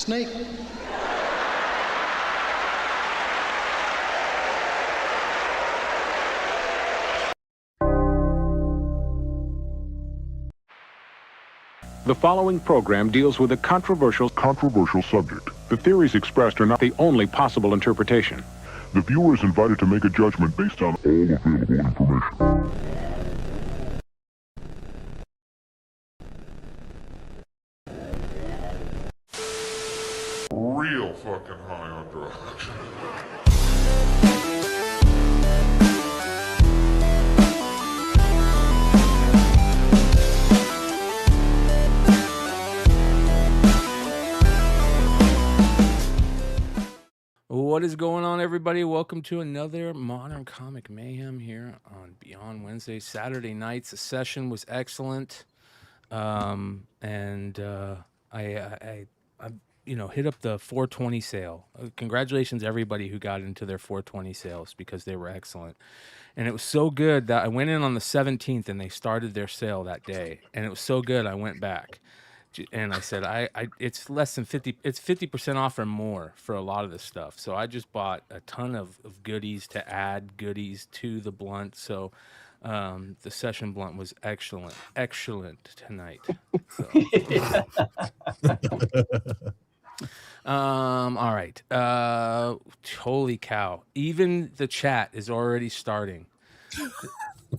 snake. The following program deals with a controversial subject. The theories expressed are not the only possible interpretation. The viewer is invited to make a judgment based on all available information. Real fucking high on drugs. What is going on, everybody? Welcome to another Modern Comic Mayhem here on Beyond Wednesday. Saturday nights, the session was excellent, I hit up the 420 sale. Congratulations, everybody who got into their 420 sales because they were excellent, and it was so good that I went in on the 17th and they started their sale that day, and it was so good I went back. And I said, it's less than 50, it's 50% off or more for a lot of this stuff. So I just bought a ton of goodies to add goodies to the blunt. So the session blunt was excellent tonight. So. All right. Holy cow. Even the chat is already starting.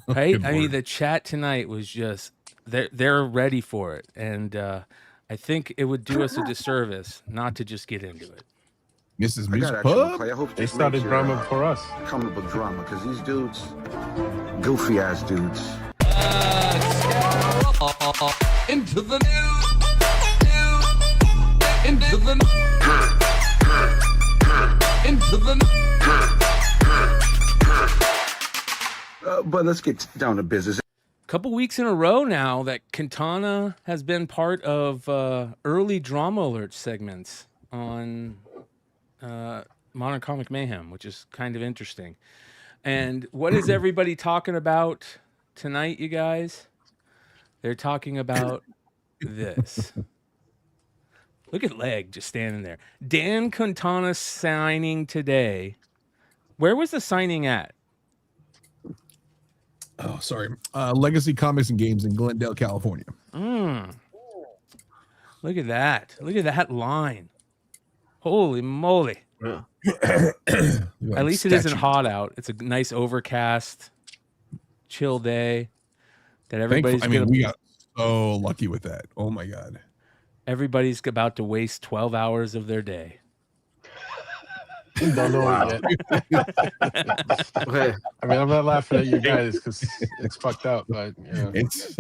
Right? I mean, the chat tonight was just, they're ready for it, and I think it would do us a disservice not to just get into it. This is Music Pub. They started drama for us. Comic book drama, because these dudes, goofy ass dudes. Into the news. Into the But let's get down to business. Couple weeks in a row now that Quintana has been part of early drama alert segments on Modern Comic Mayhem, which is kind of interesting. And what is everybody talking about tonight, you guys? They're talking about this. Look at Leg just standing there. Dan Quintana signing today. Where was the signing at? Oh, sorry. Legacy Comics and Games in Glendale, California. Look at that. Look at that line. Holy moly. Yeah. At least it isn't hot out. It's a nice overcast, chill day that everybody's we got so lucky with that. Oh my God. Everybody's about to waste 12 hours of their day. Don't know it yet. I mean, I'm not laughing at you guys because it's fucked up, but It's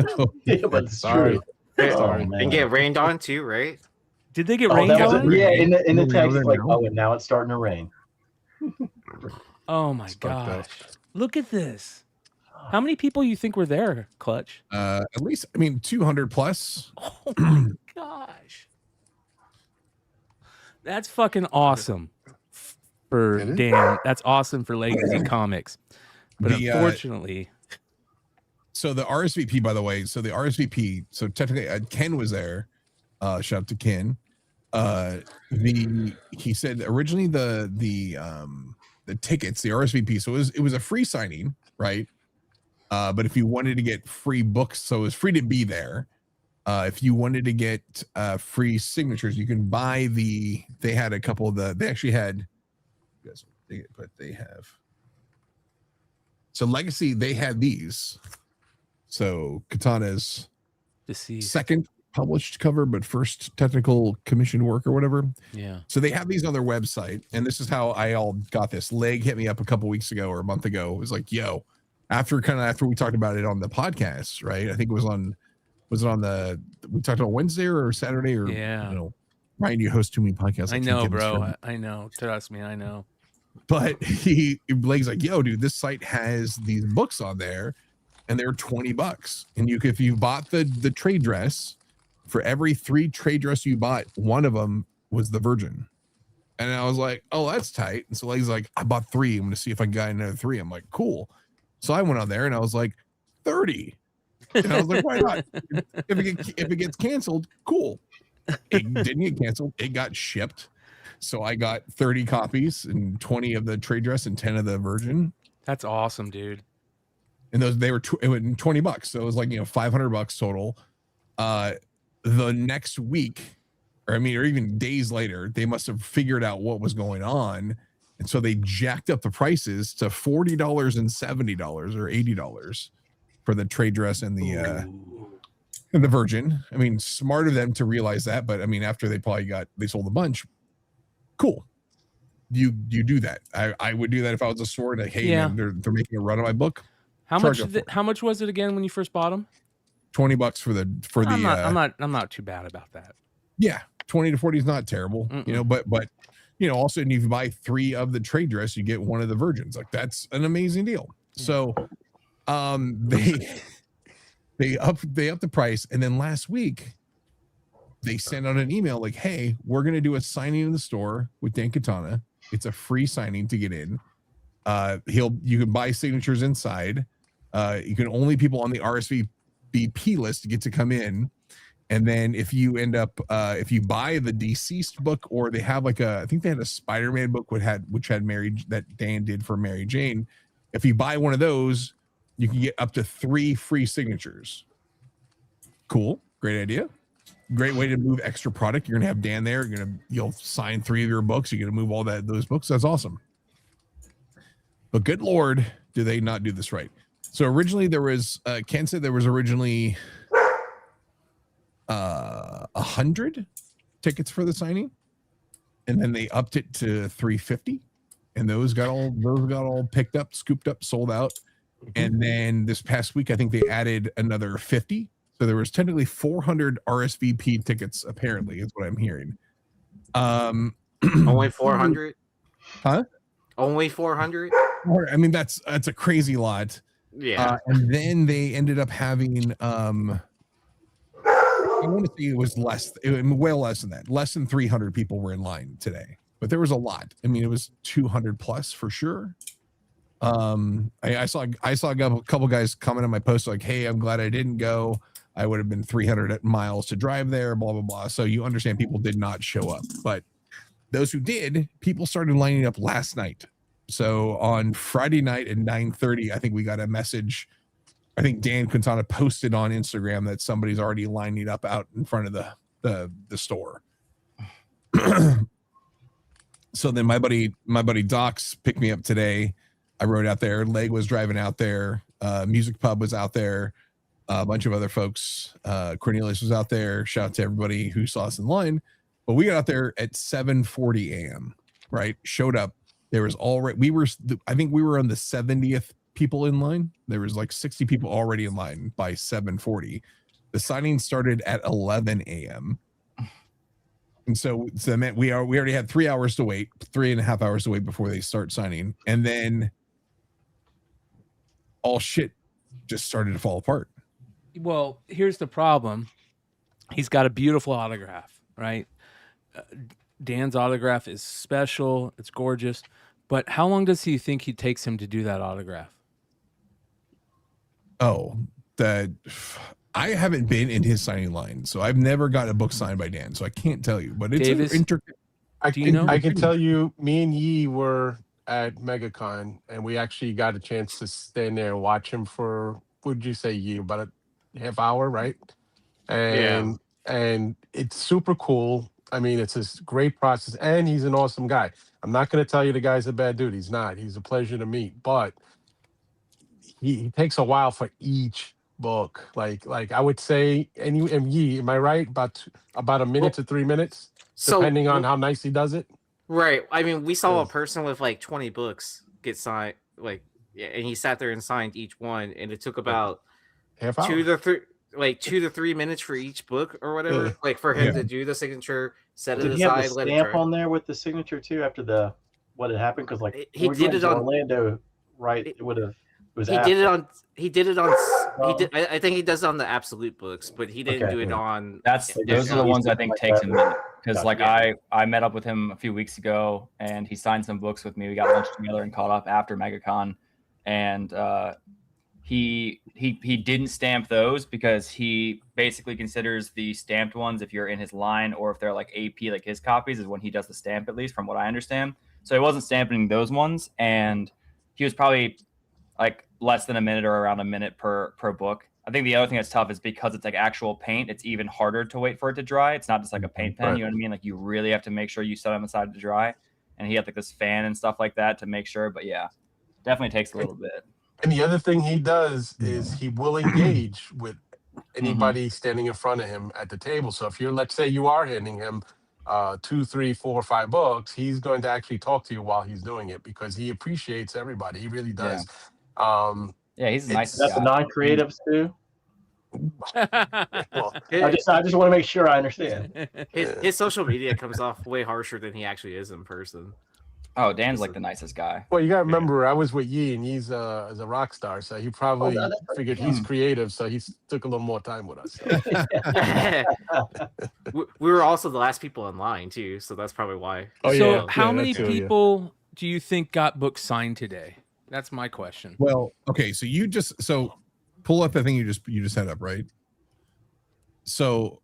but sorry. Sorry, and get rained on too, right? Did they get rained on? Yeah, in the text, like, oh, and now it's starting to rain. Oh my gosh. Look at this. How many people you think were there, Clutch? At least, 200 plus. Oh my gosh. That's fucking awesome. For Dan, that's awesome for Legacy Comics, but unfortunately, so the RSVP, by the way, so technically Ken was there. Shout out to Ken. He said originally the tickets, the RSVP, so it was a free signing, right? But if you wanted to get free books, so it was free to be there. If you wanted to get free signatures, you can buy they had a couple of they actually had. But they have Legacy, they had these. So Katana's second published cover, but first technical commissioned work or whatever. Yeah. So they have these on their website, and this is how I all got this. Leg hit me up a couple weeks ago or a month ago. It was like, yo, after we talked about it on the podcast, right? I think we talked on Wednesday or Saturday or Ryan, you host too many podcasts. I know, bro. I know. Trust me, I know. But Blake's like, yo, dude, this site has these books on there, and they're $20. And if you bought the trade dress, for every 3 trade dress you bought, one of them was the Virgin. And I was like, oh, that's tight. And so Blake's like, I bought 3. I'm going to see if I can get another 3. I'm like, cool. So I went on there and I was like, 30. And I was like, why not? If it gets canceled, cool. It didn't get canceled. It got shipped. So I got 30 copies and 20 of the trade dress and 10 of the Virgin. That's awesome, dude. And they were $20. So it was like, $500 total. The next week, or even days later, they must have figured out what was going on. And so they jacked up the prices to $40 and $70 or $80 for the trade dress and the Virgin. Smart of them to realize that, but after they sold a bunch. Cool. You do that. I would do that if I was a store. Like, hey, man, they're making a run on my book. How much was it again when you first bought them? $20 for the. I'm not too bad about that. Yeah, 20 to 40 is not terrible. But also, and if you buy 3 of the trade dress, you get 1 of the Virgins. Like, that's an amazing deal. So, they up the price, and then last week they sent out an email like, hey, we're going to do a signing in the store with Dan Quintana. It's a free signing to get in. You can buy signatures inside. You can only people on the RSVP list get to come in. And then if you end up, if you buy the deceased book, or they have I think they had a Spider-Man book which had that Dan did for Mary Jane. If you buy one of those, you can get up to 3 free signatures. Cool. Great idea. Great way to move extra product. You're going to have Dan there. You'll sign 3 of your books. You're going to move all those books. That's awesome. But good Lord, do they not do this right? So originally there was, Ken said there was originally 100 tickets for the signing. And then they upped it to 350. And those got all picked up, scooped up, sold out. And then this past week, I think they added another 50. So there was technically 400 RSVP tickets, apparently, is what I'm hearing. Only 400? Huh? Only 400? That's a crazy lot. Yeah. And then they ended up having, I want to say it was way less than that. Less than 300 people were in line today. But there was a lot. It was 200 plus for sure. I saw a couple guys comment on my post like, hey, I'm glad I didn't go. I would have been 300 miles to drive there, blah, blah, blah. So you understand people did not show up, but those who did, people started lining up last night. So on Friday night at 9:30, I think we got a message. I think Dan Quintana posted on Instagram that somebody's already lining up out in front of the store. So then my buddy Docs picked me up today. I rode out there. Leg was driving out there. Music Pub was out there. A bunch of other folks. Cornelius was out there. Shout out to everybody who saw us in line. But we got out there at 7:40 a.m. Right? Showed up. There was I think we were on the 70th people in line. There was like 60 people already in line by 7:40. The signing started at 11 a.m. And so that meant we already had 3 hours to wait, 3.5 hours to wait before they start signing. And then all shit just started to fall apart. Well, here's the problem. He's got a beautiful autograph, right? Dan's autograph is special. It's gorgeous. But how long does he think it takes him to do that autograph? Oh, I haven't been in his signing line, so I've never got a book signed by Dan, so I can't tell you. But it's Davis, I can tell you, me and Yi were at MegaCon, and we actually got a chance to stand there and watch him for, would you say, Yi, about a half hour, right? And it's super cool. It's a great process, and he's an awesome guy. I'm not going to tell you the guy's a bad dude. He's not. He's a pleasure to meet, but he takes a while for each book. Like I would say, and Yi, am I right? About a minute to 3 minutes, depending on how nice he does it. Right. We saw a person with like 20 books get signed, and he sat there and signed each one, and it took about half hour. 2 to 3 minutes for each book or whatever. Like for him to do the signature, set it aside, Did he have the stamp on there with the signature too after what had happened? Because he did it on Orlando, right? It would have. He did it on. I think he does it on the absolute books, but he didn't do it on. Those are the ones I think takes a minute, because I met up with him a few weeks ago and he signed some books with me. We got lunch together and caught up after MegaCon, and he didn't stamp those because he basically considers the stamped ones, if you're in his line or if they're like AP, like his copies, is when he does the stamp, at least from what I understand. So he wasn't stamping those ones, and he was probably like less than a minute or around a minute per book. I think the other thing that's tough is because it's like actual paint, it's even harder to wait for it to dry. It's not just like a paint pen, you know what I mean? Like you really have to make sure you set them aside to dry. And he had like this fan and stuff like that to make sure. But yeah, definitely takes a little bit. And the other thing he does is he will engage with anybody standing in front of him at the table. So if you're, let's say you are handing him 2, 3, 4, 5 books, he's going to actually talk to you while he's doing it because he appreciates everybody. He really does. Yeah, he's nice. Is that the non-creatives too? Well, I just want to make sure I understand. His social media comes off way harsher than he actually is in person. Oh, Dan's like the nicest guy. well, you got to remember, I was with Yi, and he's a rock star, so he probably figured he's creative, so he took a little more time with us. So. We were also the last people in line too, so that's probably why. So how many people do you think got books signed today? That's my question. Well, okay, so pull up the thing you just had up, right? So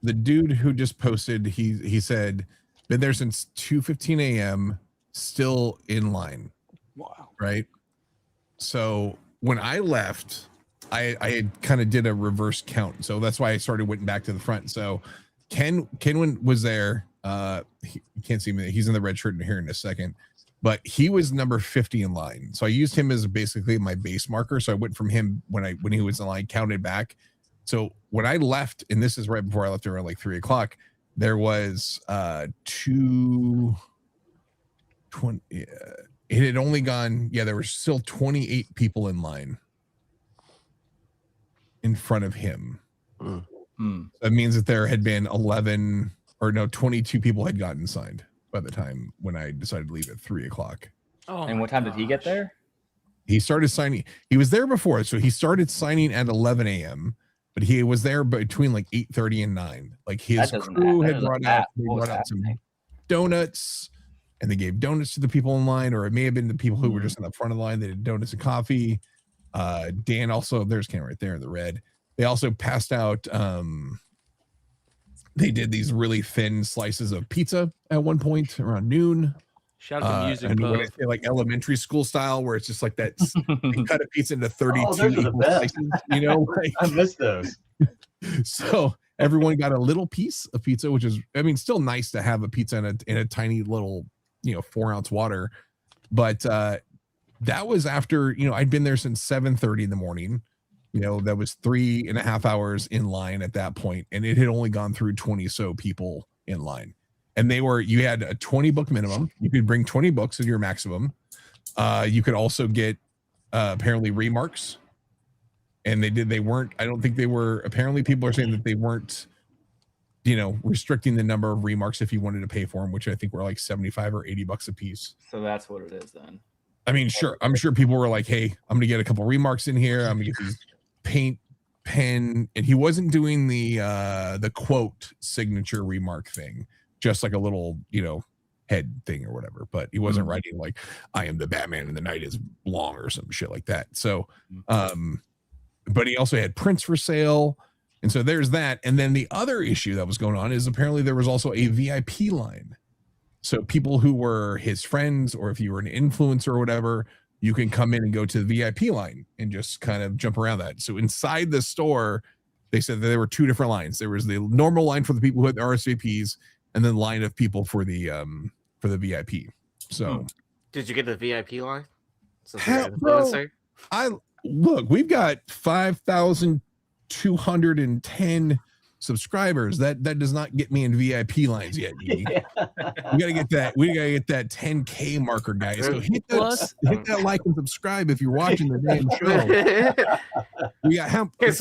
the dude who just posted, he said been there since 2:15 a.m. still in line. Wow. Right. So when I left, I had kind of did a reverse count. So that's why I went back to the front. So Kenwin was there. You can't see me. He's in the red shirt here in a second, but he was number 50 in line. So I used him as basically my base marker. So I went from him when he was in line, counted back. So when I left, and this is right before I left around like 3 o'clock, there was 220. It had only gone. Yeah, there were still 28 people in line in front of him. That means that there had been 22 people had gotten signed by the time when I decided to leave at 3 o'clock. Oh, and what time did he get there? He started signing. He was there before, so he started signing at 11 a.m. But he was there between like 8:30 and 9. Like his crew had brought out some donuts, and they gave donuts to the people in line, or it may have been the people who were just in the front of the line. They did donuts and coffee. Dan also, there's Ken right there in the red. They also passed out. They did these really thin slices of pizza at one point around noon. Shout out to Music and Pub. like elementary school style, where it's just like that. They cut a pizza into 32 those are the best. slices, you know. Like, I miss those. So everyone got a little piece of pizza, which is, I mean, still nice to have a pizza in a tiny little, 4-ounce water. But that was after, I'd been there since 7:30 in the morning. That was 3.5 hours in line at that point, and it had only gone through 20 so people in line. And you had a 20 book minimum. You could bring 20 books as your maximum. You could also get apparently remarks. And I don't think they were, apparently people are saying that they weren't, restricting the number of remarks if you wanted to pay for them, which I think were like 75 or 80 bucks a piece. So that's what it is then. I mean, sure. I'm sure people were like, hey, I'm going to get a couple remarks in here. I'm going to get these paint, pen. And he wasn't doing the quote signature remark thing. Just like a little, head thing or whatever, but he wasn't writing like, I am the Batman and the night is long or some shit like that. So, but he also had prints for sale. And so there's that. And then the other issue that was going on is apparently there was also a VIP line. So people who were his friends, or if you were an influencer or whatever, you can come in and go to the VIP line and just kind of jump around that. So inside the store, they said that there were 2 different lines. There was the normal line for the people who had RSVPs, and then line of people for the VIP. So did you get the VIP line? We've got 5,210 subscribers. That does not get me in VIP lines yet. We gotta get that 10K marker, guys. So hit that like and subscribe if you're watching the damn show.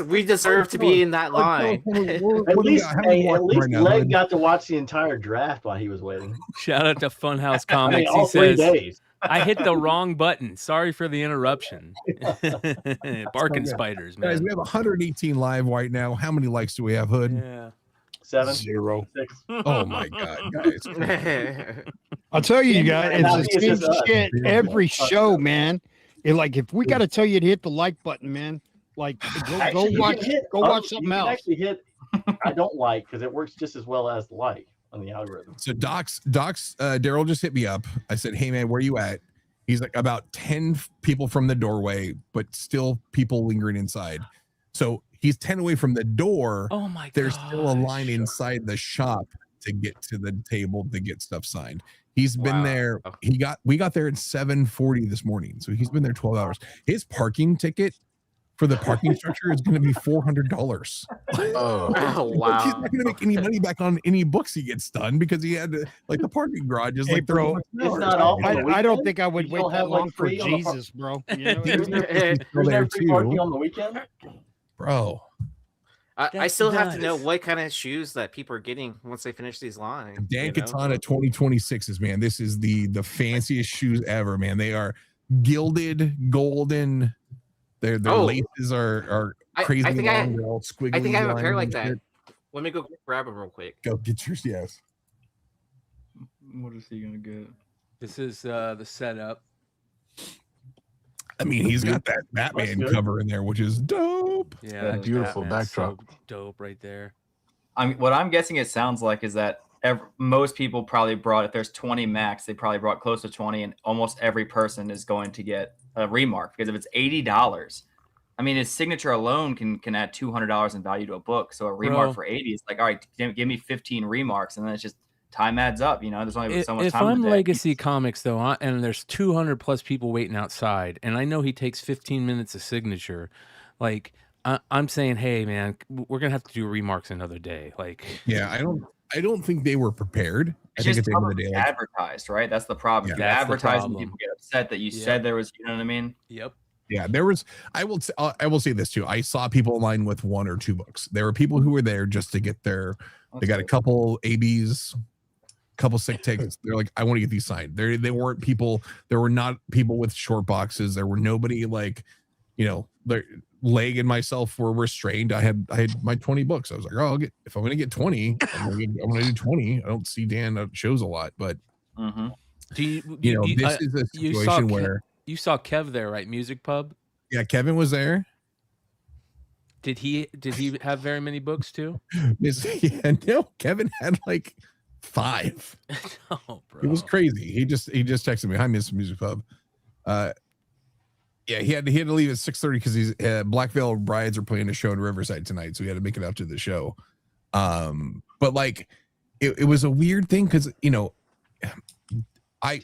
We deserve to be in that line. At least Leg got to watch the entire draft while he was waiting. Shout out to Funhouse Comics. All 3 days. I hit the wrong button. Sorry for the interruption. Barking spiders, man. Guys, we have 118 live right now. How many likes do we have, Hood? Yeah. 7, 0. 6. Oh my God, guys. I'll tell you guys, it's the same shit every show, man. Like if we got to tell you to hit the like button, man, like go watch something else. Actually hit I don't like because it works just as well as like on the algorithm. So Docs, Daryl just hit me up. I said, "Hey man, where you at?" He's like, about 10 people from the doorway, but still people lingering inside. So he's 10 away from the door. Oh my god. There's still a line inside the shop to get to the table to get stuff signed. He's been there. We got there at 7:40 this morning. So he's been there 12 hours. His parking ticket for the parking structure is going to be $400. Oh wow! He's not going to make any money back on any books he gets done because he had to, like, the parking garage is like bro. It's not off on the weekend? I don't think I would wait You'll that have, like, long for free on the Jesus, bro. You know? He's still There's there no free parking too, on the weekend. bro. I still have to know what kind of shoes that people are getting once they finish these lines. Dan Quintana 2026s, man. This is the fanciest shoes ever, man. They are gilded, golden. Their laces are crazy long. They're all squiggly. I think I have a pair like lines and that. shit. Let me go grab them real quick. Go get yours. Yes. What is he gonna get? This is the setup. I mean, he's got that Batman cover in there, which is dope. Yeah, beautiful Batman's backdrop. so dope right there. What I'm guessing it sounds like is that most people probably brought, if there's 20 max, they probably brought close to 20, and almost every person is going to get a remark because if it's $80, I mean, his signature alone can add $200 in value to a book. So a remark for 80 is like, all right, give me 15 remarks, and then it's just time adds up. You know, there's only so much if time. I'm Legacy Comics though, and there's 200 plus people waiting outside, and I know he takes 15 minutes of signature, like I'm saying, hey man, we're gonna have to do remarks another day. Like, yeah, I don't think they were prepared. It's I think just at the end of the day, like, advertised, right? That's the problem. If you That's the advertise, and problem. people get upset that you said there was. You know what I mean? Yep. yeah, there was. I will say this too. I saw people in line with 1 or 2 books. There were people who were there just to get their. They got a couple ABs, couple sick tickets. They're like, I want to get these signed. They weren't people. There were not people with short boxes. There were nobody like, you know, their Leg and myself were restrained. I had my 20 books. I was like, oh, if I'm gonna get 20, I'm gonna do 20. I don't see Dan at shows a lot, but this is a situation where you saw Kev there, right? Music Pub. Yeah, Kevin was there. Did he have very many books too? Yeah, no, Kevin had like 5. Oh, bro. It was crazy. He just texted me, "Hi, Miss Music Pub." Yeah, he had to leave at 6:30 because he's Black Veil Brides are playing a show in Riverside tonight, so he had to make it out to the show. But like, it was a weird thing because, you know, I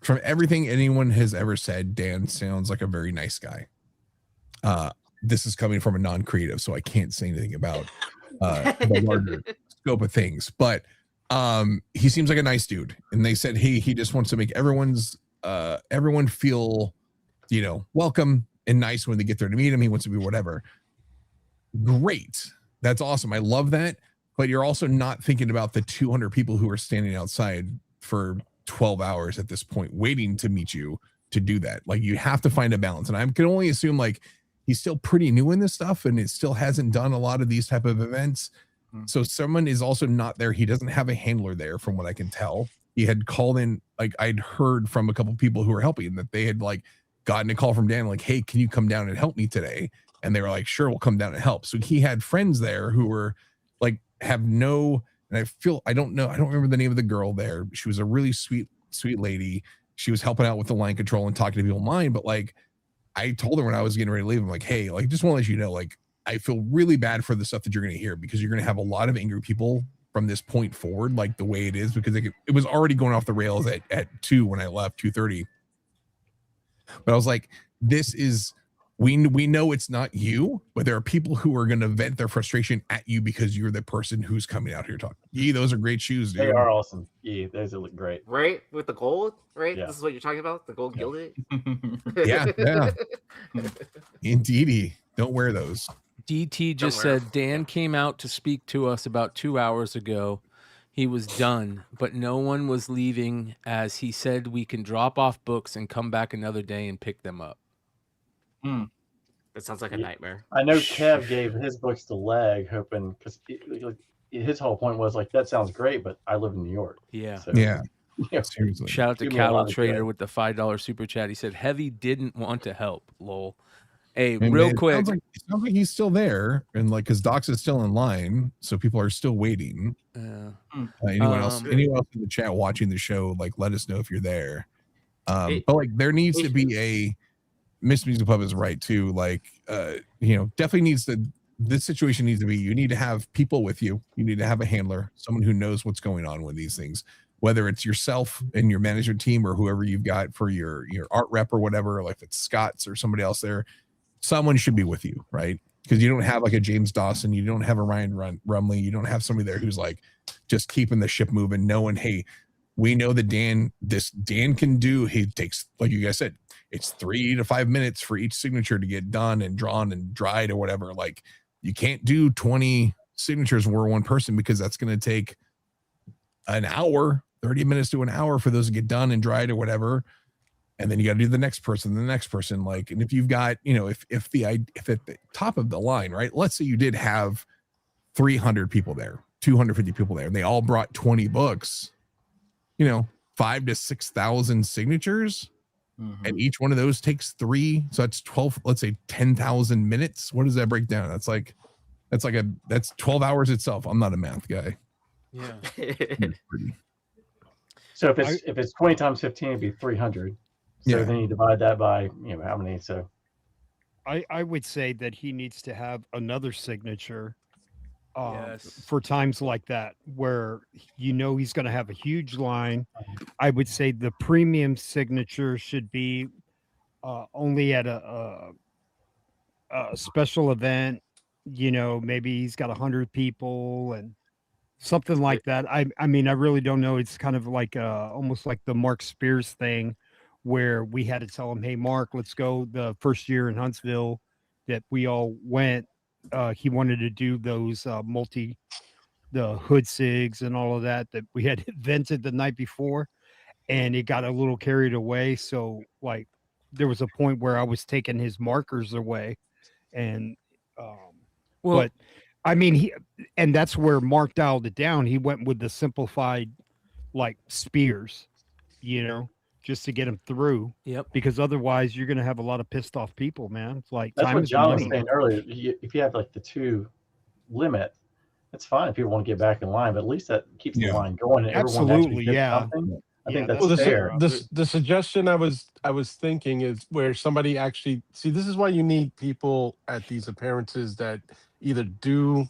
from everything anyone has ever said, Dan sounds like a very nice guy. This is coming from a non-creative, so I can't say anything about the larger scope of things. But he seems like a nice dude, and they said he just wants to make everyone feel, you know, welcome and nice when they get there to meet him. He wants to be whatever. Great. That's awesome. I love that. But you're also not thinking about the 200 people who are standing outside for 12 hours at this point, waiting to meet you to do that. Like, you have to find a balance. And I can only assume like he's still pretty new in this stuff and it still hasn't done a lot of these type of events. So someone is also not there. He doesn't have a handler there from what I can tell. He had called in, like I'd heard from a couple people who were helping that they had like gotten a call from Dan, like, hey, can you come down and help me today? And they were like, sure, we'll come down and help. So he had friends there who were like, have no, and I don't remember the name of the girl there. She was a really sweet lady. She was helping out with the line control and talking to people online. But like, I told her when I was getting ready to leave, I'm like, hey, like, just want to let you know, like, I feel really bad for the stuff that you're going to hear because you're going to have a lot of angry people from this point forward, like the way it is, because it was already going off the rails at 2 when I left, 2:30. But I was like, this is, we know it's not you, but there are people who are going to vent their frustration at you because you're the person who's coming out here talking. Yeah, those are great shoes, dude. They are awesome. Yeah, those look great. Right? With the gold, right? Yeah. This is what you're talking about? The gold gilded? Yeah. Indeedy. Don't wear those. DT just said Dan came out to speak to us about 2 hours ago. He was done, but no one was leaving as he said we can drop off books and come back another day and pick them up. That sounds like a nightmare. I know Kev gave his books to Leg, hoping, because his whole point was like, that sounds great, but I live in New York. Yeah. So. Yeah. Seriously. Shout out to Give me a lot Cattle of Trader credit. with the $5 super chat. He said Heavy didn't want to help. Lol. Hey, And real it quick. sounds like he's still there, and like his docs is still in line, so people are still waiting. Anyone else in the chat watching the show, like, let us know if you're there. But like, there needs to be a Miss Music Pub is right too. Like, definitely needs to. This situation needs to be. You need to have people with you. You need to have a handler, someone who knows what's going on with these things. Whether it's yourself and your management team or whoever you've got for your art rep or whatever, like if it's Scott's or somebody else there, someone should be with you, right? Because you don't have like a James Dawson, you don't have a Ryan Rumley, you don't have somebody there who's like just keeping the ship moving, knowing, hey, we know that Dan can do. He takes, like you guys said, it's 3 to 5 minutes for each signature to get done and drawn and dried or whatever. Like, you can't do 20 signatures for one person because that's going to take an hour, 30 minutes to an hour for those to get done and dried or whatever. And then you got to do the next person. Like, and if you've got, if at the top of the line, right? Let's say you did have 300 people there, 250 people there, and they all brought 20 books, 5,000 to 6,000 signatures. And each one of those takes 3. So that's 12, let's say 10,000 minutes. What does that break down? That's 12 hours itself. I'm not a math guy. Yeah. So if it's 20 times 15, it'd be 300. So then you divide that by, how many? So I would say that he needs to have another signature for times like that where he's going to have a huge line. I would say the premium signature should be only at a special event. Maybe he's got 100 people and something like that. I mean, I really don't know. It's kind of like almost like the Mark Spears thing, where we had to tell him, "Hey, Mark, let's go." The first year in Huntsville that we all went, he wanted to do those the hood sigs and all of that we had invented the night before, and it got a little carried away. So like there was a point where I was taking his markers away, and but I mean and that's where Mark dialed it down. He went with the simplified like Spears, just to get him through. Yep. Because otherwise you're going to have a lot of pissed off people, man. It's like that's time what is John was money. saying earlier. If you have like the 2 limit, it's fine if people want to get back in line, but at least that keeps the line going. And Absolutely, I think that's fair. The suggestion I was thinking is where somebody actually this is why you need people at these appearances that either do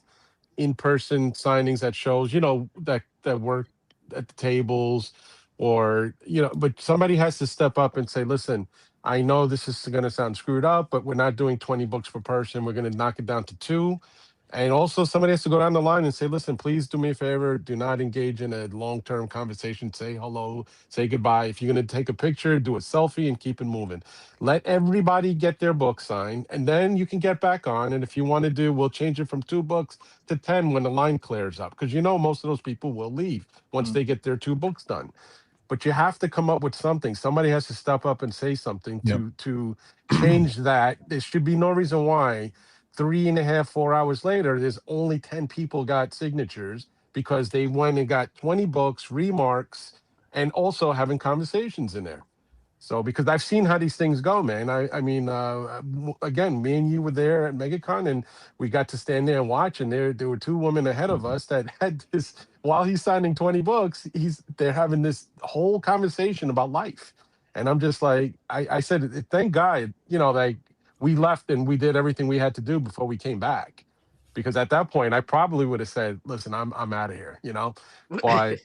in-person signings at shows, that work at the tables, or but somebody has to step up and say, listen, I know this is going to sound screwed up, but we're not doing 20 books per person. We're going to knock it down to 2. And also somebody has to go down the line and say, listen, please do me a favor. Do not engage in a long-term conversation. Say hello, say goodbye. If you're going to take a picture, do a selfie and keep it moving. Let everybody get their book signed, and then you can get back on. And if you want to we'll change it from 2 books to 10 when the line clears up. Because most of those people will leave once they get their 2 books done. But you have to come up with something. Somebody has to step up and say something to change that. There should be no reason why 3.5, 4 hours later, there's only 10 people got signatures because they went and got 20 books, remarks, and also having conversations in there. So, because I've seen how these things go, man. I mean, again, me and you were there at MegaCon, and we got to stand there and watch, and there were 2 women ahead of us that had this, while he's signing 20 books, they're having this whole conversation about life. And I'm just like, I said, thank God, like, we left and we did everything we had to do before we came back, because at that point I probably would have said, listen, I'm out of here, but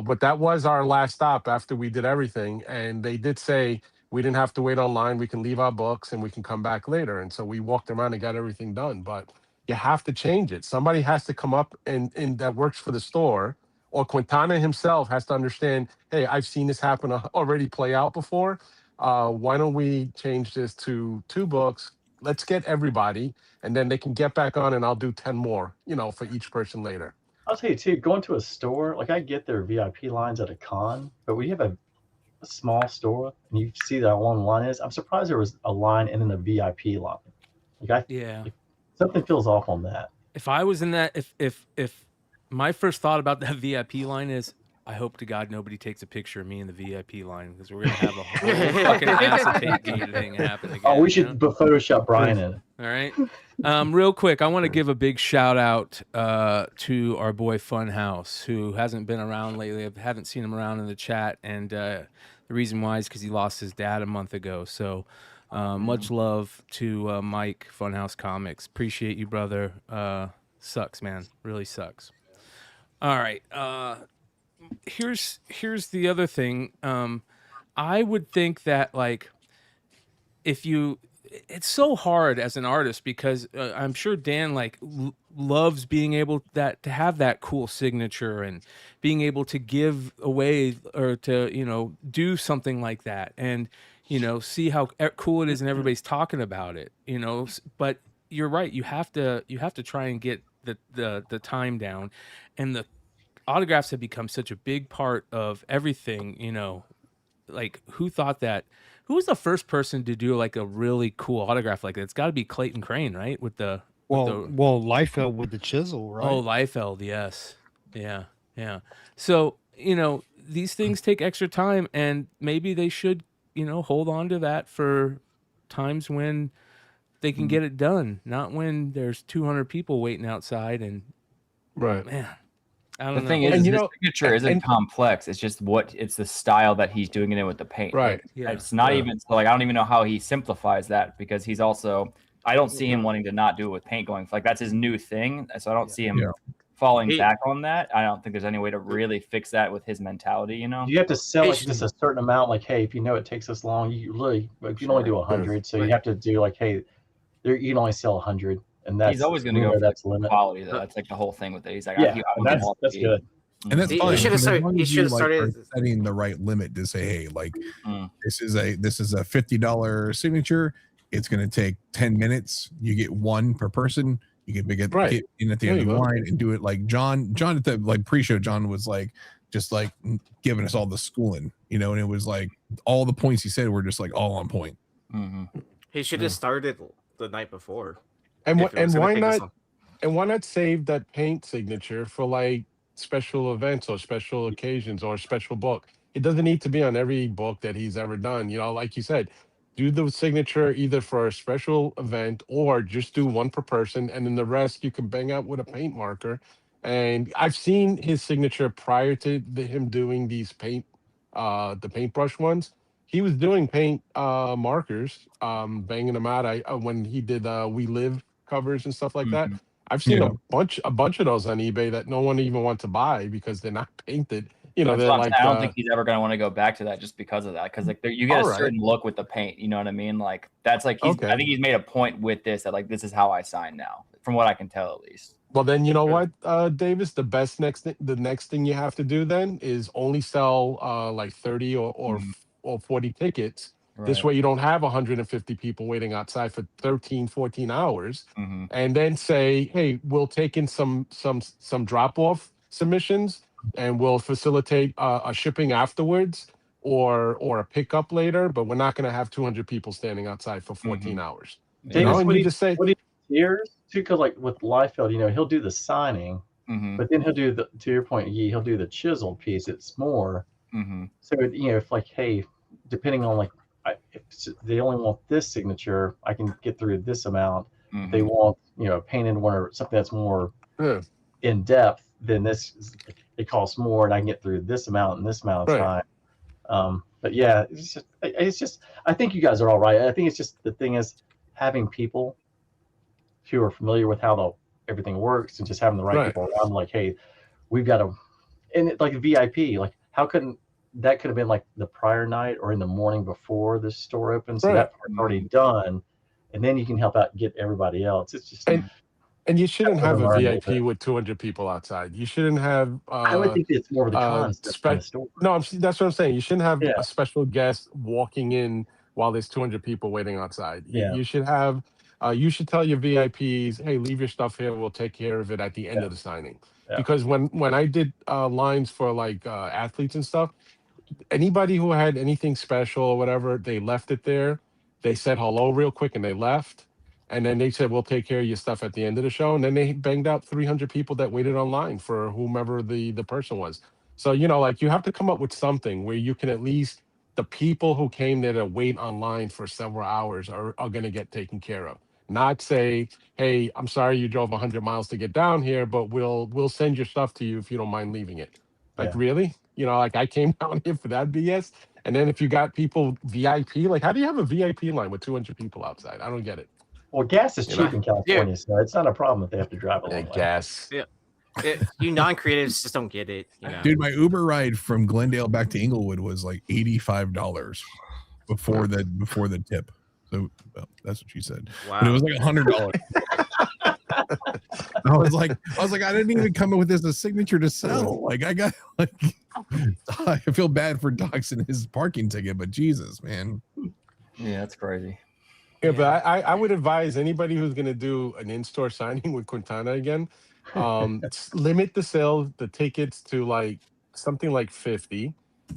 but that was our last stop after we did everything. And they did say we didn't have to wait online. We can leave our books and we can come back later. And so we walked around and got everything done, but you have to change it. Somebody has to come up and that works for the store, or Quintana himself has to understand, hey, I've seen this happen already play out before. Why don't we change this to 2 books? Let's get everybody, and then they can get back on, and I'll do 10 more, for each person later. I'll tell you too, going to a store, like I get their VIP lines at a con, but when you have a small store and you see that how long the line is, I'm surprised there was a line and then a VIP line. Like something feels off on that. If I was in that, if my first thought about that VIP line is, I hope to God nobody takes a picture of me in the VIP line because we're gonna have a whole fucking acetate gate thing happen again. Oh, we should Photoshop Brian in. All right. Real quick, I want to give a big shout out to our boy Funhouse, who hasn't been around lately. I haven't seen him around in the chat, and the reason why is because he lost his dad a month ago. So much love to Mike, Funhouse Comics. Appreciate you, brother. Sucks, man. Really sucks. All right. Here's the other thing. I would think that, like, if you, it's so hard as an artist because I'm sure Dan loves being able to have that cool signature and being able to give away or to do something like that and see how cool it is and everybody's talking about it. But you're right. You have to try and get the time down, and the autographs have become such a big part of everything. Like, who thought that? Who was the first person to do like a really cool autograph like that? It's got to be Clayton Crane, right? With the Liefeld with the chisel, right? Oh, Liefeld, yes, yeah. So these things take extra time, and maybe they should hold on to that for times when they can get it done, not when there's 200 people waiting outside. And man, I don't know. The thing is, his signature isn't complex. It's just it's the style that he's doing it in with the paint. Right. It's not even so. Like, I don't even know how he simplifies that, because he's also, I don't see him wanting to not do it with paint going. Like, that's his new thing. So I don't see him falling back on that. I don't think there's any way to really fix that with his mentality. You have to sell it just a certain amount. Like, hey, if it takes us long, you can only do 100. So you have to do like, hey, you can only sell 100. And that's, he's always going to go for that's quality, though. That's like the whole thing with it. He's like, that's good. And that's fine. He should have started setting the right limit to say, hey, like this is a $50 signature. It's going to take 10 minutes. You get one per person. You can get in at the end of the line and do it like John at the pre-show. John was just giving us all the schooling, and it was like all the points he said were just like all on point. He should have started the night before. And why not save that paint signature for like special events or special occasions or a special book? It doesn't need to be on every book that he's ever done. Like you said, do the signature either for a special event or just do one per person, and then the rest you can bang out with a paint marker. And I've seen his signature prior to him doing these the paintbrush ones. He was doing paint markers, banging them out. When he did We Live covers and stuff like that. I've seen a bunch of those on eBay that no one even wants to buy because they're not painted. They're like, I don't think he's ever going to want to go back to that just because of that. Because you get a certain look with the paint. You know what I mean? Like, that's like I think he's made a point with this that, like, this is how I sign now, from what I can tell at least. Well, then you know what, Davis, the next thing you have to do then is only sell like 30 or 40 tickets. Right. This way you don't have 150 people waiting outside for 13, 14 hours. And then say, hey, we'll take in some drop-off submissions and we'll facilitate a shipping afterwards or a pickup later, but we're not going to have 200 people standing outside for 14 hours. Davis, what he hears too, because like with Liefeld, he'll do the signing, but then he'll do to your point, he'll do the chiseled piece. It's more. So if like, hey, depending on like, if they only want this signature, I can get through this amount. If they want a painted one or something that's more in depth, then it costs more, and I can get through this amount and this amount of time. But yeah, it's just I think you guys are all right. I think it's just the thing is having people who are familiar with how everything works and just having the right people around. Like, hey, we've got to, and like VIP, like how couldn't that could have been like the prior night or in the morning before the store opens. So that part's already done. And then you can help out and get everybody else. It's just. And you shouldn't have a VIP with 200 people outside. You shouldn't have. I would think it's more of the concept of the store. No, that's what I'm saying. You shouldn't have a special guest walking in while there's 200 people waiting outside. You should have. You should tell your VIPs, hey, leave your stuff here. We'll take care of it at the end of the signing. Because when I did lines for like athletes and stuff, anybody who had anything special or whatever, they left it there. They said hello real quick and they left. And then they said, we'll take care of your stuff at the end of the show. And then they banged out 300 people that waited online for whomever the person was. So, you know, like you have to come up with something where you can at least, the people who came there to wait online for several hours are going to get taken care of. Not say, hey, I'm sorry you drove 100 miles to get down here, but we'll send your stuff to you if you don't mind leaving it. Like, really? You know, like I came down here for that BS. And then if you got people VIP, like how do you have a VIP line with 200 people outside? I don't get it. Well, gas is cheap in California, so it's not a problem if they have to drive a long way. Gas. Yeah. You non-creatives just don't get it. You know? Dude, my Uber ride from Glendale back to Inglewood was like $85 before the tip. So well, that's what she said. Wow. But it was like $100. I was like, I didn't even come up with this as a signature to sell. Like I got like, I feel bad for doxing his parking ticket, but Jesus, man. Yeah, that's crazy. Yeah, but I would advise anybody who's going to do an in-store signing with Quintana again, limit the tickets to like something like 50,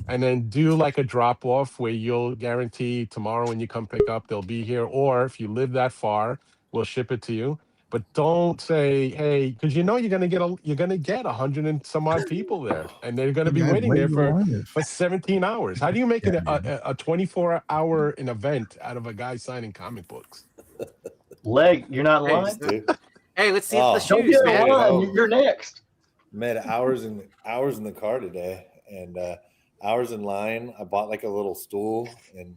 and then do like a drop-off where you'll guarantee tomorrow when you come pick up, they'll be here. Or if you live that far, we'll ship it to you. But don't say, hey, because you know you're gonna get 100 and some odd people there, and they're gonna be waiting there for 17 hours. How do you make it a 24-hour event out of a guy signing comic books? Leg, you're not lying. Hey, let's see the shoes, man. You're next. Made hours in the car today, and hours in line. I bought like a little stool, and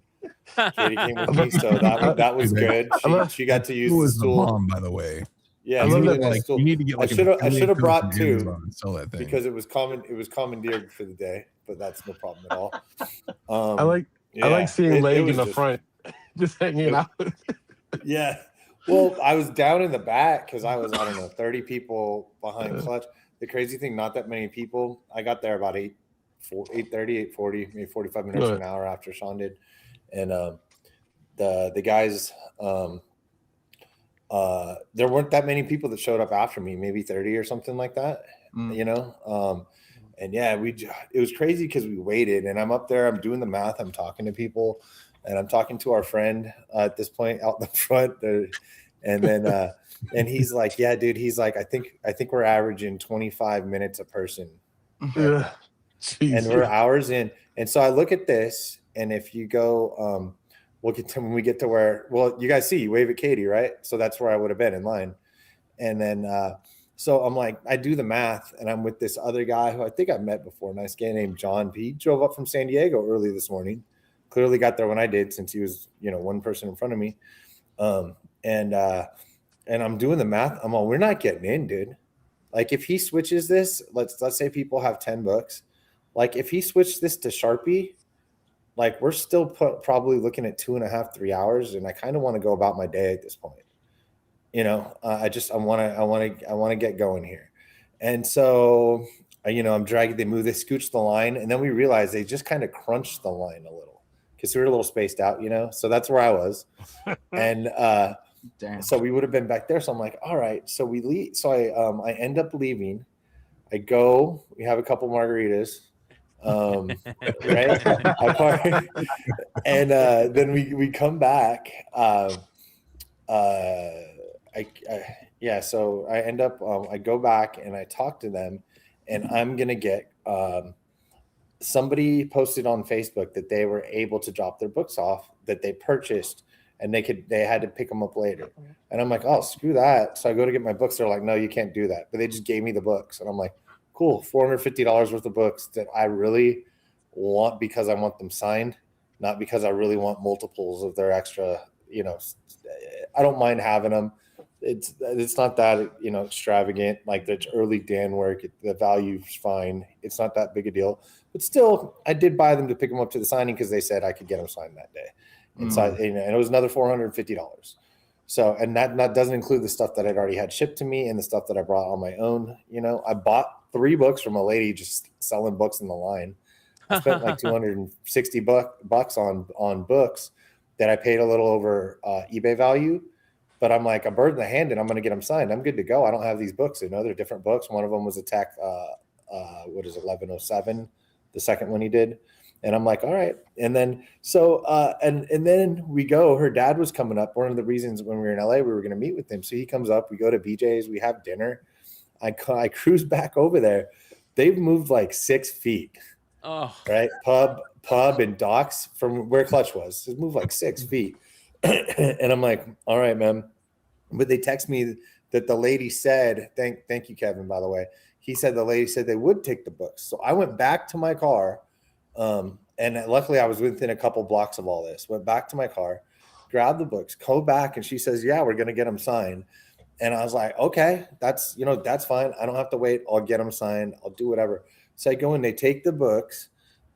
Katie came with me, so that was good. She got to use the stool. Mom, by the way. Yeah, you need to get like I should have brought two that thing. because it was commandeered for the day, but that's no problem at all. I like seeing Leg in the front, just hanging out. Yeah. Well, I was down in the back because I was, 30 people behind Clutch. The crazy thing, not that many people. I got there about 8:30, 8:40, maybe 45 minutes, an hour after Sean did. And the guys, there weren't that many people that showed up after me, maybe 30 or something like that, you know? And yeah, it was crazy because we waited, and I'm up there, I'm doing the math, I'm talking to people, and I'm talking to our friend at this point out in the front there. And then, and he's like, yeah, dude, he's like, I think we're averaging 25 minutes a person. Yeah. And we're hours in. And so I look at this, and if you go, we'll get to when we get to where, well, you guys see, you wave at Katie, right? So that's where I would have been in line. And then, so I'm like, I do the math, and I'm with this other guy who I think I've met before, nice guy named John. He drove up from San Diego early this morning. Clearly got there when I did, since he was, one person in front of me. And I'm doing the math. I'm all, we're not getting in, dude. Like if he switches this, let's say people have 10 books. Like if he switched this to Sharpie, like we're still probably looking at 2.5, 3 hours. And I kind of want to go about my day at this point. I want to get going here. And so, I'm dragging, they scooch the line. And then we realized they just kind of crunched the line a little because we were a little spaced out, so that's where I was. And, so we would have been back there. So I'm like, all right. So we leave. So I end up leaving. I go. We have a couple margaritas, right? And then we come back. So I end up. I go back and I talk to them, and I'm gonna get. Somebody posted on Facebook that they were able to drop their books off that they purchased. And they had to pick them up later. And I'm like, oh, screw that. So I go to get my books. They're like, no, you can't do that. But they just gave me the books. And I'm like, cool, $450 worth of books that I really want because I want them signed, not because I really want multiples of their extra, I don't mind having them. It's not that, extravagant. Like it's early Dan work. The value's fine. It's not that big a deal. But still, I did buy them to pick them up to the signing because they said I could get them signed that day. And so, and it was another $450. So, and that doesn't include the stuff that I'd already had shipped to me and the stuff that I brought on my own. I bought 3 books from a lady just selling books in the line. I spent like $260 on books that I paid a little over eBay value. But I'm like, a bird in the hand, and I'm going to get them signed. I'm good to go. I don't have these books. They're different books. One of them was Attack, 1107, the second one he did. And I'm like, all right. And then, so, and then we go, her dad was coming up. One of the reasons when we were in LA, we were going to meet with him. So he comes up, we go to BJ's, we have dinner. I cruise back over there. they've moved like 6 feet. Oh, right. Pub and docks from where Clutch was. It's moved like 6 feet. And I'm like, all right, man. But they text me that the lady said, thank you, Kevin, by the way. He said the lady said they would take the books. So I went back to my car. And luckily I was within a couple blocks of all this. Went back to my car, grabbed the books, go back, and she says, yeah, we're going to get them signed. And I was like, okay, that's fine. I don't have to wait. I'll get them signed. I'll do whatever. So I go in, they take the books.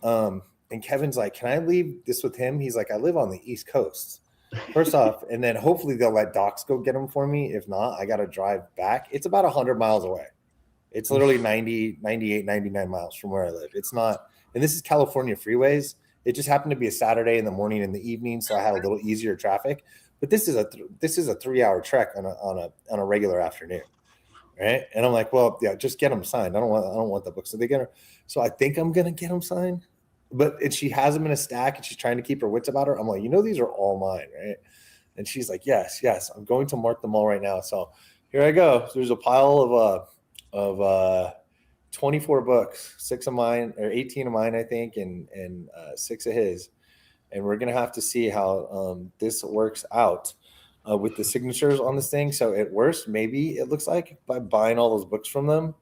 And Kevin's like, can I leave this with him? He's like, I live on the East Coast. First off, and then hopefully they'll let Docs go get them for me. If not, I got to drive back. It's about 100 miles away. It's literally 90, 98, 99 miles from where I live. It's not, and this is California freeways. It just happened to be a Saturday in the morning and the evening, so I had a little easier traffic. But this is a 3-hour trek on a regular afternoon, right? And I'm like, well, yeah, just get them signed. I don't want the book. So they get her. So I think I'm gonna get them signed, but she has them in a stack and she's trying to keep her wits about her. I'm like, these are all mine, right? And she's like, yes. I'm going to mark them all right now. So here I go. So there's a pile of 24 books, 6 of mine or 18 of mine, I think, and 6 of his. And we're going to have to see how this works out with the signatures on this thing. So at worst, maybe it looks like by buying all those books from them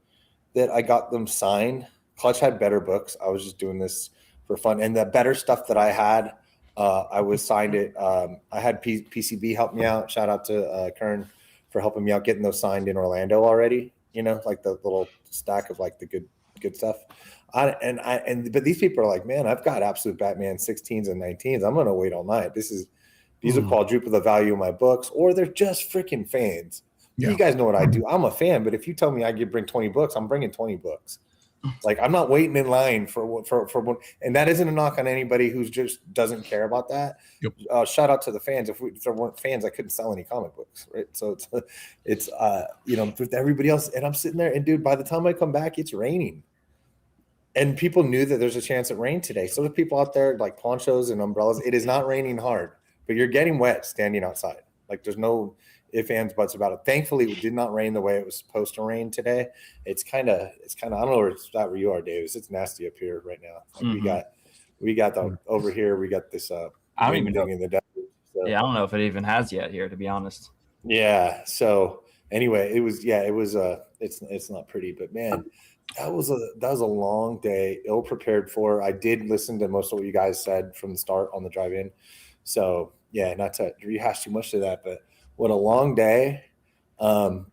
that I got them signed. Clutch had better books. I was just doing this for fun. And the better stuff that I had, I was signed it. I had PCB help me out. Shout out to Kern for helping me out getting those signed in Orlando already. Like the little stack of like the good stuff. But these people are like, man, I've got absolute Batman 16s and 19s. I'm gonna wait all night. These are quadruple the value of my books, or they're just freaking fans. Yeah. You guys know what I do. I'm a fan, but if you tell me I could bring 20 books, I'm bringing 20 books. Like I'm not waiting in line for one. And that isn't a knock on anybody who's just doesn't care about that. Yep. Shout out to the fans. If there weren't fans, I couldn't sell any comic books, right? So it's with everybody else. And I'm sitting there, and dude, by the time I come back, it's raining. And people knew that there's a chance it rained today. So there's people out there like ponchos and umbrellas. It is not raining hard, but you're getting wet standing outside. Like there's no ifs, ands, buts about it. Thankfully, it did not rain the way it was supposed to rain today. It's kind of I don't know where it's at where you are, Davis. It's nasty up here right now. Like we got over here. We got this. I don't even know in the desert. So. Yeah, I don't know if it even has yet here, to be honest. Yeah. So anyway, it was. It's not pretty, but man. That was a long day, ill prepared for. I did listen to most of what you guys said from the start on the drive-in. So yeah, not to rehash too much to that, but what a long day.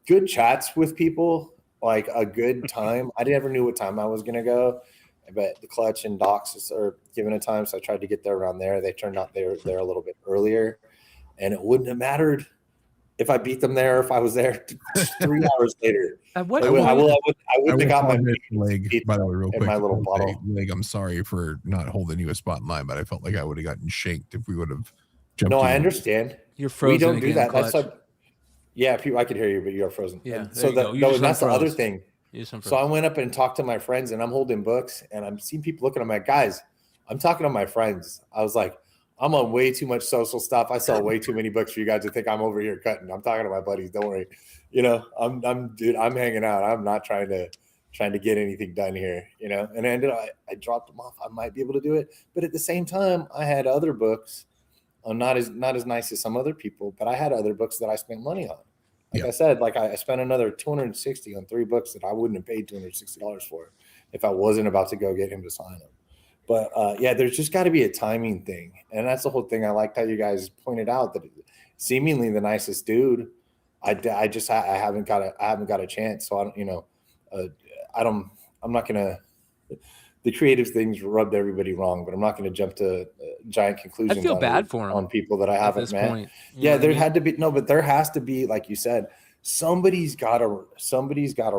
Good chats with people, like a good time. I never knew what time I was gonna go, but the Clutch and Docs are given a time, so I tried to get there around there. They turned out they were there a little bit earlier, and it wouldn't have mattered if I beat them there, if I was there 3 hours later. I would have got my leg, by the way, real quick. My little bottle. Leg, I'm sorry for not holding you a spot in line, but I felt like I would have gotten shanked if we would have jumped. No, I understand. You're frozen. We don't again, do that. Clutch. That's like, people, I could hear you, but you're frozen. Yeah. So that's the other thing. So I went up and talked to my friends, and I'm holding books, and I'm seeing people looking at my guys. I'm talking to my friends. I was like, I'm on way too much social stuff. I sell way too many books for you guys to think I'm over here cutting. I'm talking to my buddies. Don't worry. I'm hanging out. I'm not trying to get anything done here, and I dropped them off. I might be able to do it. But at the same time, I had other books, not as nice as some other people, but I had other books that I spent money on. I said, I spent another $260 on 3 books that I wouldn't have paid $260 for if I wasn't about to go get him to sign them. But there's just got to be a timing thing, and that's the whole thing. I liked how you guys pointed out that seemingly the nicest dude. I haven't got a chance, so I'm not gonna. The creative things rubbed everybody wrong, but I'm not going to jump to giant conclusions. I feel bad for him on people that I haven't met. Point, had to be but there has to be, like you said, somebody's got to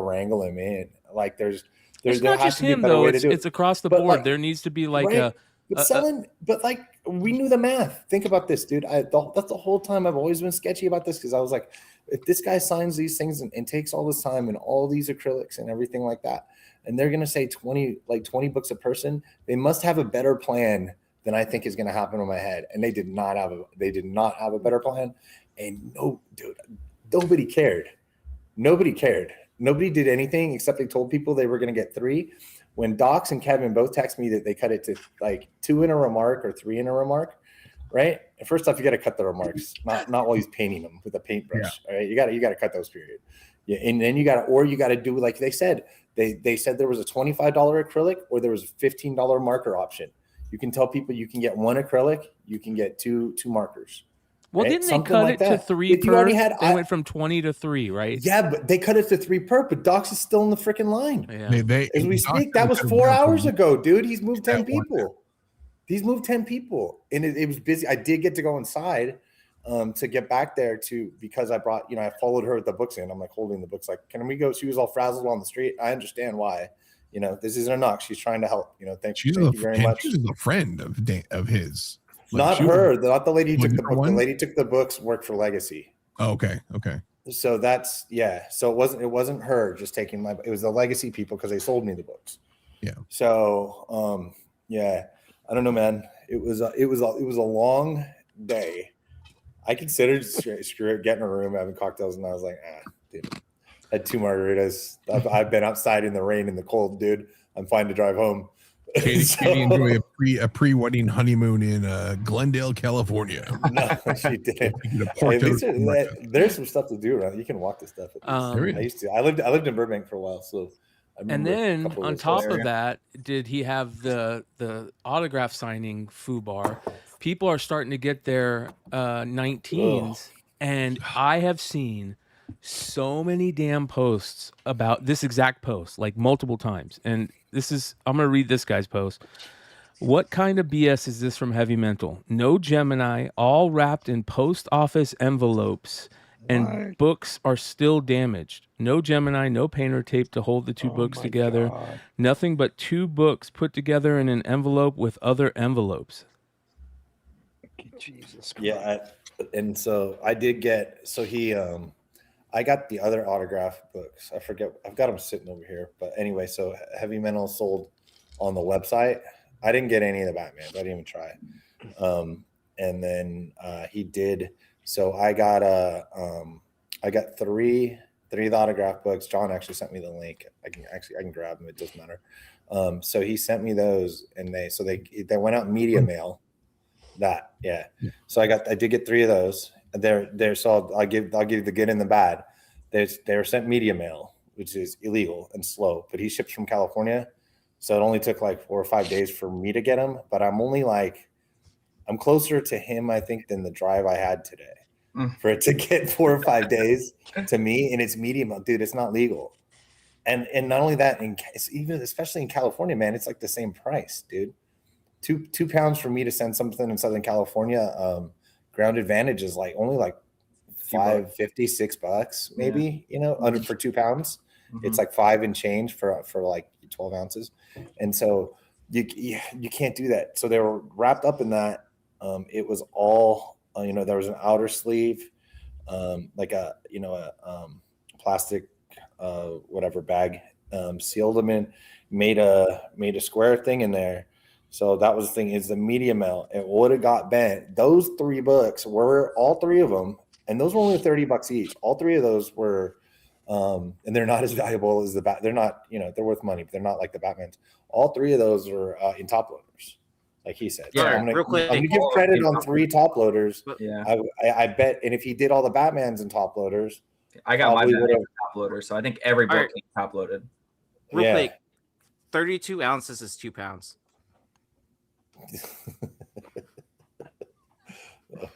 wrangle him in. Like there's not just him though. It's across the board. There needs to be like but like we knew the math. Think about this, dude. That's the whole time I've always been sketchy about this, because I was like, if this guy signs these things and takes all this time and all these acrylics and everything like that, and they're going to say 20 books a person, they must have a better plan than I think is going to happen in my head. And they did not have a better plan. And no, dude, nobody cared. Nobody did anything except they told people they were going to get 3. When Docs and Kevin both text me that they cut it to like 2 in a remark or 3 in a remark, right? First off, you got to cut the remarks, not while he's painting them with a paintbrush. Yeah. All right, you got to cut those, period. Yeah, and then you got to do like they said. They said there was a $25 acrylic or there was a $15 marker option. You can tell people you can get 1 acrylic, you can get two markers. Well, right? didn't they Something cut like it that. to 3 If you per? already had, They went from 20 to 3, right? Yeah, but they cut it to 3 per. But Docs is still in the freaking line. Yeah. As we speak, that was 4 hours ago, dude. He's moved 10 people. He's moved 10 people, and it was busy. I did get to go inside to get back there because I brought, I followed her with the books in. I'm like holding the books, like, can we go? She was all frazzled on the street. I understand why. This isn't a knock. She's trying to help. Thank you very much. She's a friend of his. Like, not her, not the lady who took the book. The lady took the books, worked for Legacy. Oh, okay. So that's So it wasn't her just taking it was the Legacy people because they sold me the books. Yeah. So I don't know, man. It was a long day. I considered screw it, getting a room, having cocktails, and I was like, dude. I had 2 margaritas. I've been outside in the rain and the cold, dude. I'm fine to drive home. Katie enjoy a pre-wedding honeymoon in Glendale, California. No, she didn't. There's some stuff to do around. You can walk the stuff. I used to. I lived in Burbank for a while, so. And then on top of that, did he have the autograph signing foobar? People are starting to get their 19s, and I have seen so many damn posts about this exact post, like multiple times. And I'm going to read this guy's post. What kind of BS is this from Heavy Mental? No Gemini, all wrapped in post office envelopes, and books are still damaged. No Gemini, no painter tape to hold the 2 books together. God. Nothing but 2 books put together in an envelope with other envelopes. Jesus Christ. Yeah, and so I did get. So he. I got the other autograph books. I forget. I've got them sitting over here. But anyway, so Heavy Mental sold on the website. I didn't get any of the Batman. I didn't even try. And then he did. So I got three of the autograph books. John actually sent me the link. I can grab them. It doesn't matter. So he sent me those, and they went out in media mail. So I did get 3 of those. They're so I'll give the good and the bad. They were sent media mail, which is illegal and slow. But he ships from California, so it only took like 4 or 5 days for me to get them. But I'm closer to him, I think, than the drive I had today. For it to get 4 or 5 days to me, and it's media mail, dude. It's not legal. And not only that, especially in California, man, it's like the same price, dude. Two pounds for me to send something in Southern California. Ground Advantage is like only like $5.50, $6 maybe, under for 2 pounds. Mm-hmm. It's like 5 and change for like 12 ounces. And so you can't do that. So they were wrapped up in that. It was all, there was an outer sleeve, like a plastic, whatever bag, sealed them in, made a square thing in there. So that was the thing, is the media mail. It would have got bent. Those 3 books were, all 3 of them, and those were only $30 each. All 3 of those were, and they're not as valuable as they're not, they're worth money, but they're not like the Batmans. All 3 of those are in top loaders, like he said. Yeah, I'm real quick. I'm gonna give credit on 3 top loaders. Yeah. I bet, and if he did all the Batmans in top loaders, I got my Batman top loader, so I think every book came top loaded. Real quick, 32 ounces is 2 pounds.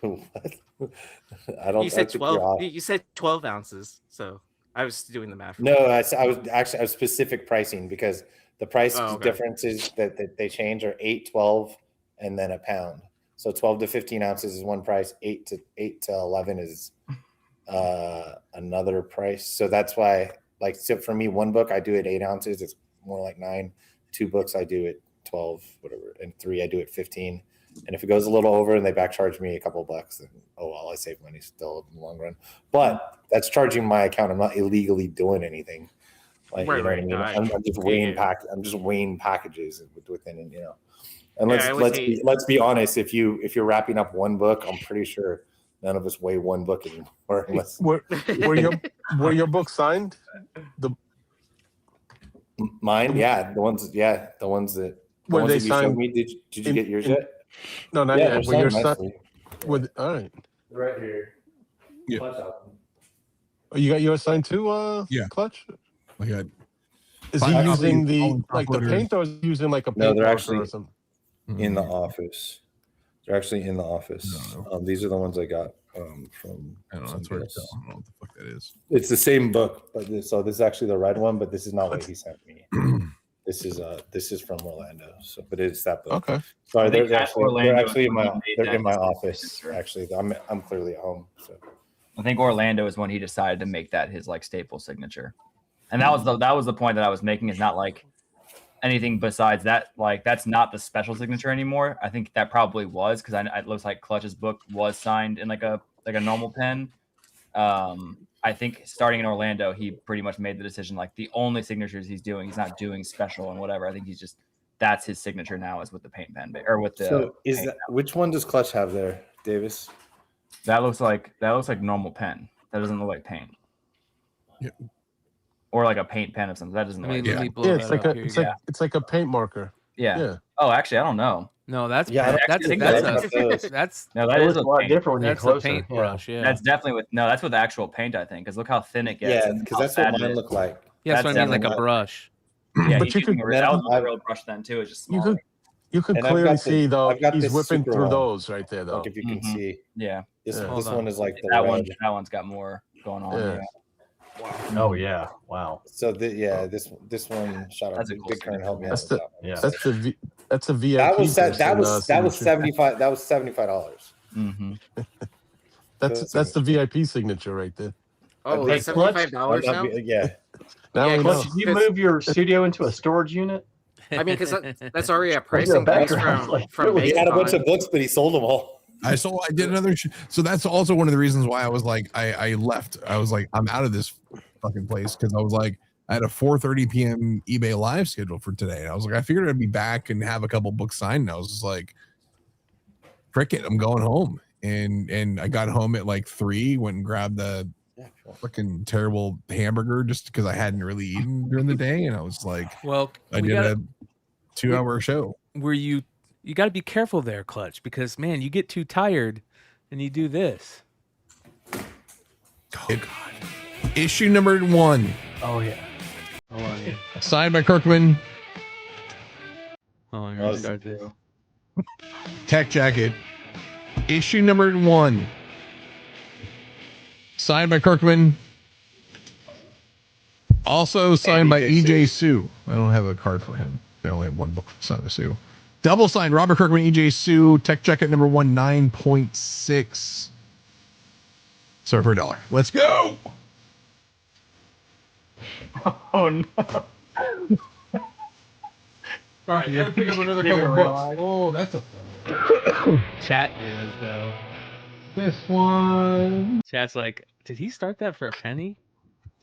What? I don't. You said 12. You said 12 ounces, so I was doing the math. No, I was specific pricing, because the price differences that they change are 8, 12, and then a pound. So 12 to 15 ounces is one price. 8 to 11 is another price. So that's why, like, so for me, 1 book I do at 8 ounces. It's more like 9. 2 books I do at 12, whatever, and 3 I do at 15. And if it goes a little over and they back charge me a couple bucks, then I save money still in the long run. But that's charging my account. I'm not illegally doing anything. Like, you know what I mean? I'm just weighing I'm just weighing packages within it, And let's be honest. If you're wrapping up 1 book, I'm pretty sure none of us weigh 1 book anymore. Unless... Were your books signed? Mine, yeah, the ones that When ones they that you showed signed me. Did you get yours yet? No, not Yeah, yet. they're When you're signed signed nicely. with, all right. Right here. Yeah. Oh, you got yours signed too, Yeah. Clutch? I got Is he 5 using copies, all in the top loaders. paint, or is he using like a No, paint they're marker actually or something? in the office. They're actually in the office. No. These are the ones I got from. I don't know. That's hard to tell. I don't know what the fuck that is. It's the same book, but this is actually the red one, but this is not what he sent me. This is from Orlando. So, but it's that book. Okay. Sorry, think they're at actually Orlando in my is when he made that office. signature. Actually, I'm clearly at home. So I think Orlando is when he decided to make that his like staple signature, and that was the point that I was making. Is not like anything besides that. Like that's not the special signature anymore. I think that probably was because it looks like Clutch's book was signed in like a normal pen. I think starting in Orlando, he pretty much made the decision like the only signatures he's doing, he's not doing special and whatever. I think he's just that's his signature now is with the paint pen or with the. So is that which one does Clutch have there, Davis? That looks like normal pen. That doesn't look like paint. Yeah. Or like a paint pen or something. That doesn't look like Yeah, it's like a paint marker. Yeah. Yeah. Oh, actually, I don't know. No, that's Yeah, that's I think that's that's no, that is a lot paint. different when you're that's a closer. paintbrush. Yeah, That's definitely that's with actual paint, I think. Because look how thin it gets. Yeah, and because how that's what fat it mine is. look like. yeah. That's what I mean, like a definitely. brush. Yeah, But he's you using could- that was a real brush then too. It's just You smaller. You could And I've clearly got see though I've got he's this whipping super through one. those right there though. Like if you can Mhm. see, Yeah, this Yeah. this one is like the that red. one's got more going on. Yeah. Yeah. Oh yeah, wow. So this one shot That's up. a cool Big Kern helped me out That's with the that one. Yeah. that's a VIP. That was person, that was signature. $75. That was $75. Mm-hmm. That's the VIP signature right there. Oh, Hey, it's $75 I'm now? not- yeah. Now Yeah, we Clutch, know. Did you move your studio into a storage unit? I mean, because that's already a What's your pricing base background? from Like, from really? He had a bunch MegaCon. of books, but he sold them all. I did another. So that's also one of the reasons why I was like, I left. I was like, I'm out of this fucking place because I was like, I had a 4:30 p.m. eBay live schedule for today. And I was like, I figured I'd be back and have a couple books signed. And I was just like, frick it, I'm going home. And I got home at like 3, went and grabbed the fucking terrible hamburger just because I hadn't really eaten during the day. And I was like, Well, I did a 2-hour show. Where you got to be careful there, Clutch, because man, you get too tired and you do this. Oh, God. Issue number 1. Oh yeah. Signed by Kirkman. Oh, That was- start this. Tech Jacket. Issue number 1. Signed by Kirkman. Also signed by EJ Sue. I don't have a card for him. I only have one book signed by Sue. Double signed Robert Kirkman, EJ Sue. Tech Jacket number 1, 9.6. Sorry for $1. Let's go. Oh no. All right, you gotta pick up another couple books. Oh, that's a Chat is though. this one. Chat's like, did he start that for a penny?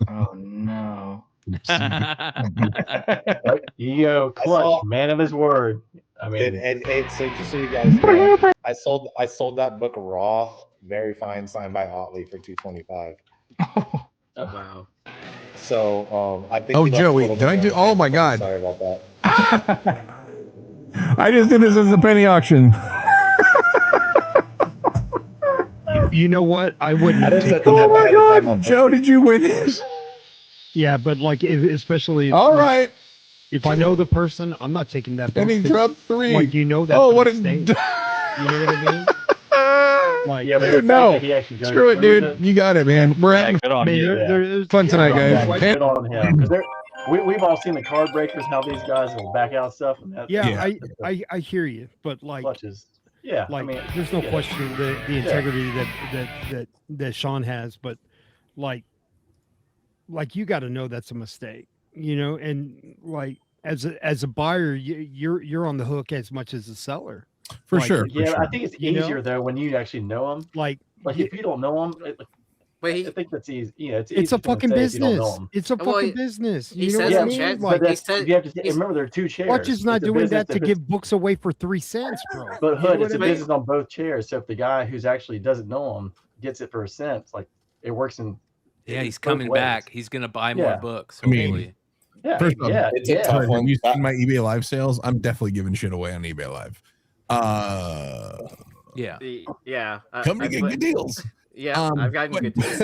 Oh no. Yo, Clutch, man of his word. I mean, And so just so you guys know, I sold that book raw, very fine, signed by Otley for $225. Oh, wow. So I think. Oh, he left Joey, a little did I bit do? more. Oh my God! Sorry about that. I just did this as a penny auction. You know what? I wouldn't. I didn't set the Oh net my ahead of time God, on Joe, did you win this? Yeah, but like, especially. All right, If I know the person, I'm not taking that. and he book. dropped 3. Like, you know that. Oh, what a mistake. You know what I mean? Like, yeah, but dude, the fact no. that he actually goes Screw it, through dude. You got it, man. We're having Good on I mean, you. there's fun tonight, Yeah, guys. good on him. Because we've all seen the card breakers, how these guys will back out stuff. And that, Yeah, I hear you, but like, Clutches. Yeah, like I mean, there's no yeah. question the integrity that Sean has, but like you got to know that's a mistake, you know, and like as a buyer, you're on the hook as much as the seller. For Like, sure. Yeah, I think it's You know? easier though when you actually know them. Like If you don't know them, But I think that's easy. Yeah, it's it's easy a for them to fucking say if you don't know business. 'em. It's a Well, fucking business. he You know says what I in mean? chat, Like, but That's, said- you have to he's- remember there are 2 chairs. Watch is not It's a doing business that to give books away for 3 cents, bro. But You know Hood, what it's I a mean? business on both chairs. So if the guy who's actually doesn't know them gets it for a cent, like it works in. Yeah, he's both coming ways. back. He's gonna buy more Yeah. books. I mean, Hopefully. First off, it's a tough one. Have you seen my eBay Live sales? I'm definitely giving shit away on eBay Live. Yeah. Come to get good deals. Yeah, I've gotten good deals.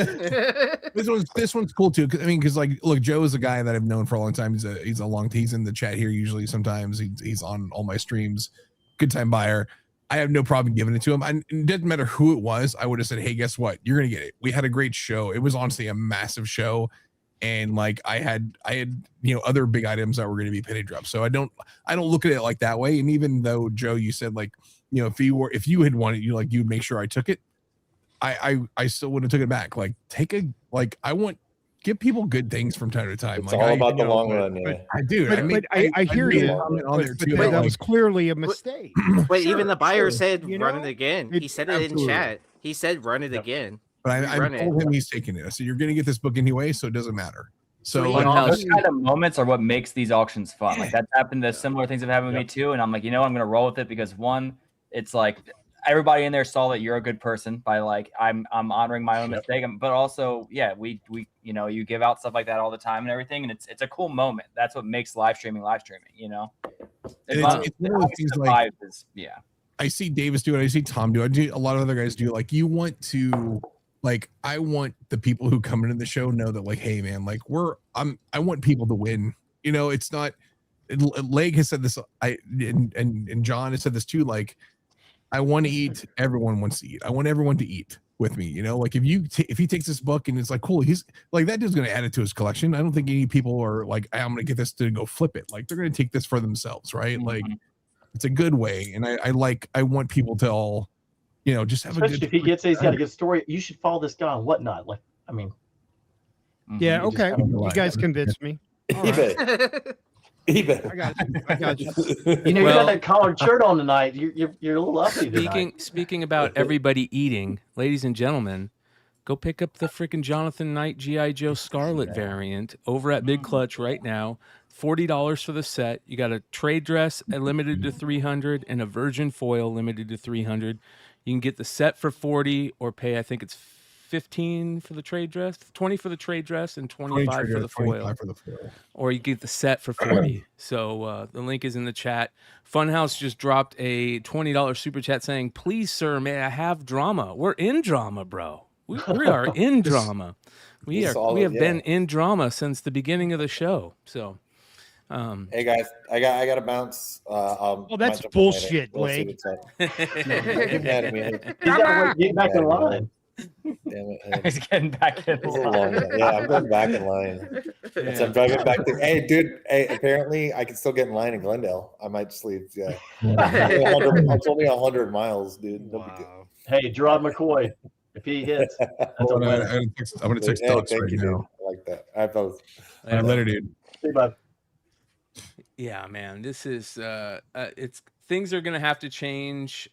this one's cool too. I mean, because like, look, Joe is a guy that I've known for a long time. He's in the chat here usually. Sometimes he's on all my streams. Good time buyer. I have no problem giving it to him. It didn't matter who it was. I would have said, hey, guess what? You're gonna get it. We had a great show. It was honestly a massive show. And like I had other big items that were going to be penny drops. So I don't look at it like that way. And even though Joe, you said like, if you had wanted, you'd make sure I took it. I still wouldn't have took it back. Like give people good things from time to time. It's all about the long run. Yeah. I do. I hear you. That was clearly a mistake. But even the buyer said run it again. He said it in chat. He said run it again. But I told him he's taking it. I said, you're going to get this book anyway, so it doesn't matter. So those kind of moments are what makes these auctions fun. Like that's happened. The similar things have happened with me too. And I'm like, I'm going to roll with it because one, it's like everybody in there saw that you're a good person by like I'm honoring my own mistake. But also, we you give out stuff like that all the time and everything, and it's a cool moment. That's what makes live streaming. It's one of those things like I see Davis do it. I see Tom do it. A lot of other guys do. Like you want to. Like I want the people who come into the show know that like, hey man, like I want people to win. It's not. Leg has said this. And John has said this too. Like, I want to eat. Everyone wants to eat. I want everyone to eat with me. Like if he takes this book and it's like cool, he's like that dude's gonna add it to his collection. I don't think any people are like I'm gonna get this to go flip it. Like they're gonna take this for themselves, right? Like it's a good way, and I want people to all. Just have especially a good. If he gets it, he's got a good story. You should follow this guy on whatnot. Like, I mean, yeah, okay. You guys convinced me. eBay. I got you. You got that collared shirt on tonight. You're a little uppity tonight. Speaking about everybody eating, ladies and gentlemen, go pick up the freaking Jonathan Knight G.I. Joe Scarlet variant over at Big Clutch right now. $40 for the set. You got a trade dress limited to 300 and a virgin foil limited to 300. You can get the set for 40 or pay, I think it's 15 for the trade dress, 20 for the trade dress, and 25 for the foil. Or you get the set for 40. So the link is in the chat. Funhouse just dropped a $20 super chat saying, please, sir, may I have drama? We're in drama, bro. We are in drama. We have been in drama since the beginning of the show. So hey guys, I got to bounce. That's bullshit, Blake. Get mad at me. Get back in line. Damn it. He's getting back in line. Yeah, I'm going back in line. I'm driving back to. Hey, dude. Hey, apparently I can still get in line in Glendale. I might just leave. Yeah, it's only 100 miles, dude. Wow. Hey, Gerard McCoy. If he hits, that's I'm gonna text Docs right now. Dude. I like that. I both. Later, dude. See you, bud. Yeah, man, this is it's things are gonna have to change.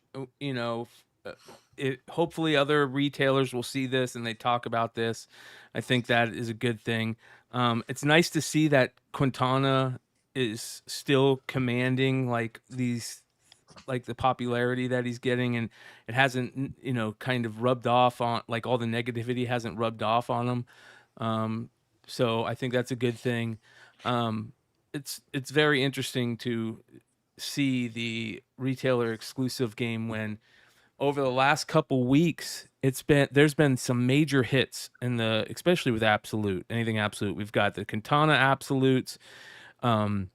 Hopefully other retailers will see this and they talk about this. I think that is a good thing. It's nice to see that Quintana is still commanding like the popularity that he's getting, and it hasn't kind of rubbed off on, like, all the negativity hasn't rubbed off on him. So I think that's a good thing. It's very interesting to see the retailer exclusive game when over the last couple weeks there's been some major hits especially with Absolute, anything Absolute. We've got the Quintana Absolutes, the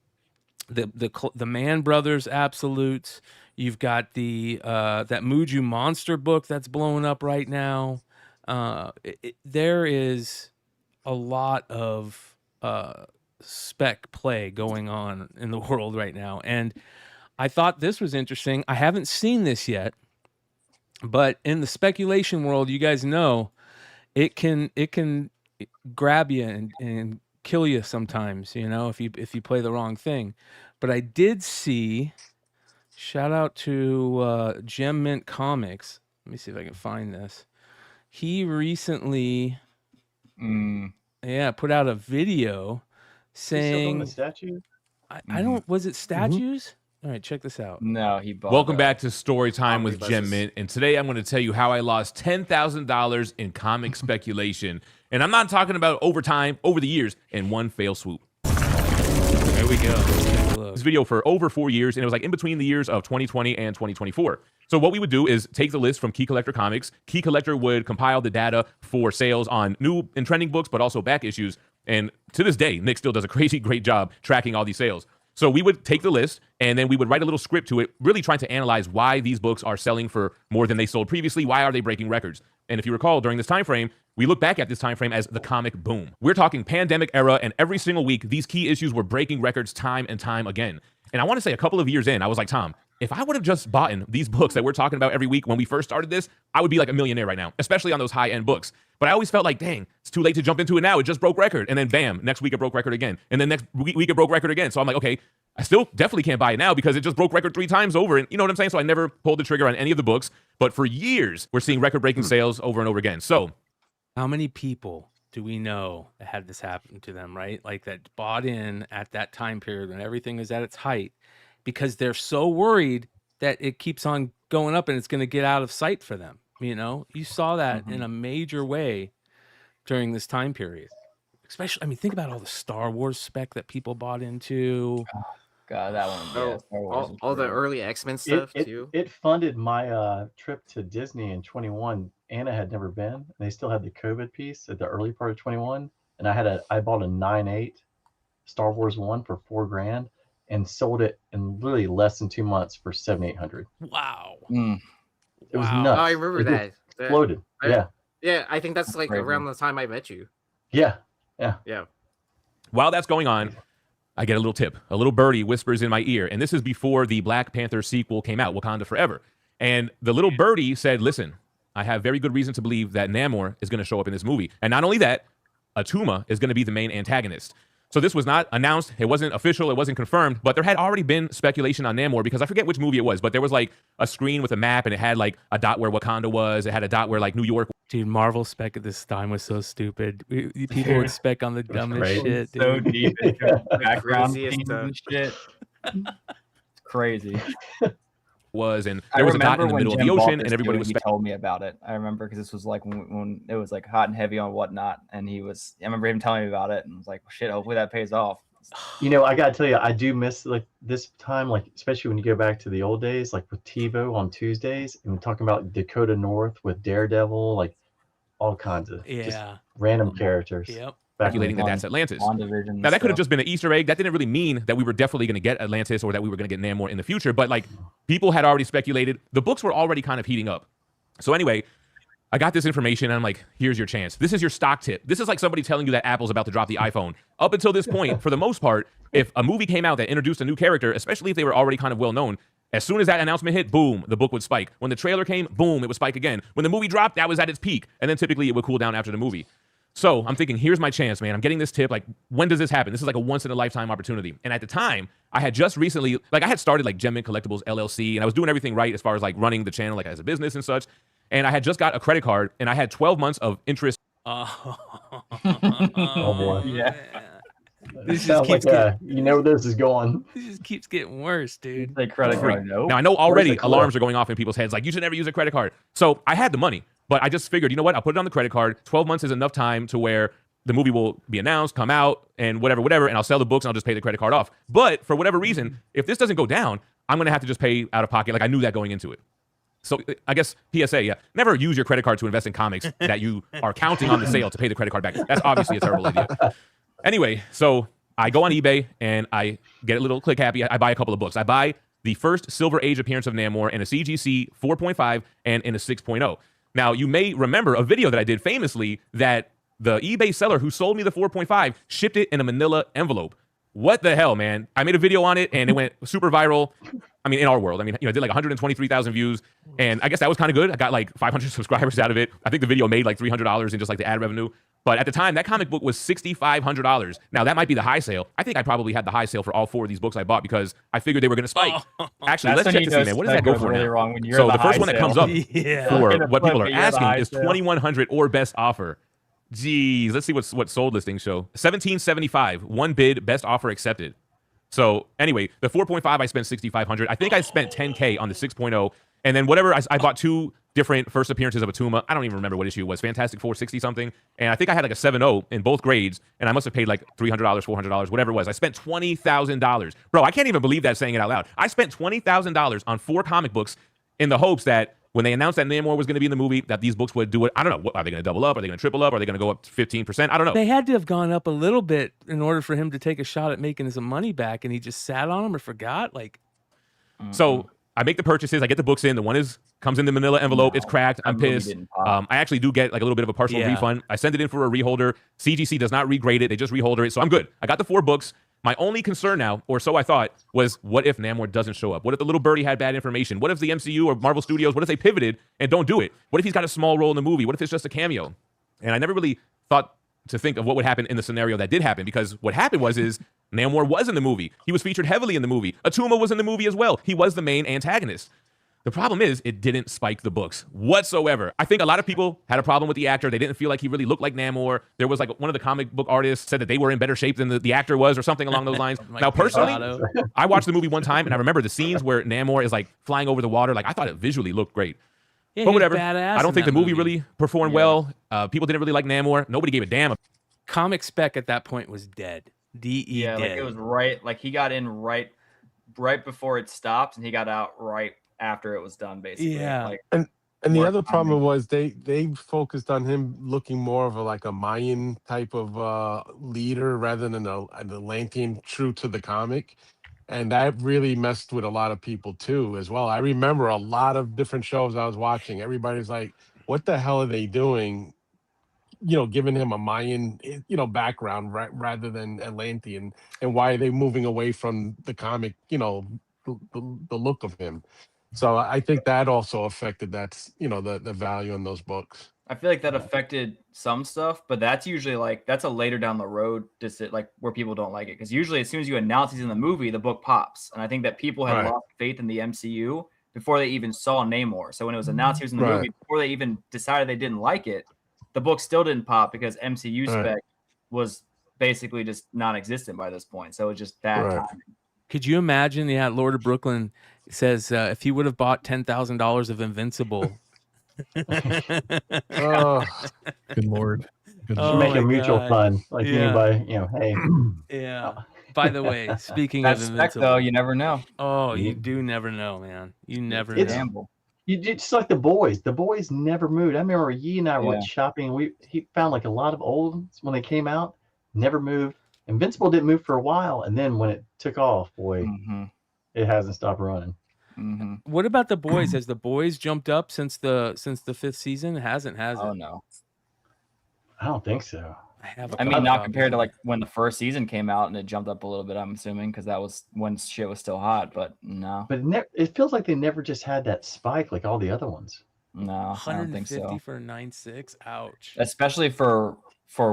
Man Brothers Absolutes. You've got the that Muju Monster book that's blowing up right now. There is a lot of spec play going on in the world right now, and I thought this was interesting. I haven't seen this yet, but in the speculation world, you guys know it can grab you and kill you sometimes, if you play the wrong thing. But I did see, shout out to Gem Mint Comics. Let me see if I can find this. He recently put out a video saying the statue. I don't, was it statues? All right, check this out. No, he bought Welcome back to Story Time with Gem Mint, and today I'm going to tell you how I lost $10,000 in comic speculation, and I'm not talking about over time, over the years, in one fell swoop. There we go. Let's take a look. This video for over 4 years, and it was like in between the years of 2020 and 2024. So what we would do is take the list from Key Collector Comics. Key Collector would compile the data for sales on new and trending books, but also back issues. And to this day, Nick still does a crazy great job tracking all these sales. So we would take the list, and then we would write a little script to it, really trying to analyze why these books are selling for more than they sold previously. Why are they breaking records? And if you recall, during this time frame, we look back at this time frame as the comic boom. We're talking pandemic era, and every single week, these key issues were breaking records time and time again. And I want to say a couple of years in, I was like, Tom, if I would have just bought these books that we're talking about every week when we first started this, I would be like a millionaire right now, especially on those high-end books. But I always felt like, dang, it's too late to jump into it now. It just broke record. And then bam, next week it broke record again. And then next week it broke record again. So I'm like, okay, I still definitely can't buy it now because it just broke record 3 times over. And you know what I'm saying? So I never pulled the trigger on any of the books. But for years, we're seeing record-breaking sales over and over again. So how many people do we know that had this happen to them, right? Like that bought in at that time period when everything is at its height because they're so worried that it keeps on going up and it's going to get out of sight for them. You know, you saw that in a major way during this time period. Especially, I mean, think about all the Star Wars spec that people bought into. God, that one. Yeah, Star Wars all the early X-Men stuff too. It funded my trip to Disney in 21. Anna had never been, and they still had the COVID piece at the early part of 21. And I bought a 9.8 Star Wars one for $4,000 and sold it in literally less than 2 months for $7,800. Wow. It was nuts. Oh, I remember that. Exploded. Yeah, I think that's like around the time I met you. Yeah. While that's going on, I get a little tip. A little birdie whispers in my ear, and this is before the Black Panther sequel came out, Wakanda Forever. And the little birdie said, listen, I have very good reason to believe that Namor is going to show up in this movie. And not only that, Atuma is going to be the main antagonist. So this was not announced. It wasn't official. It wasn't confirmed. But there had already been speculation on Namor because I forget which movie it was. But there was like a screen with a map and it had like a dot where Wakanda was. It had a dot where like New York. Dude, Marvel spec at this time was so stupid. People would spec on the dumbest shit. Dude. So deep into background themes and shit. It's crazy. And there was a dot in the middle of the ocean and everybody was. He told me about it. I remember because this was like when it was like hot and heavy on Whatnot, and I remember him telling me about it, and I was like, well, shit, hopefully that pays off. You know, I gotta tell you, I do miss like this time, like especially when you go back to the old days, like with TiVo on Tuesdays, and we're talking about Dakota North with Daredevil, like all kinds of just random characters. Yep. Speculating that that's Atlantis. Now that could have just been an Easter egg. That didn't really mean that we were definitely going to get Atlantis or that we were going to get Namor in the future. But like people had already speculated. The books were already kind of heating up. So anyway, I got this information and I'm like, here's your chance. This is your stock tip. This is like somebody telling you that Apple's about to drop the iPhone. Up until this point, for the most part, if a movie came out that introduced a new character, especially if they were already kind of well known, as soon as that announcement hit, boom, the book would spike. When the trailer came, boom, it would spike again. When the movie dropped, that was at its peak. And then typically it would cool down after the movie. So I'm thinking, here's my chance, man. I'm getting this tip. Like, when does this happen? This is like a once-in-a-lifetime opportunity. And at the time, I had just recently, like, I had started like Gem Mint Collectibles LLC, and I was doing everything right as far as like running the channel, like as a business and such. And I had just got a credit card, and I had 12 months of interest. Oh boy, yeah. This just keeps getting, you know where this is going. This just keeps getting worse, dude. Like credit card, no. Now I know already alarms are going off in people's heads, like you should never use a credit card. So I had the money, but I just figured, you know what? I'll put it on the credit card. 12 months is enough time to where the movie will be announced, come out, and whatever, and I'll sell the books and I'll just pay the credit card off. But for whatever reason, if this doesn't go down, I'm gonna have to just pay out of pocket. Like I knew that going into it. So I guess PSA, never use your credit card to invest in comics that you are counting on the sale to pay the credit card back. That's obviously a terrible idea. Anyway, so I go on eBay and I get a little click happy. I buy a couple of books. I buy the first Silver Age appearance of Namor in a CGC 4.5 and in a 6.0. Now, you may remember a video that I did famously that the eBay seller who sold me the 4.5 shipped it in a manila envelope. What the hell, man? I made a video on it and it went super viral. I mean, in our world. I mean, I did like 123,000 views, and I guess that was kind of good. I got like 500 subscribers out of it. I think the video made like $300 in just like the ad revenue. But at the time, that comic book was $6,500. Now, that might be the high sale. I think I probably had the high sale for all 4 of these books I bought because I figured they were going to spike. Actually, let's check to see, man. What does that go for now? So the first one that comes up for what people are asking is $2,100 or best offer. Geez, let's see what sold listings show. $1,775, one bid, best offer accepted. So anyway, the 4.5, I spent $6,500. I think I spent $10K on the 6.0. And then whatever, I bought 2 different first appearances of Atuma. I don't even remember what issue it was. Fantastic Four 60 something. And I think I had like a 7.0 in both grades. And I must have paid like $300, $400, whatever it was. I spent $20,000. Bro, I can't even believe that saying it out loud. I spent $20,000 on 4 comic books in the hopes that when they announced that Namor was going to be in the movie, that these books would do it. I don't know. Are they going to double up? Are they going to triple up? Are they going to go up 15%? I don't know. They had to have gone up a little bit in order for him to take a shot at making his money back, and he just sat on them or forgot. Like, so I make the purchases. I get the books in. The one comes in the manila envelope. It's cracked. I'm pissed. I actually do get like a little bit of a partial refund. I send it in for a reholder. CGC does not regrade it. They just reholder it. So I'm good. I got the 4 books. My only concern now, or so I thought, was what if Namor doesn't show up? What if the little birdie had bad information? What if the MCU or Marvel Studios, what if they pivoted and don't do it? What if he's got a small role in the movie? What if it's just a cameo? And I never really thought to think of what would happen in the scenario that did happen, because what happened is Namor was in the movie. He was featured heavily in the movie. Atuma was in the movie as well. He was the main antagonist. The problem is it didn't spike the books whatsoever. I think a lot of people had a problem with the actor. They didn't feel like he really looked like Namor. There was like one of the comic book artists said that they were in better shape than the actor was or something along those lines. Now, personally, I watched the movie one time and I remember the scenes where Namor is like flying over the water. Like, I thought it visually looked great. Yeah, but whatever. I I don't think the movie really performed well. People didn't really like Namor. Nobody gave a damn. Comic spec at that point was dead. DE dead. Like it was right. Like he got in right before it stopped, and he got out right after it was done, basically. Yeah. Like, and the other problem was they focused on him looking more of a Mayan type of leader rather than an Atlantean, true to the comic. And that really messed with a lot of people too, as well. I remember a lot of different shows I was watching. Everybody's like, what the hell are they doing? Giving him a Mayan, background rather than Atlantean, and why are they moving away from the comic, the look of him. So I think that also affected the value in those books. I feel like that affected some stuff, but that's usually that's a later down the road, like where people don't like it. Because usually as soon as you announce he's in the movie, the book pops. And I think that people had lost faith in the MCU before they even saw Namor. So when it was announced he was in the movie, before they even decided they didn't like it, the book still didn't pop because MCU spec was basically just non-existent by this point. So it was just bad timing. Could you imagine? Yeah, Lord of Brooklyn says if he would have bought $10,000 of Invincible. Oh, good Lord. Make a mutual fund. Like anybody, hey. Yeah. By the way, speaking That's of Invincible, though, you never know. Oh, you do never know, man. You never know. Gamble. Just like the boys. The boys never moved. I remember Yi and I went shopping. He found like a lot of old when they came out, never moved. Invincible didn't move for a while, and then when it took off, boy, it hasn't stopped running. What about the boys? Has the boys jumped up since the 5th season? It hasn't, has it? Oh no, I don't think so. I mean, not compared to like when the first season came out and it jumped up a little bit. I'm assuming because that was when shit was still hot. But no. But it feels like they never just had that spike like all the other ones. No, I don't think so. 150 for 9.6. Ouch. Especially for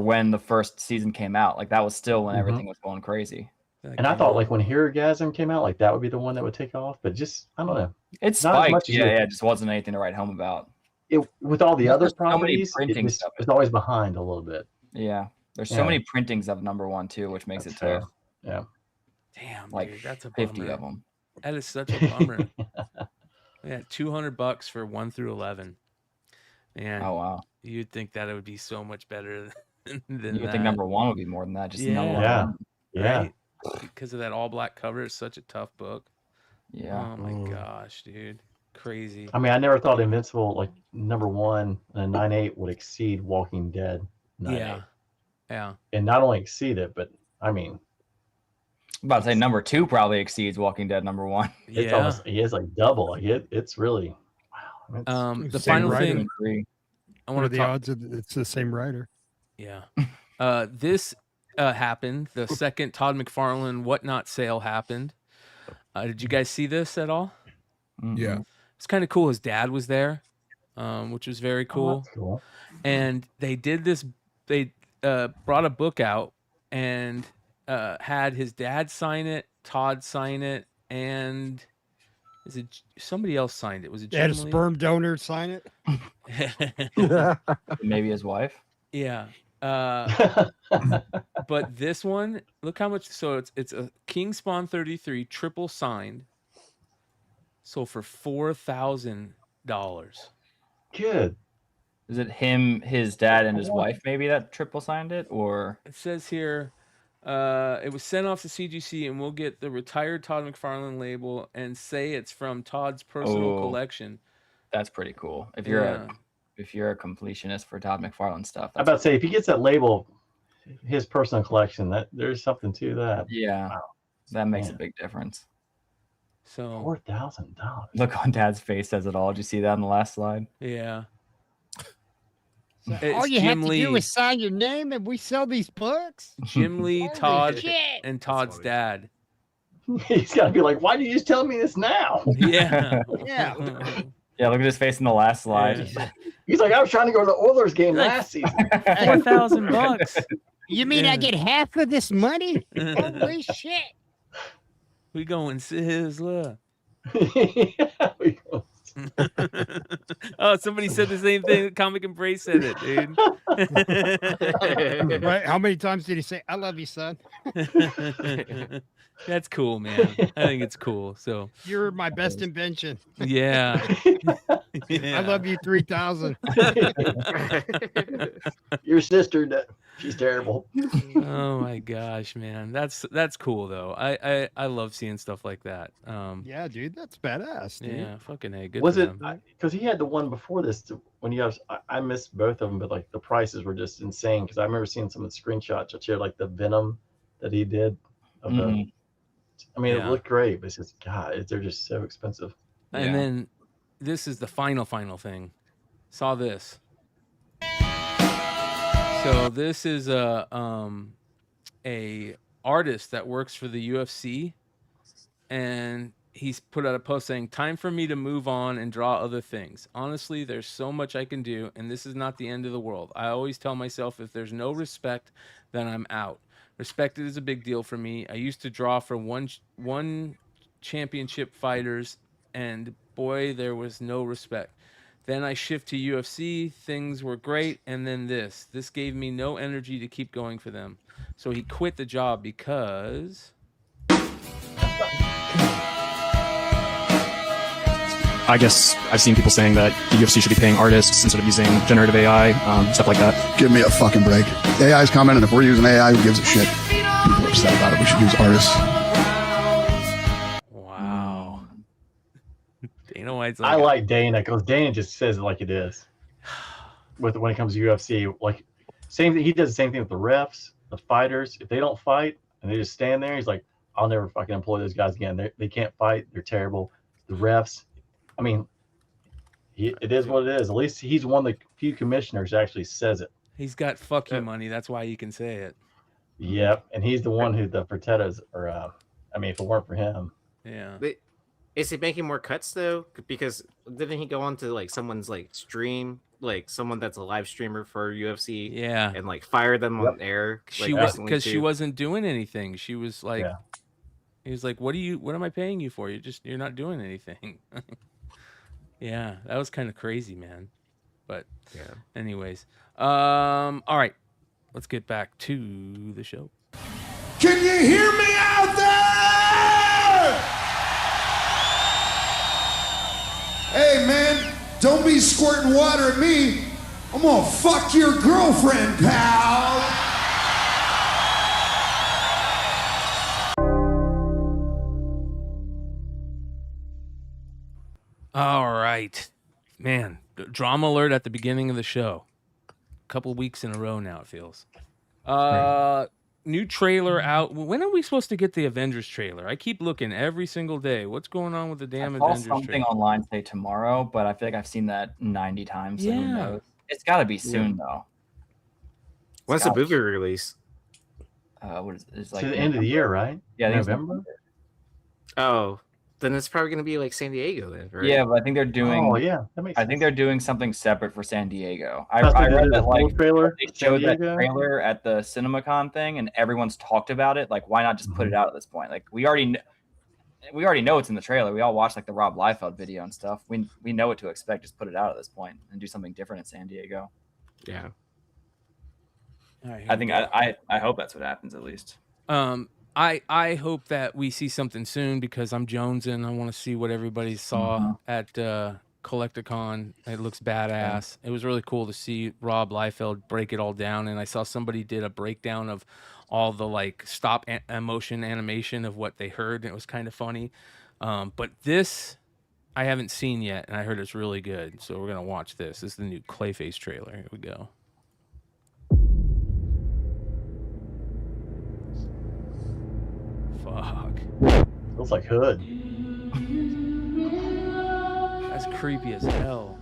when the first season came out, like that was still when everything was going crazy. And I thought like when Herogasm came out, like that would be the one that would take off. But just I don't know. It's spiked. Much it just wasn't anything to write home about. With all the other properties, it's always behind a little bit. Yeah, there's so many printings of #1 too, which makes it tough. Yeah. Damn, like dude, that's a bummer. 50 of them. That is such a bummer. Yeah, $200 for 1 through 11. Man, oh wow, you'd think that it would be so much better than you would think #1 would be more than that. Just yeah. Right? Because of that all black cover. It's such a tough book. Yeah. Oh my gosh, dude. Crazy. I mean, I never thought Invincible like #1 and 9.8 would exceed Walking Dead. 9.8. Yeah. And not only exceed it, but I mean, I'm about to say #2 probably exceeds Walking Dead #1. It's almost it's like double. Like it's really wow. The final thing I want to odds it's the same writer. Yeah. This happened. The second Todd McFarlane Whatnot sale happened. Did you guys see this at all? Yeah. It's kind of cool. His dad was there, which was very cool. Oh, that's cool. And they did this. They brought a book out and had his dad sign it, Todd sign it, and is it somebody else signed it? Was it? They had a sperm donor sign it. Maybe his wife. Yeah. But this one, look how much. So it's a King Spawn 33 triple signed. sold for $4,000. Good. Is it him, his dad, and his wife maybe that triple signed it, or it says here it was sent off to CGC and we'll get the retired Todd McFarlane label and say it's from Todd's personal collection. That's pretty cool. If you're a completionist for Todd McFarlane stuff. I'm about to say if he gets that label, his personal collection, that there's something to that. Yeah, wow. That makes a big difference. So $4,000. Look on Dad's face says it all. Did you see that on the last slide? Yeah. So all you have to do is sign your name and we sell these books? Jim Lee, Todd, and Todd's dad. He's got to be like, why did you just tell me this now? Yeah. Yeah. Yeah, look at his face in the last slide. Yeah. He's like, I was trying to go to the Oilers game last season. $4,000. You mean I get half of this money? Holy shit. We going Sizzler. Oh, somebody said the same thing. Comic Embrace said it, dude. Right? How many times did he say, I love you, son? That's cool, man. I think it's cool. So you're my best invention. Yeah. I love you 3,000. Your sister, she's terrible. Oh my gosh, man. That's cool though. I love seeing stuff like that. Yeah, dude, that's badass. Dude. Yeah, fucking A. Good. Was it because he had the one before this when you guys? I missed both of them, but like the prices were just insane. Because I remember seeing some of the screenshots that shared like the Venom that he did. Of the, I mean, it looked great, but it's just God, they're just so expensive. And then this is the final thing. Saw this. So this is a artist that works for the UFC, and he's put out a post saying, "Time for me to move on and draw other things. Honestly, there's so much I can do, and this is not the end of the world. I always tell myself if there's no respect, then I'm out. Respect is a big deal for me. I used to draw for one championship fighters, and boy, there was no respect. Then I shift to UFC, things were great, and then this gave me no energy to keep going for them. So he quit the job because I guess I've seen people saying that the UFC should be paying artists instead of using generative AI, stuff like that. Give me a fucking break. AI's coming, and if we're using AI, who gives a shit? People are upset about it. We should use artists. Wow. Dana White's like, I like Dana because Dana just says it like it is. When it comes to UFC, like same thing, he does the same thing with the refs, the fighters. If they don't fight and they just stand there, he's like, I'll never fucking employ those guys again. They can't fight. They're terrible. The refs. I mean, it is what it is. At least he's one of the few commissioners that actually says it. he's got fuck you money. That's why he can say it. Yep, and he's the one who the Fertettas are. I mean, if it weren't for him, yeah. Is he making more cuts though? Because didn't he go on to like someone's like stream, like someone that's a live streamer for UFC? Yeah, and like fire them on air. She was because she wasn't doing anything. She was like, he was like, "What am I paying you for? You're not doing anything." Yeah, that was kind of crazy, man. But anyways, all right, let's get back to the show. Can you hear me out there? Hey, man, don't be squirting water at me. I'm gonna fuck your girlfriend, pal. All right, man. Drama alert at the beginning of the show. A couple weeks in a row now, it feels. New trailer out. When are we supposed to get the Avengers trailer? I keep looking every single day. What's going on with the damn Avengers something trailer? online say tomorrow, but I feel like I've seen that 90 times. So who knows? It's got to be soon though. When's the movie release? What is it's like to the end of the year, right? Yeah, I think November. Oh, then it's probably gonna be like San Diego then, right? Yeah, but I think they're doing. Oh yeah, that makes sense. I think they're doing something separate for San Diego. I That's read that like trailer. they showed that trailer at the CinemaCon thing, and everyone's talked about it. Like, why not just put it out at this point? Like, we already know it's in the trailer. We all watched like the Rob Liefeld video and stuff. We know what to expect. Just put it out at this point and do something different in San Diego. Yeah. All right, I think I hope that's what happens at least. I hope that we see something soon because I'm jonesing. I want to see what everybody saw at Collecticon. It looks badass. It was really cool to see Rob Liefeld break it all down, and I saw somebody did a breakdown of all the like stop motion animation of what they heard, and it was kind of funny. But this I haven't seen yet, and I heard it's really good, so we're gonna watch this. This is the new Clayface trailer. Here we go. Fuck. Feels like Hood. That's creepy as hell.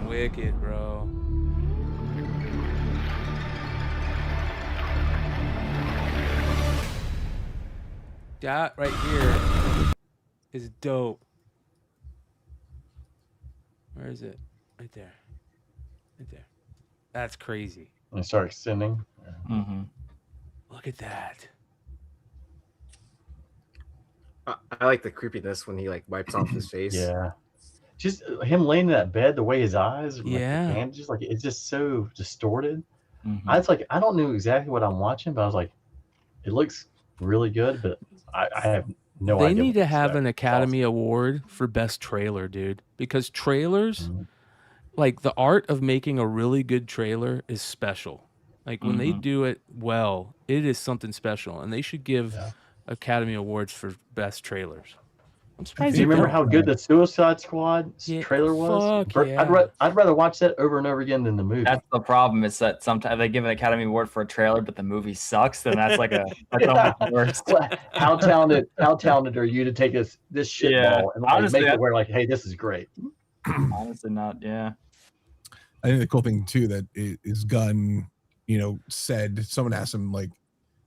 Wicked, bro. That right here is dope. Where is it? Right there. Right there. That's crazy. And start extending. Look at that. I like the creepiness when he like wipes off his face. Yeah. Just him laying in that bed, the way his eyes, yeah, and just like it's just so distorted. I was like, I don't know exactly what I'm watching, but I was like, it looks really good, but I have no idea. They need to have an Academy Award for best trailer, dude, because trailers, like the art of making a really good trailer is special. Like when they do it well, it is something special, and they should give Academy Awards for best trailers. I'm surprised. Do you remember how good the Suicide Squad trailer was? I'd rather watch that over and over again than the movie. That's the problem. Is that sometimes they give an Academy Award for a trailer, but the movie sucks. Then that's like that's almost worse. How talented are you to take this shitball and like, honestly, make it where like, hey, this is great. Honestly, not. Yeah. I think the cool thing too that is Gunn, said someone asked him like,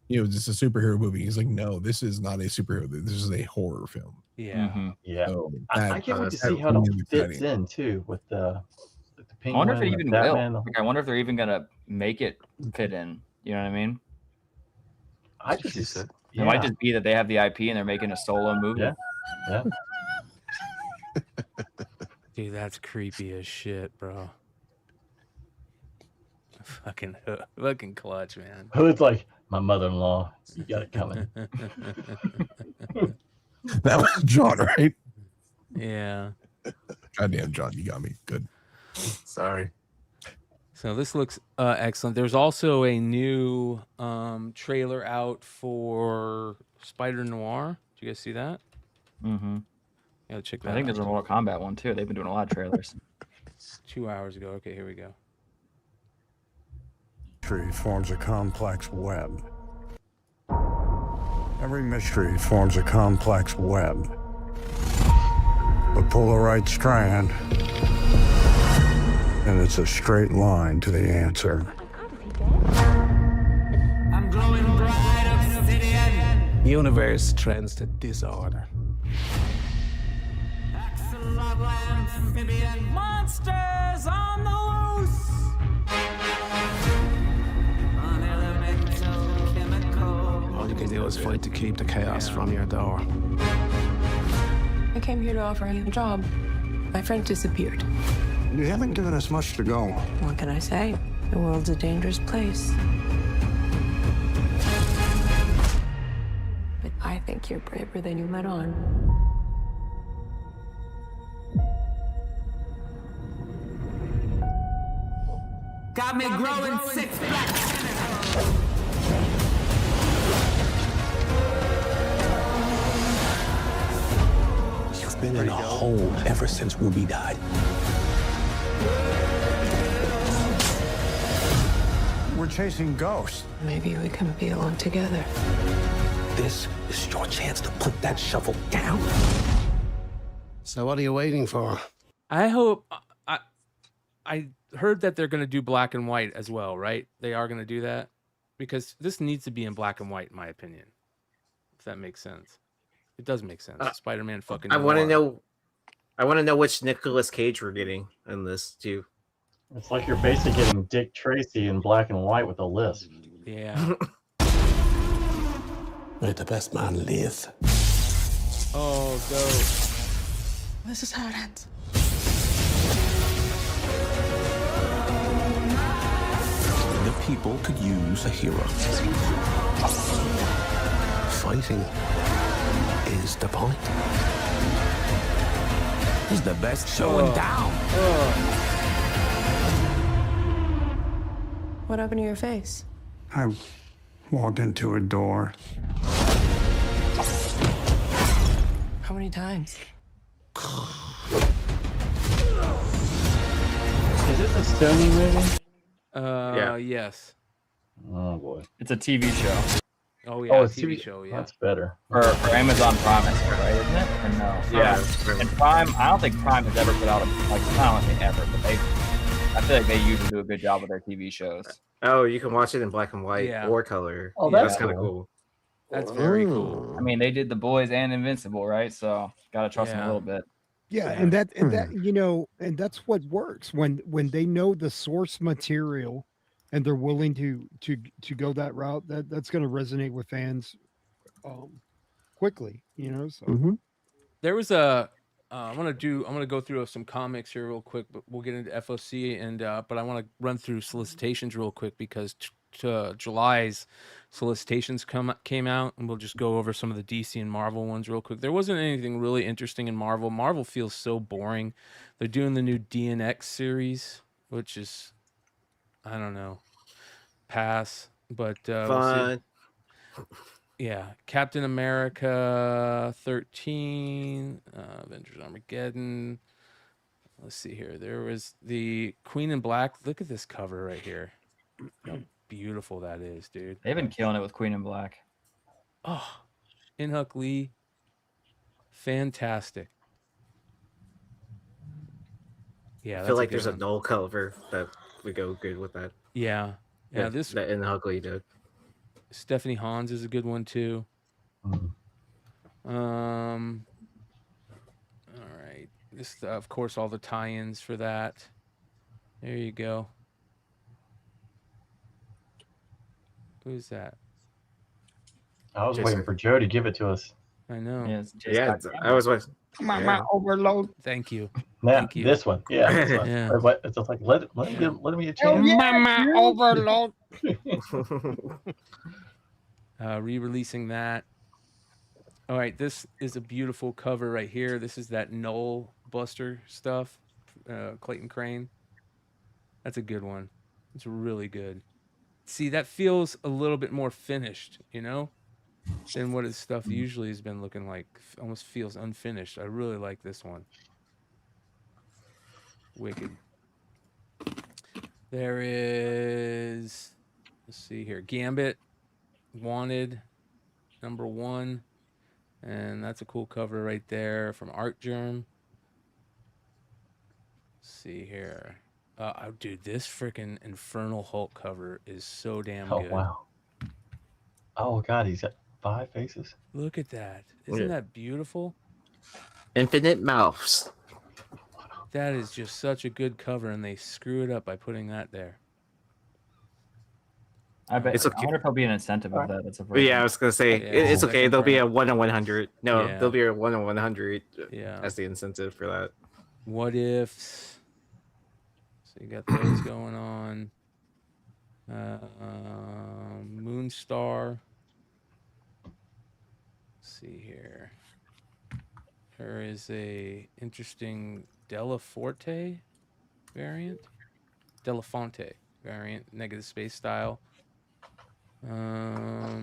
is this a superhero movie? He's like, no, this is not a superhero. This is a horror film. Yeah. Yeah. So I can't wait to see how it fits in too with the Penguin. I wonder if it even Batman. will. Like, I wonder if they're even gonna make it fit in. You know what I mean? It might just be that they have the IP and they're making a solo movie. Yeah. Dude, that's creepy as shit, bro. Fucking clutch, man. Hood's like, my mother-in-law, you got it coming. That was John, right? Yeah. Goddamn, John, you got me. Good. Sorry. So this looks excellent. There's also a new trailer out for Spider Noir. Did you guys see that? Yeah, check that out. I think there's a Mortal Kombat one too. They've been doing a lot of trailers. 2 hours ago. Okay, here we go. Mystery forms a complex web. Every mystery forms a complex web. But pull the right strand, and it's a straight line to the answer. I'm glowing bright obsidian. The universe trends to disorder. Amphibian monsters on the loose. All you can do is fight to keep the chaos from your door. I came here to offer you a job. My friend disappeared. You haven't given us much to go. What can I say? The world's a dangerous place. But I think you're braver than you let on. Got me growing 6 black. You've been in a hole ever since Ruby died. We're chasing ghosts. Maybe we can be alone together. This is your chance to put that shovel down. So what are you waiting for? I hope. I heard that they're going to do black and white as well, right? They are going to do that because this needs to be in black and white, in my opinion. If that makes sense, it does make sense. Spider-Man fucking. I want to noir. know. I want to know which Nicolas Cage we're getting in this too. It's like you're basically getting Dick Tracy in black and white with a lisp. Yeah. Let the best man live. Oh, go. This is how it ends. The people could use a hero. Fighting is the point. He's the best show in town. What happened to your face? I walked into a door. How many times? Is this a Sony movie? Yes. Oh boy. It's a TV show. Oh yeah, it's TV show. Yeah. That's better. For Amazon Prime, right? Isn't it? Or no? Yeah. And Prime, I don't think Prime has ever put out I don't think ever, but I feel like they usually do a good job with their TV shows. Oh, you can watch it in black and white Yeah. or color. Oh, Yeah, that's kind of cool. cool. That's very cool. I mean, they did The Boys and Invincible, right? So gotta trust them a little bit. Yeah, and that and that's what works when they know the source material and they're willing to go that route. That's going to resonate with fans quickly, So There was a. I'm gonna go through some comics here real quick, but we'll get into FOC and but I want to run through solicitations real quick because July's solicitations came out, and we'll just go over some of the DC and Marvel ones real quick. There wasn't anything really interesting in Marvel. Marvel feels so boring. They're doing the new DNX series, which is, I don't know, pass. But Fun. yeah, Captain America 13, Avengers Armageddon. Let's see here. There was the Queen in Black. Look at this cover right here. How beautiful that is, dude. They've been killing it with Queen in Black. Oh, In-Huck Lee. Fantastic. Yeah, I feel like there's a null cover that would go good with that. Yeah. Yeah, this that In-Huck Lee did. Stephanie Hans is a good one too. All right. This, of course, all the tie-ins for that. There you go. Who's that? I was waiting for Joe to give it to us. I know. I was waiting. My overload. Thank you. Yeah, Thank you. this one. Yeah. This one. Yeah. Or it's just like let me a chance. My overload. Re-releasing that. All right, this is a beautiful cover right here. This is that Null Buster stuff, Clayton Crane. That's a good one. It's really good. See, that feels a little bit more finished, than what his stuff usually has been looking like. Almost feels unfinished. I really like this one. Wicked. There is, let's see here, Gambit, Wanted, #1. And that's a cool cover right there from Art Germ. Let's see here. Oh, dude, this freaking Infernal Hulk cover is so damn good. Oh wow. Oh god, he's got 5 faces. Look at that. Isn't that beautiful? Infinite Mouths. That is just such a good cover, and they screw it up by putting that there. I bet. It's okay. I wonder if there'll be an incentive of that. That's a Yeah, I was gonna say it's okay. There'll be a 1 in 100. No, Yeah. there'll be a 1 in 100. Yeah. As the incentive for that. What ifs? So you got those going on. Moonstar. Let's see here. There is a interesting Delafonte variant. Negative space style. I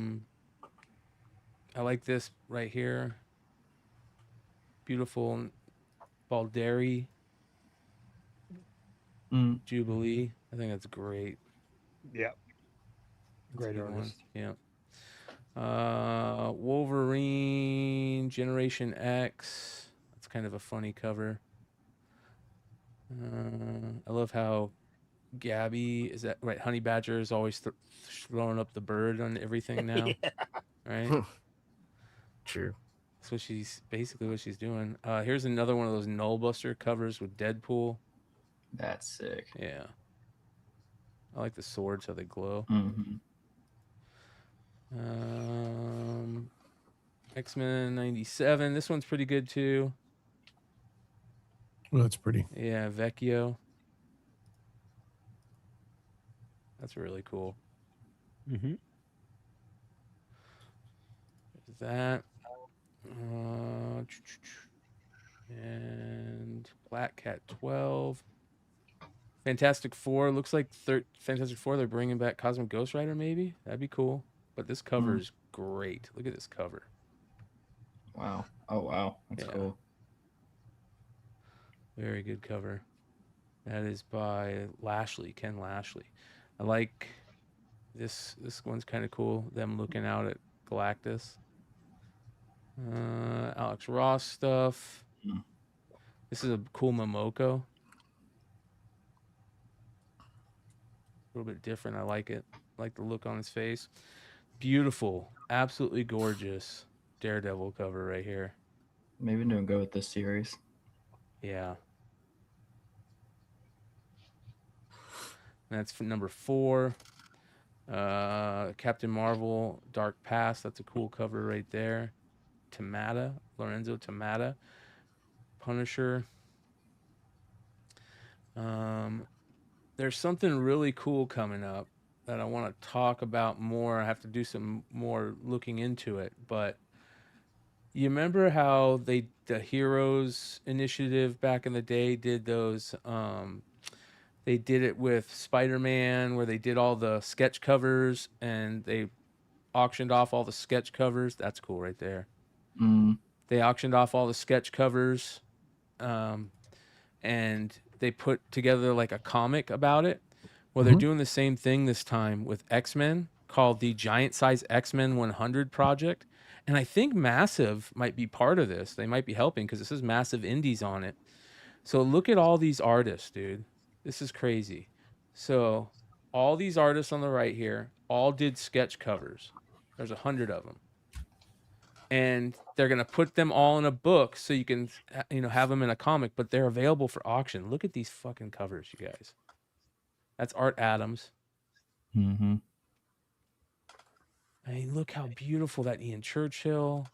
like this right here. Beautiful Balderi Jubilee. I think that's great. Yeah. Great artist. Yeah. Wolverine Generation X. That's kind of a funny cover. I love how Gabby, is that right? Honey Badger is always throwing up the bird on everything now. Yeah. Right? True. That's what she's basically what she's doing. Here's another one of those Nullbuster covers with Deadpool. That's sick. Yeah. I like the swords, how they glow. Mm-hmm. X-Men 97. This one's pretty good too. Well, that's pretty. Yeah, Vecchio. That's really cool. Mm-hmm. That. And Black Cat 12. Fantastic Four. Looks like Fantastic Four, they're bringing back Cosmic Ghost Rider, maybe? That'd be cool. But this cover is great. Look at this cover. Wow. Oh, wow. That's cool. Very good cover. That is by Ken Lashley. I like this one's kind of cool. Them looking out at Galactus. Alex Ross stuff. This is a cool Momoko. A little bit different. I like it. I like the look on his face. Beautiful. Absolutely gorgeous Daredevil cover right here. Maybe don't go with this series. Yeah. That's for number 4. Captain Marvel, Dark Past. That's a cool cover right there. Lorenzo Tamata. Punisher. There's something really cool coming up that I want to talk about more. I have to do some more looking into it. But you remember how the Heroes Initiative back in the day did those... they did it with Spider-Man, where they did all the sketch covers and they auctioned off all the sketch covers. That's cool right there. They auctioned off all the sketch covers, and they put together like a comic about it. Well, they're doing the same thing this time with X-Men, called the Giant Size X-Men 100 Project. And I think Massive might be part of this. They might be helping because this is Massive Indies on it. So look at all these artists, dude. This is crazy. So all these artists on the right here all did sketch covers. There's 100 of them. And they're going to put them all in a book so you can, have them in a comic, but they're available for auction. Look at these fucking covers, you guys. That's Art Adams. Mm-hmm. I mean, look how beautiful that Ian Churchill,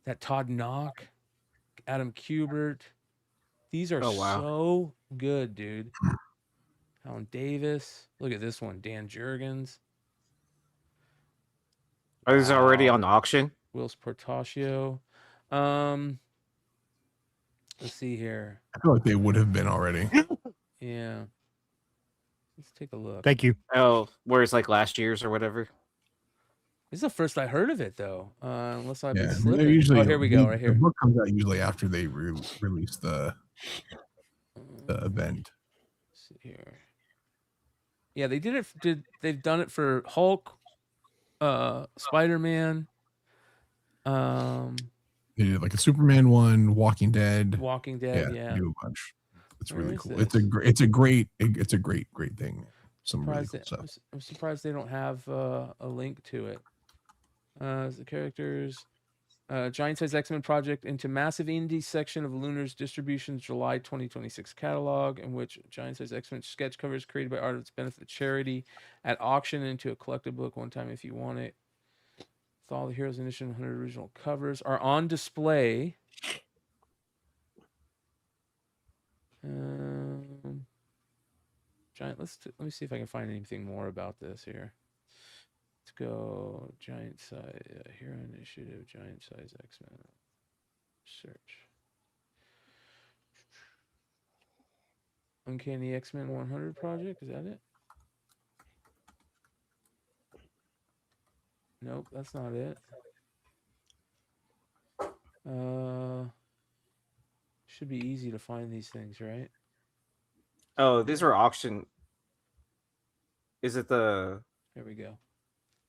that Todd Knock, Adam Kubert. These are so good, dude. Alan Davis. Look at this one. Dan Jurgens. Are these already on auction? Wills Portacio. Let's see here. I feel like they would have been already. Yeah. Let's take a look. Thank you. Oh, where it's like last year's or whatever. This is the first I heard of it, though. Unless I've been Yeah, slipping. usually, Oh, here we go, right here. The book comes out usually after they release the event. Let's see here. Yeah, they did it. They've done it for Hulk, Spider-Man. They did like a Superman one, Walking Dead. Yeah. They do a bunch. It's Where really is cool. this? It's a great thing. Some really cool stuff. I'm surprised they don't have a link to it. The characters, Giant Size X-Men Project into Massive Indie section of Lunar's Distribution's July 2026 catalog, in which Giant Size X-Men sketch covers created by artists benefit charity at auction into a collected book one time if you want it. With all the Heroes Initiative 100 original covers are on display. Let me see if I can find anything more about this here. Let's go Giant Size Hero Initiative, Giant Size X-Men. Search. Uncanny X-Men 100 Project, is that it? Nope, that's not it. Should be easy to find these things, right? Oh, these were auction. Is it the... Here we go.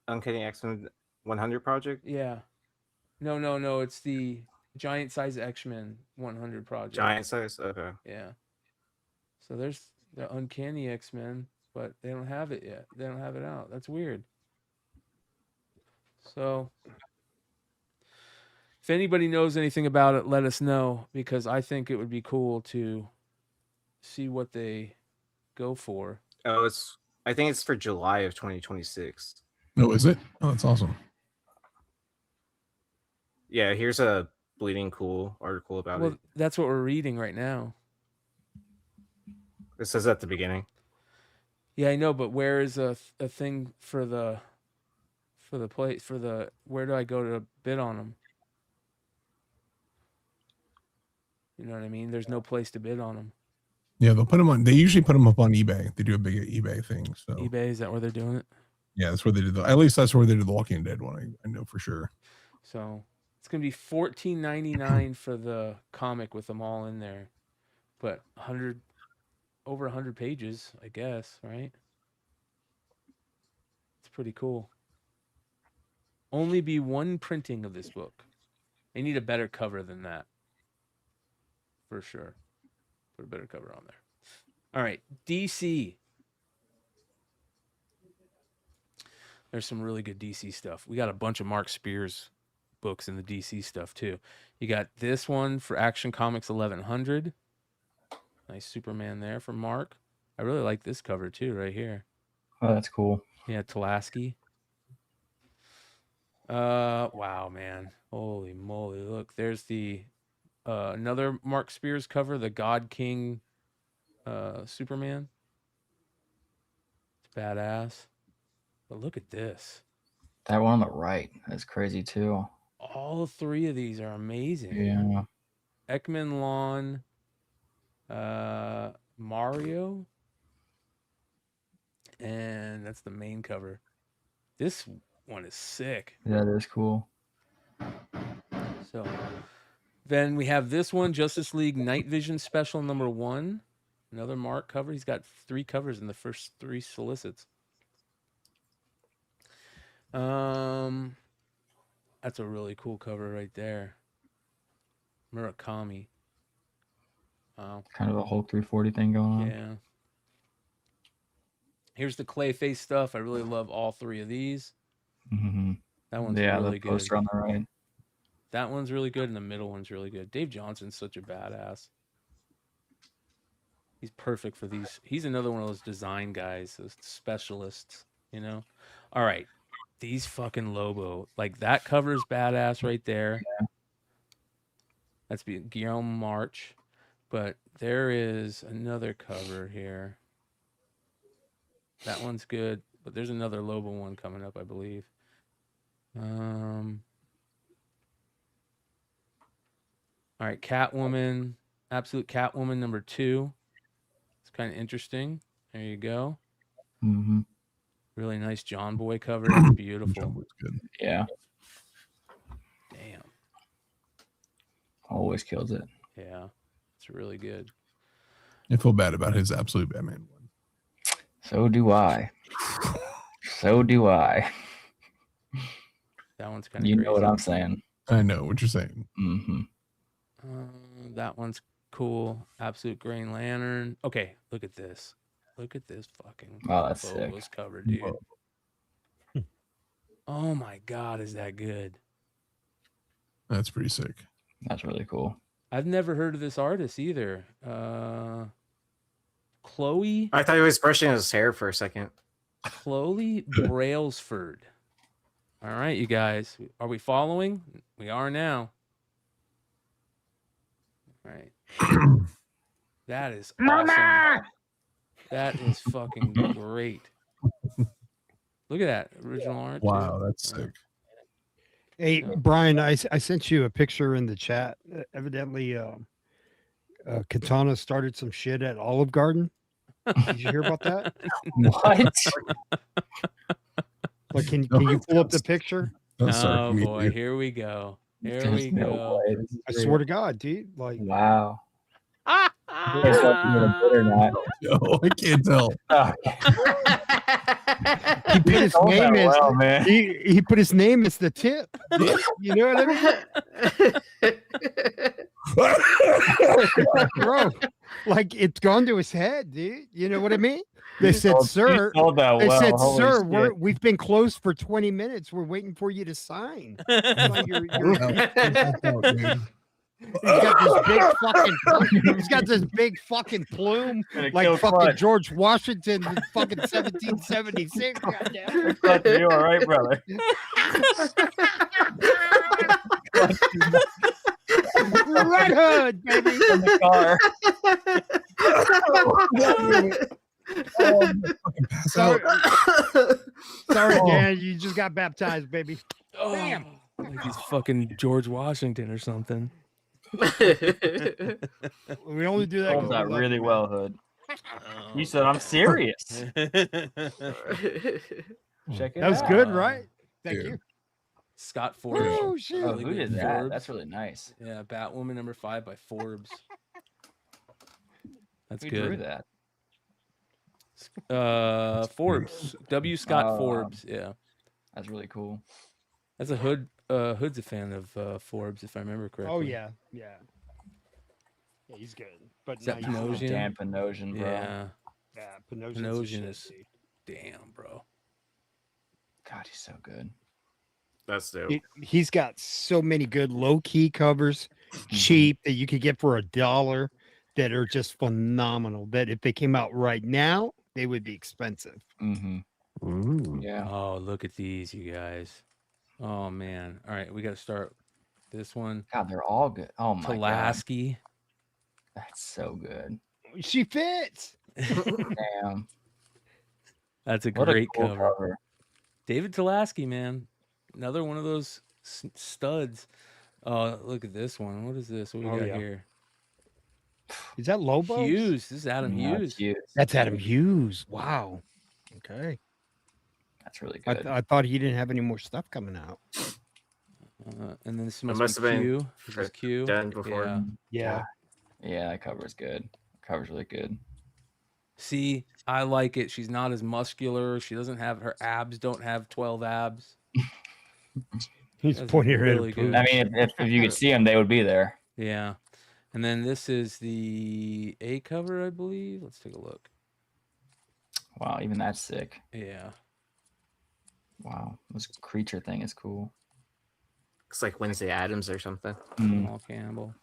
Uncanny X-Men 100 Project? Yeah. No. It's the Giant size X-Men 100 project. Giant size. Okay. Yeah. So there's the Uncanny X-Men, but they don't have it yet. They don't have it out. That's weird. So if anybody knows anything about it, let us know, because I think it would be cool to see what they go for. Oh, I think it's for July of 2026. Oh, is it? Oh, that's awesome. Yeah, here's a Bleeding Cool article about it. Well, that's what we're reading right now. It says at the beginning. Yeah, I know, but where is a thing for the place for the where do I go to bid on them? You know what I mean? There's no place to bid on them. Yeah, they'll put them on. They usually put them up on eBay. They do a big eBay thing. So eBay, is that where they're doing it? Yeah, that's where they did. At least that's where they did the Walking Dead one. I know for sure. So it's gonna be $14.99 for the comic with them all in there, but over 100 pages, I guess, right? It's pretty cool. Only be one printing of this book. They need a better cover than that, for sure. Put a better cover on there. All right, DC. There's some really good DC stuff. We got a bunch of Mark Spears books in the DC stuff too. You got this one for Action Comics 1100. Nice Superman there from Mark. I really like this cover too, right here. Oh, that's cool. Yeah, Tulaski. Wow, man. Holy moly. Look, there's the another Mark Spears cover, the God King Superman. It's badass. But look at this. That one on the right. That's crazy too. All three of these are amazing. Yeah. Ekman Lawn, Mario, and that's the main cover. This one is sick. Yeah, that is cool. So then we have this one, Justice League Night Vision Special #1. Another Mark cover. He's got 3 covers in the first 3 solicits. That's a really cool cover right there. Murakami. Wow. Kind of a Hulk 340 thing going on. Yeah. Here's the Clayface stuff. I really love all 3 of these. Mm-hmm. That one's yeah, really the poster good. on the right. That one's really good, and the middle one's really good. Dave Johnson's such a badass. He's perfect for these. He's another one of those design guys, those specialists, you know? All right. These fucking Lobo. Like, that cover's badass right there. Yeah. That's Guillaume March. But there is another cover here. That one's good, but there's another Lobo one coming up, I believe. All right, Catwoman, Absolute Catwoman #2. It's kind of interesting. There you go. Mm-hmm. Really nice John Boy cover. Beautiful. John Boy's good. Yeah. Damn. Always kills it. Yeah, it's really good. I feel bad about his Absolute Batman one. So do I. So do I. That one's kind of You crazy. know what I'm saying. I know what you're saying. Mm-hmm. That one's cool. Absolute Green Lantern. Okay, look at this. Look at this fucking Oh, that's sick. Lobo's cover, dude. Oh my God, is that good? That's pretty sick. That's really cool. I've never heard of this artist either. Chloe. I thought he was brushing his hair for a second. Chloe Brailsford. All right, you guys. Are we following? We are now. All right. That is awesome. That is fucking great. Look at that original art. Wow, too. that's sick. Hey, Brian, I sent you a picture in the chat. Evidently, Katana started some shit at Olive Garden. Did you hear about that? What? Like, can you pull up the picture? Oh boy, here we go. Here we go. I swear to God, dude. Like, wow. No, I can't tell. He put his told name that as well, man. he put his name as the tip. You know what I mean? Bro, like it's gone to his head, dude. You know what I mean? They said, "Sir," told that they well. said, Holy "Sir, shit. we've been closed for 20 minutes. We're waiting for you to sign." Like, he's got this big fucking plume, like kill fucking Clutch. George Washington in fucking 1776. Goddamn. Clutch, you all right, brother? Red Hood, baby. In the car. Sorry, Dan. You just got baptized, baby. Bam. Like he's fucking George Washington or something. We only do that. Told that really well, Hood. You said I'm serious. Check it That was out. good, right? Thank you. Scott Forbes. Oh, shit. Oh, who good. did that? Forbes. That's really nice. Yeah, Batwoman #5 by Forbes. That's Who good. drew that? Forbes. W. Scott Oh, Forbes. Yeah. That's really cool. That's a Hood. Hood's a fan of Forbes, if I remember correctly. Oh yeah. Yeah, he's good. But Is that now he's- Panosian? Dan Panosian, bro. Yeah. Yeah, Panosian's a Panosian shit, is dude. damn, bro. God, he's so good. That's dope. He's got so many good low key covers, cheap that you could get for $1 that are just phenomenal. That if they came out right now, they would be expensive. Mm-hmm. Yeah. Oh, look at these, you guys. Oh man. All right, we got to start this one. God, they're all good. Oh my god. Pulaski. That's so good. She fits. Damn. That's a What a great cool cover. David Pulaski, man. Another one of those studs. Oh, look at this one. What is this? What we got here? Is that Lobo? Hughes. This is Adam Hughes. That's Adam Hughes. Wow. Okay. That's really good. I thought he didn't have any more stuff coming out. And then this It must must be have been Q. This is Q. done before. Yeah. Yeah. Yeah, that cover's good. Cover's really good. See, I like it. She's not as muscular. She doesn't have her abs. Don't have 12 abs. He's That's pointing her really at good. I mean, if you could see them, they would be there. Yeah. And then this is the A cover, I believe. Let's take a look. Wow, even that's sick. Yeah. Wow, this creature thing is cool. Looks like Wednesday Addams or something. Paul Campbell.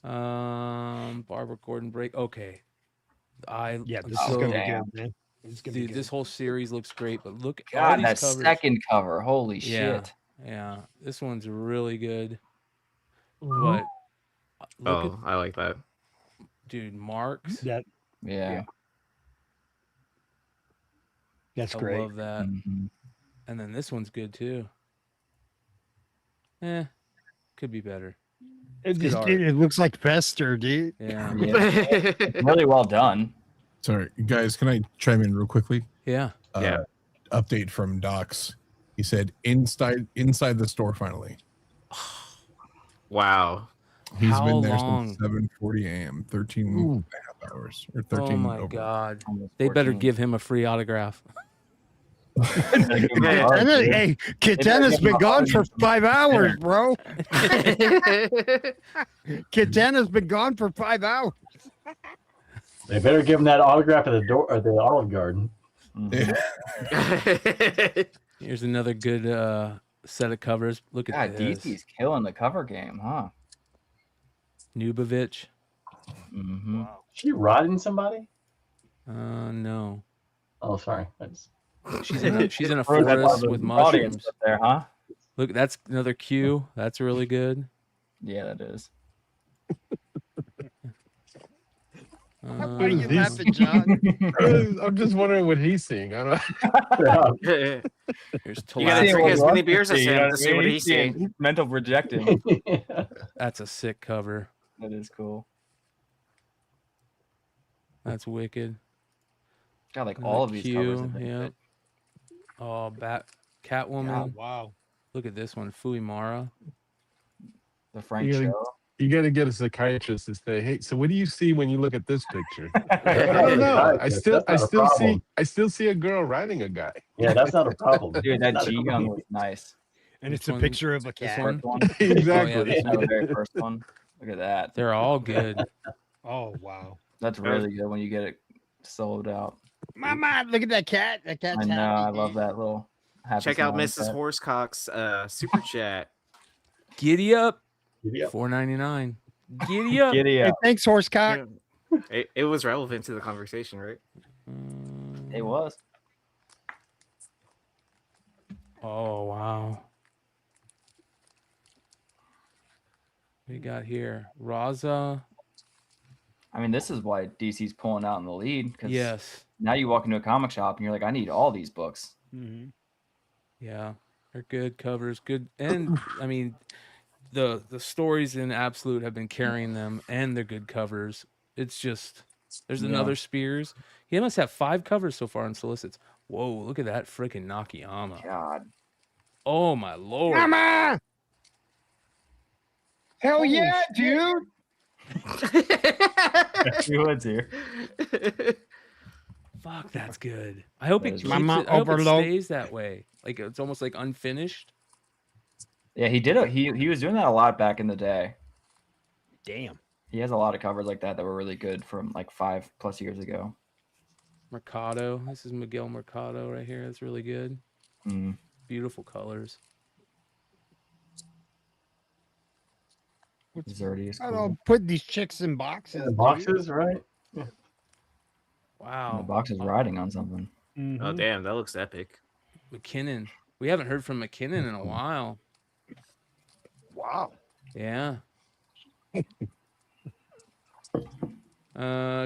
Barbara Gordon break. Okay. Yeah, this is gonna be good, man. It's gonna be Dude, good. this whole series looks great, but look at all God, these that covers. second cover. Holy Yeah, shit. yeah. This one's really good. But look Oh, I like that. at, dude, Marks. That Yeah. that's I great. love that. Mhm. And then this one's good too. Could be better. It, good art. it looks like Fester, dude. Yeah. Yeah. Really well done. Sorry, guys, can I chime in real quickly? Yeah. Yeah. Update from Docs. He said inside the store finally. Wow. He's How been there long? since 7:40 a.m. 13 and a half hours or 13. Oh my over. God. Almost They better 14. give him a free autograph. Hey, Quintana's been gone for 5 hours, bro. Quintana's been gone for 5 hours. They better give him that autograph at the door or the Olive Garden. Here's another good set of covers. Look at God, this. DC's killing the cover game, huh? Nubovich. Mm-hmm. She riding somebody? No. Oh, sorry. She's in a Throw that forest to the with audience mushrooms. up there, huh? Look, that's another Q. That's really good. Yeah, that is. Why are you laughing, John? I'm just wondering what he's seeing. I don't You Here's gotta drink as many beers as You know him what to I see mean? what he's seeing. He's mental projecting. That's a sick cover. That is cool. That's wicked. God, like Another all of these covers. Q, have been yeah. good. Oh, Catwoman. Wow. Look at this one, Fuimara. The Frank Really? Show. You got to get a psychiatrist to say, "Hey, so what do you see when you look at this picture?" I don't know. I still see a girl riding a guy. Yeah, that's not a problem. Dude, that Not a G gun problem. was nice. And it's a picture of a cat. First one? Exactly. Oh, yeah, the very first one. Look at that. They're all good. Oh wow. That's really good when you get it sold out. Mama, look at that cat. That cat's I know. happy. I love that little. Happy Check out smiling Mrs. cat. Horsecock's super chat. Giddy up. Giddy up. $4.99. Giddy up. Giddy Hey, up. thanks, Horsecock. It was relevant to the conversation, right? It was. Oh wow. We got here Raza. I mean, this is why DC's pulling out in the lead. Because Yes. now you walk into a comic shop and you're like, I need all these books. Mm-hmm. Yeah, they're good covers, good, and I mean, the stories in Absolute have been carrying them, and they're good covers. It's just there's another Spears. He must have 5 covers so far on solicits. Whoa, look at that freaking Nakayama. God. Oh my lord. Mama. Hell yeah, dude. He was here. Fuck, that's good. I hope it keeps Mama it, I hope it overload. stays that way. Like it's almost like unfinished. Yeah, he did. He was doing that a lot back in the day. Damn. He has a lot of covers like that were really good from like 5+ years ago. Mercado. This is Miguel Mercado right here. That's really good. Mm. Beautiful colors. Zerdy is I cool. don't put these chicks in boxes. The boxes, right? Yeah. Wow. The box is riding on something. Oh damn, that looks epic. McKinnon. We haven't heard from McKinnon in a while. Wow. Yeah.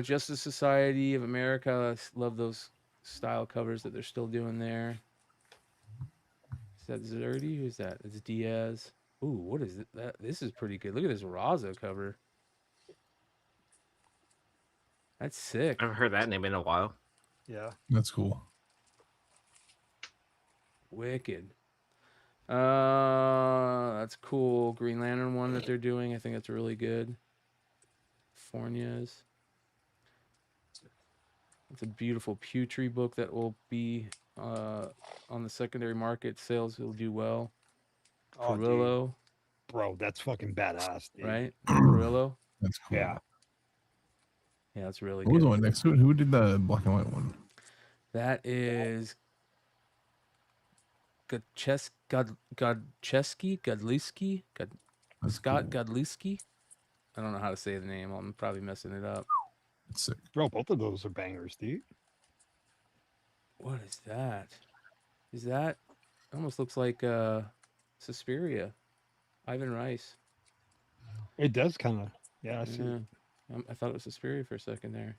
Justice Society of America. I love those style covers that they're still doing there. Is that Zerdy? Who's that? It's Diaz. Ooh, what is it? This is pretty good. Look at this Raza cover. That's sick. I haven't heard that name in a while. Yeah. That's cool. Wicked. That's cool. Green Lantern one that they're doing. I think that's really good. California's. It's a beautiful Putri book that will be on the secondary market. Sales will do well. Oh, Perillo. dude. Bro, that's fucking badass, dude. Right? Perillo. That's cool. Yeah. Yeah, that's really What was good. the one next to it? Who did the black and white one? That is Godliski. Scott Godliski. I don't know how to say the name. I'm probably messing it up. That's sick. Bro, both of those are bangers, dude. What is that? Is that almost looks like Suspiria? Ivan Rice. It does kind of. Yeah, I see. Yeah. I thought it was Suspiria for a second there.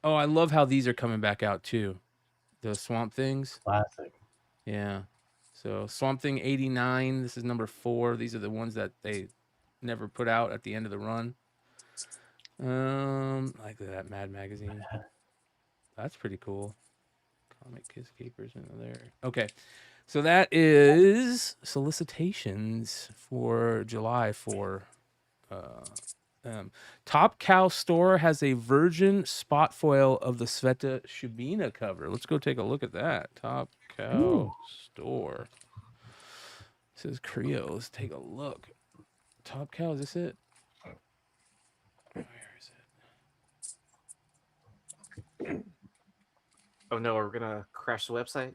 Oh, I love how these are coming back out too. The Swamp Things. Classic. Yeah. So Swamp Thing 89. This is number 4. These are the ones that they never put out at the end of the run. Like that Mad Magazine. That's pretty cool. Comic Kiss Keepers in there. Okay. So that is solicitations for July for Top Cow Store has a virgin spot foil of the Sveta Shubina cover. Let's go take a look at that. Top Cow Store. This is Creo. Let's take a look. Top Cow, is this it? Where is it? Oh no, we're gonna crash the website.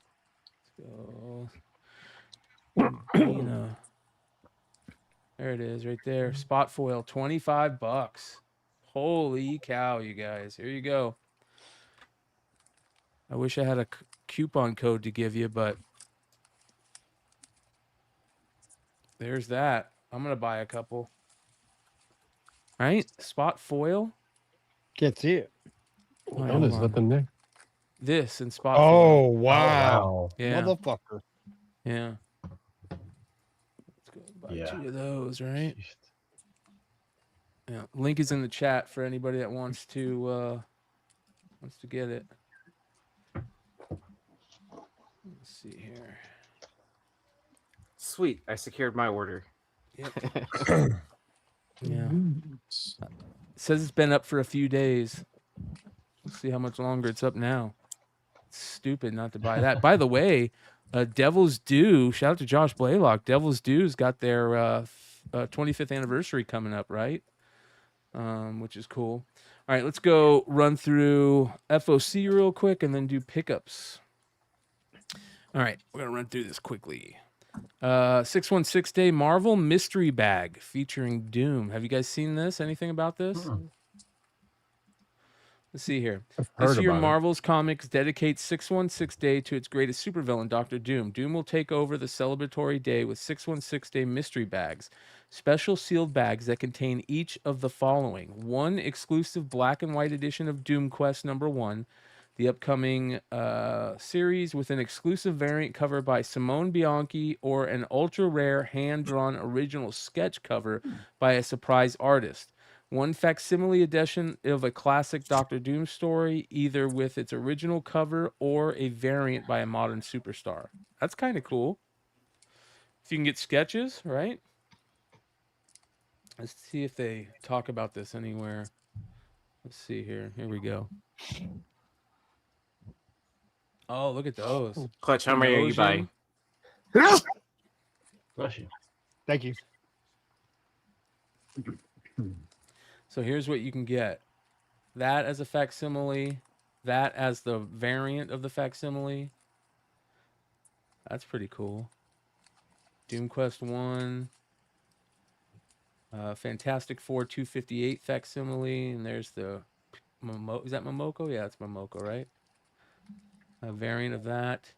Go. There it is, right there. Spot foil, $25. Holy cow, you guys! Here you go. I wish I had a coupon code to give you, but there's that. I'm gonna buy a couple. Right? Spot foil. Can't see it. Oh, Oh, there's nothing there. This and spot Oh, foil. wow. Yeah. Motherfucker. Yeah. Let's go buy 2 of those, right? Yeah. Link is in the chat for anybody that wants to get it. Let's see here. Sweet, I secured my order. Yep. Yeah. It says it's been up for a few days. Let's see how much longer it's up now. It's stupid not to buy that. By the way, Devil's Due, shout out to Josh Blaylock. Devil's Due's got their 25th anniversary coming up, right? Which is cool. All right, let's go run through F.O.C. real quick and then do pickups. All right, we're going to run through this quickly. 616 Day Marvel Mystery Bag featuring Doom. Have you guys seen this? Anything about this? Let's see here. This year, Marvel's Comics dedicates 616 Day to its greatest supervillain, Dr. Doom. Doom will take over the celebratory day with 616 Day mystery bags, special sealed bags that contain each of the following: one exclusive black and white edition of Doom Quest #1, the upcoming series with an exclusive variant cover by Simone Bianchi, or an ultra-rare hand-drawn original sketch cover by a surprise artist. One facsimile edition of a classic Dr. Doom story, either with its original cover or a variant by a modern superstar. That's kind of cool. If you can get sketches, right? Let's see if they talk about this anywhere. Let's see here. Here we go. Oh, look at those. Clutch, how many are you buying? Bless you. Thank you. So here's what you can get. That as a facsimile. That as the variant of the facsimile. That's pretty cool. Doom Quest 1. Fantastic Four 258 facsimile. And there's the... Is that Momoko? Yeah, it's Momoko, right? A variant of that.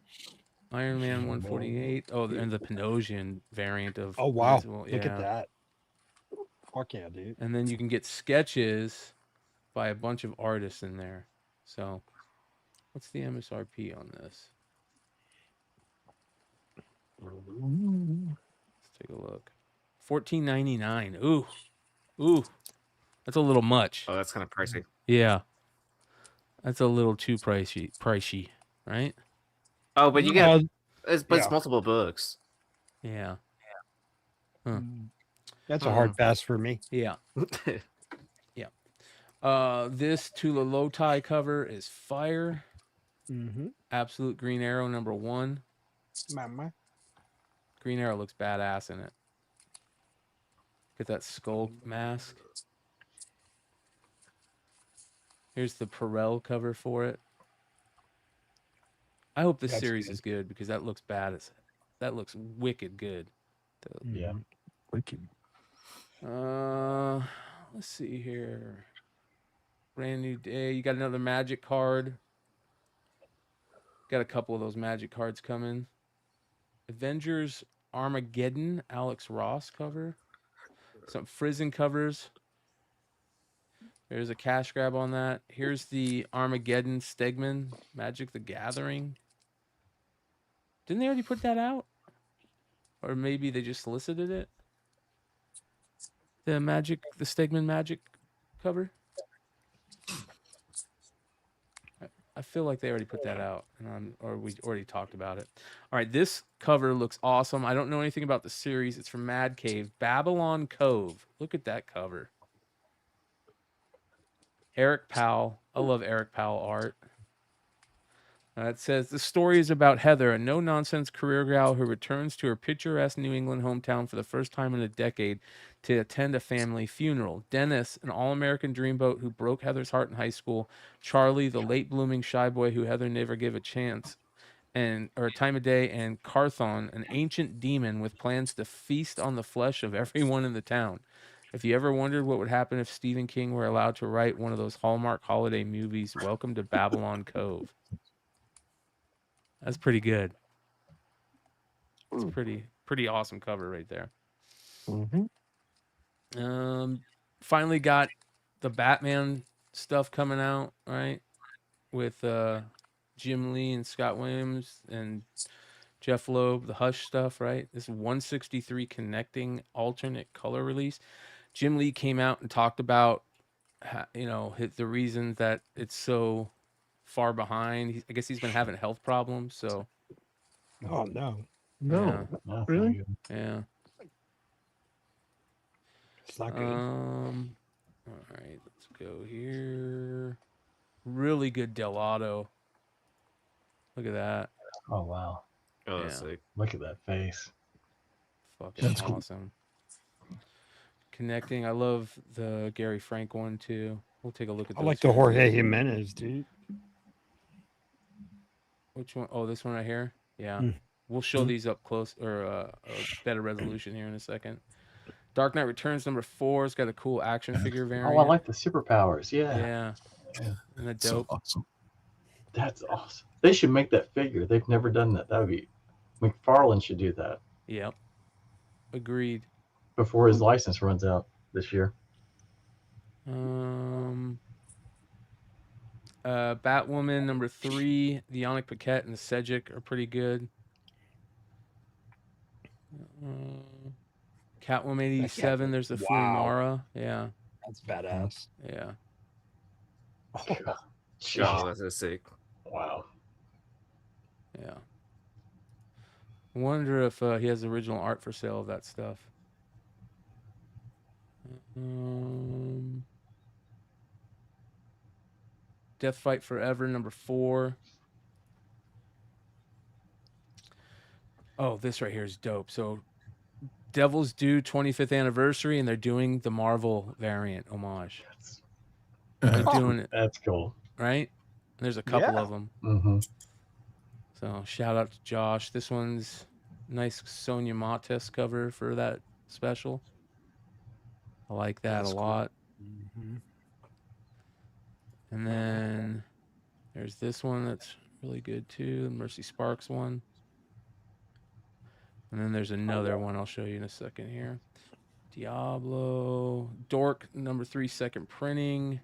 Iron Man 148. Oh, and the Pinosian variant of... Oh, wow. Look Look at that. Fuck yeah, dude. And then you can get sketches by a bunch of artists in there. So, what's the MSRP on this? Let's take a look. $14.99. Ooh. Ooh. That's a little much. Oh, that's kind of pricey. Yeah. That's a little too pricey, right? Oh, but you get it's multiple books. Yeah. Huh. That's a hard pass for me. Yeah. Yeah. This Tula Lotai cover is fire. Mm-hmm. Absolute Green Arrow #1. Mama. Green Arrow looks badass in it. Get that skull mask. Here's the Perel cover for it. I hope this series is good because that looks bad. That looks wicked good. Yeah. Wicked. Let's see here. Brand new day. You got another magic card. Got a couple of those magic cards coming. Avengers Armageddon Alex Ross cover. Some Frizen covers. There's a cash grab on that. Here's the Armageddon Stegman Magic the Gathering. Didn't they already put that out? Or maybe they just solicited it? The Stegman Magic cover? I feel like they already put that out, or we already talked about it. All right, this cover looks awesome. I don't know anything about the series. It's from Mad Cave. Babylon Cove. Look at that cover. Eric Powell. I love Eric Powell art. It says, the story is about Heather, a no-nonsense career gal who returns to her picturesque New England hometown for the first time in a decade to attend a family funeral. Dennis, an all-American dreamboat who broke Heather's heart in high school. Charlie, the late-blooming shy boy who Heather never gave a chance or a time of day. And Carthon, an ancient demon with plans to feast on the flesh of everyone in the town. If you ever wondered what would happen if Stephen King were allowed to write one of those Hallmark holiday movies, welcome to Babylon Cove. That's pretty good. It's pretty awesome cover right there. Mm-hmm. Finally got the Batman stuff coming out, right? With Jim Lee and Scott Williams and Jeff Loeb, the Hush stuff, right? This 163 connecting alternate color release. Jim Lee came out and talked about, the reason that it's so far behind. I guess he's been having health problems, so. Oh no. No, No, really? Yeah. It's not good. All right, let's go here. Really good Delato. Look at that. Oh wow. Oh, Yeah. sick. Look at that face. Fucking That's cool. awesome. Connecting. I love the Gary Frank one too. We'll take a look at I those like the here. Jorge Jimenez, dude. Which one? Oh, this one right here. Yeah. Mm. We'll show these up close or a better resolution here in a second. Dark Knight Returns #4. It's got a cool action figure variant. Oh, I like the superpowers. Yeah. Yeah. And a So dope. awesome. That's awesome. They should make that figure. They've never done that. That would be McFarlane should do that. Yep. Agreed. Before his license runs out this year. Batwoman #3, the Yannick Paquette and the Cedric are pretty good. Catwoman 87, there's the Funimara. Yeah. That's badass. Yeah. Oh, that's so sick. Wow. Yeah. I wonder if he has original art for sale of that stuff. Death Fight Forever #4. Oh, this right here is dope. So Devil's Due 25th anniversary, and they're doing the Marvel variant homage. They're doing it. That's cool. Right? And there's a couple of them. Mm-hmm. So shout out to Josh. This one's nice Sonia Mates cover for that special. I like that a lot. Mm-hmm. And then there's this one that's really good too, the Mercy Sparks one. And then there's another one I'll show you in a second here. Diablo, Dork #3 second printing.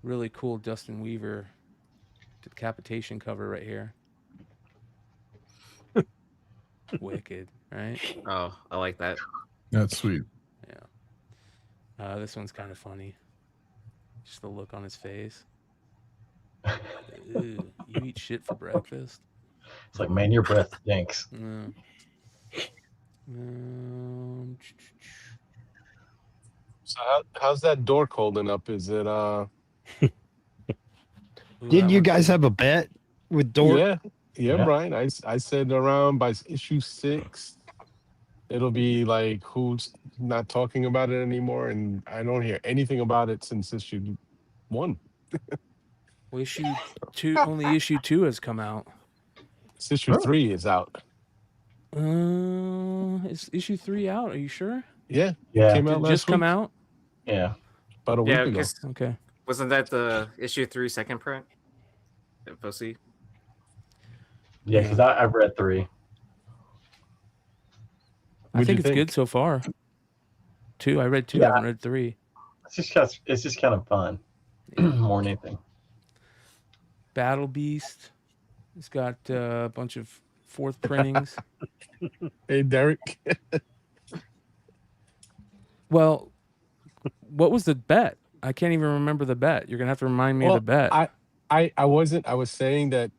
Really cool Dustin Weaver decapitation cover right here. Wicked, right? Oh, I like that. That's sweet. Yeah. This one's kind of funny. Just the look on his face. Ew, you eat shit for breakfast? It's like, man, your breath stinks. So how's that Dork holding up? Is it Didn't you guys have a bet with Dork? Yeah, Brian. I said around by issue 6, it'll be like who's not talking about it anymore, and I don't hear anything about it since issue 1. Well, issue 2, only issue 2 has come out. It's issue 3 is out. Is issue 3 out? Are you sure? Yeah. Yeah. Came Did out it last just come week. out? Yeah. About a week ago. 'cause Okay. Wasn't that the issue 3 second print? F.O.C. Yeah, because I've read 3. I think it's good so far. 2, I read 2. Yeah. I haven't read 3. It's just kind of fun, more than anything. Battle Beast. It's got a bunch of 4th printings. Hey, Derek. Well, what was the bet? I can't even remember the bet. You're gonna have to remind me of the bet. I wasn't. I was saying that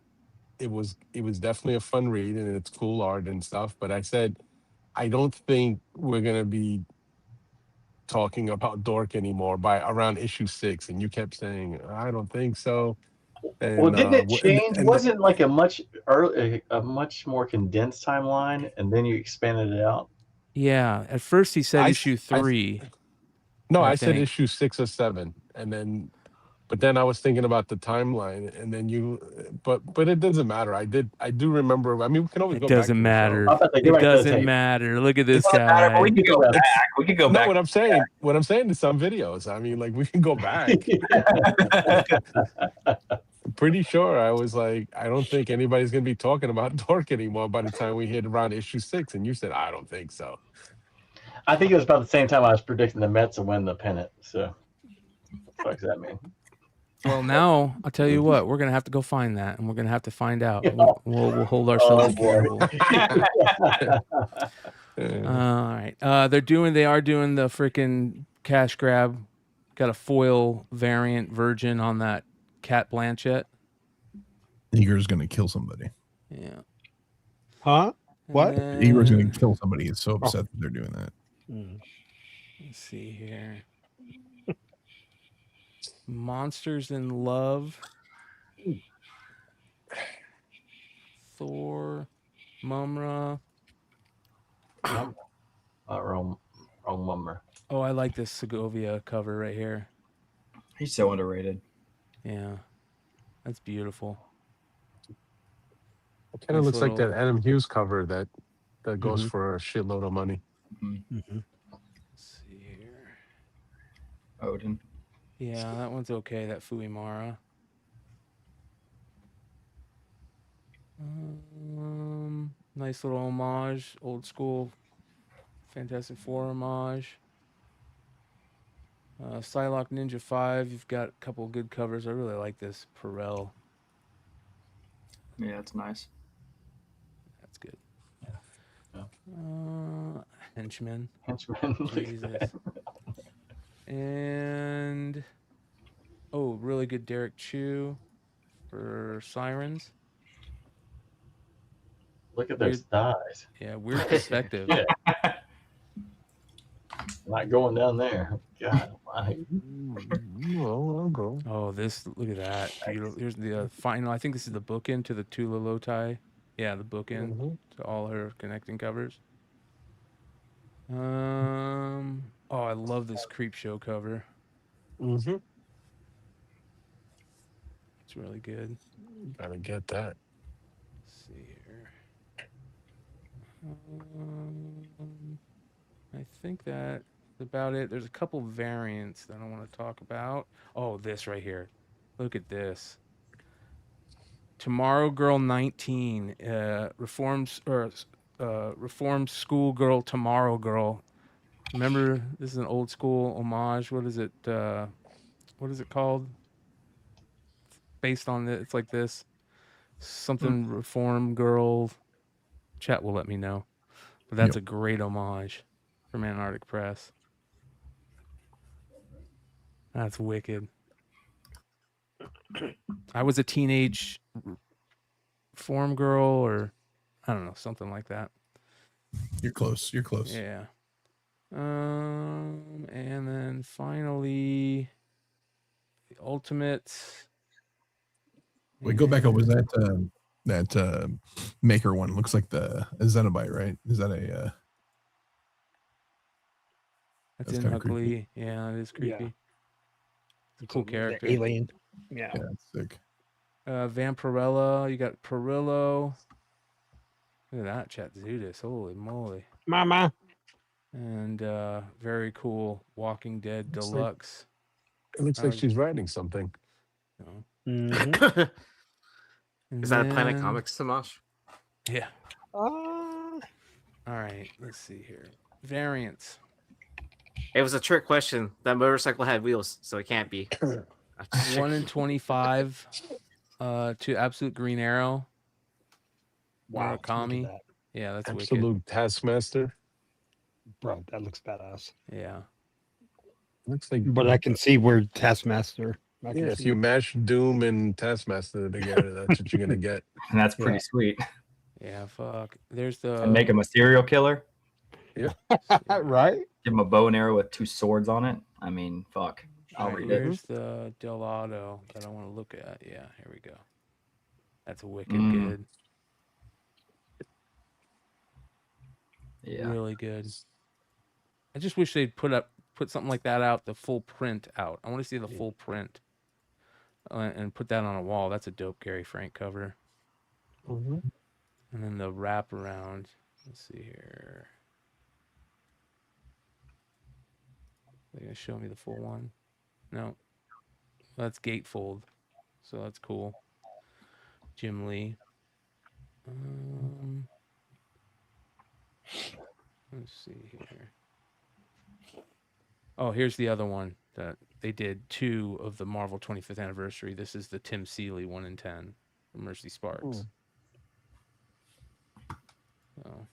it was definitely a fun read and it's cool art and stuff. But I said I don't think we're gonna be talking about Dork anymore by around issue 6, and you kept saying I don't think so. And, Well, didn't it change? and Wasn't like a much more condensed timeline, and then you expanded it out? Yeah. At first he said issue 3. No, I I said think. issue 6 or 7, and then, but then I was thinking about the timeline, and then but it doesn't matter. I do remember. I mean, we can always go. It doesn't matter. It doesn't matter. Look at this Doesn't matter, guy. but we can go back. We could go No, back. what I'm saying is some videos. I mean, like we can go back. I'm pretty sure I was like, I don't think anybody's gonna be talking about Dork anymore by the time we hit around issue 6, and you said I don't think so. I think it was about the same time I was predicting the Mets to win the pennant. So, what does that mean? Well, now I'll tell you what. We're gonna have to go find that, and we're gonna have to find out. We'll hold ourselves accountable. All right. They are doing the freaking cash grab. Got a foil variant Virgin on that Cat Blanchett. Eager's gonna kill somebody. Yeah. Huh? What? Ego's going to kill somebody. He's so upset that they're doing that. Let's see here. Monsters in Love. Thor. Mumra. Wrong Mumra. Oh, I like this Segovia cover right here. He's so underrated. Yeah. That's beautiful. It kind of looks like that Adam Hughes cover that goes Mhm. for a shitload of money. Let's see here. Odin. Yeah, that one's okay. That Fuimara. Nice little homage, old school Fantastic Four homage. Psylocke Ninja 5, you've got a couple good covers. I really like this Perel. Yeah, it's nice. That's good. Yeah. Henchman. Henchman. Jesus. And really good Derek Chu for Sirens. Look at those thighs. Yeah, weird perspective. Yeah. Not going down there. God, why? I'll go. Oh, look at that. Here's the final. I think this is the bookend to the Tula Lotai. Yeah, the bookend to all her connecting covers. I love this Creep Show cover. It's really good. Gotta get that. Let's see here. I think that's about it. There's a couple variants that I want to talk about. Oh, this right here. Look at this. Tomorrow Girl 19, reforms schoolgirl Tomorrow Girl. Remember, this is an old school homage. What is it? What is it called? Based on it's like this. Something Reform Girl. Chat will let me know. But that's a great homage from Antarctic Press. That's wicked. I was a teenage Reform Girl, or I don't know, something like that. You're close. You're close. Yeah. And then finally, the Ultimates. Wait, go back up. Was that Maker one? Looks like a Xenobite, right? Is that a? That's in Ugly. Yeah, it is creepy. Yeah. It's a cool character. Alien. Yeah. Yeah, that's sick. Vampirella. You got Perillo. Look at that, Chat Zudis. Holy moly. Mama. And very cool Walking Dead Deluxe. It looks like she's writing something. Is that a Planet Comics homage? Yeah. All right, let's see here. Variants. It was a trick question. That motorcycle had wheels, so it can't be. 1 in 25 to Absolute Green Arrow. Wow. Murakami. Yeah, that's Absolute wicked. Taskmaster. Bro, that looks badass. Yeah. Looks like. But I can see where Taskmaster. Yeah, if you mash Doom and Taskmaster together, that's what you're gonna get. And that's pretty sweet. Yeah, fuck. There's the. And make him a serial killer. Yeah. Right? Give him a bow and arrow with 2 swords on it. I mean, fuck. I'll read it. Here's the Delado that I want to look at. Yeah, here we go. That's wicked good. Yeah. Really good. I just wish they'd put something like that out, the full print out. I want to see the full print and put that on a wall. That's a dope Gary Frank cover. And then the wraparound. Let's see here. They're going to show me the full one. No. That's Gatefold. So that's cool. Jim Lee. Let's see here. Oh, here's the other one that they did 2 of the Marvel 25th anniversary. This is the Tim Seeley 1 in 10 from Mercy Sparks. So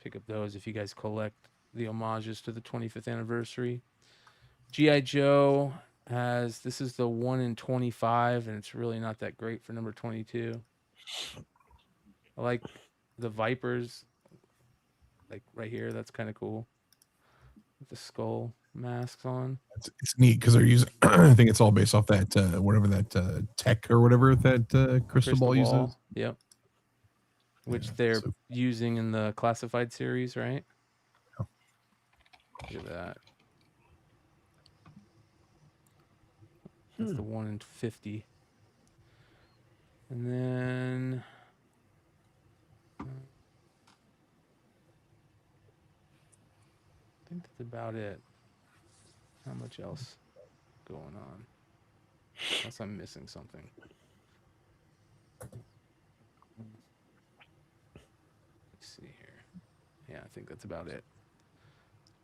pick up those if you guys collect the homages to the 25th anniversary. G.I. Joe has, this is the 1 in 25, and it's really not that great for number 22. I like the Vipers like right here. That's kind of cool. With the skull masks on. It's neat because they're using. I think it's all based off that whatever that tech or whatever that crystal ball uses. Yep. Which they're using in the classified series, right? Oh. Look at that. That's the 1 in 50. And then I think that's about it. Not much else going on. Unless I'm missing something. Let's see here. Yeah, I think that's about it.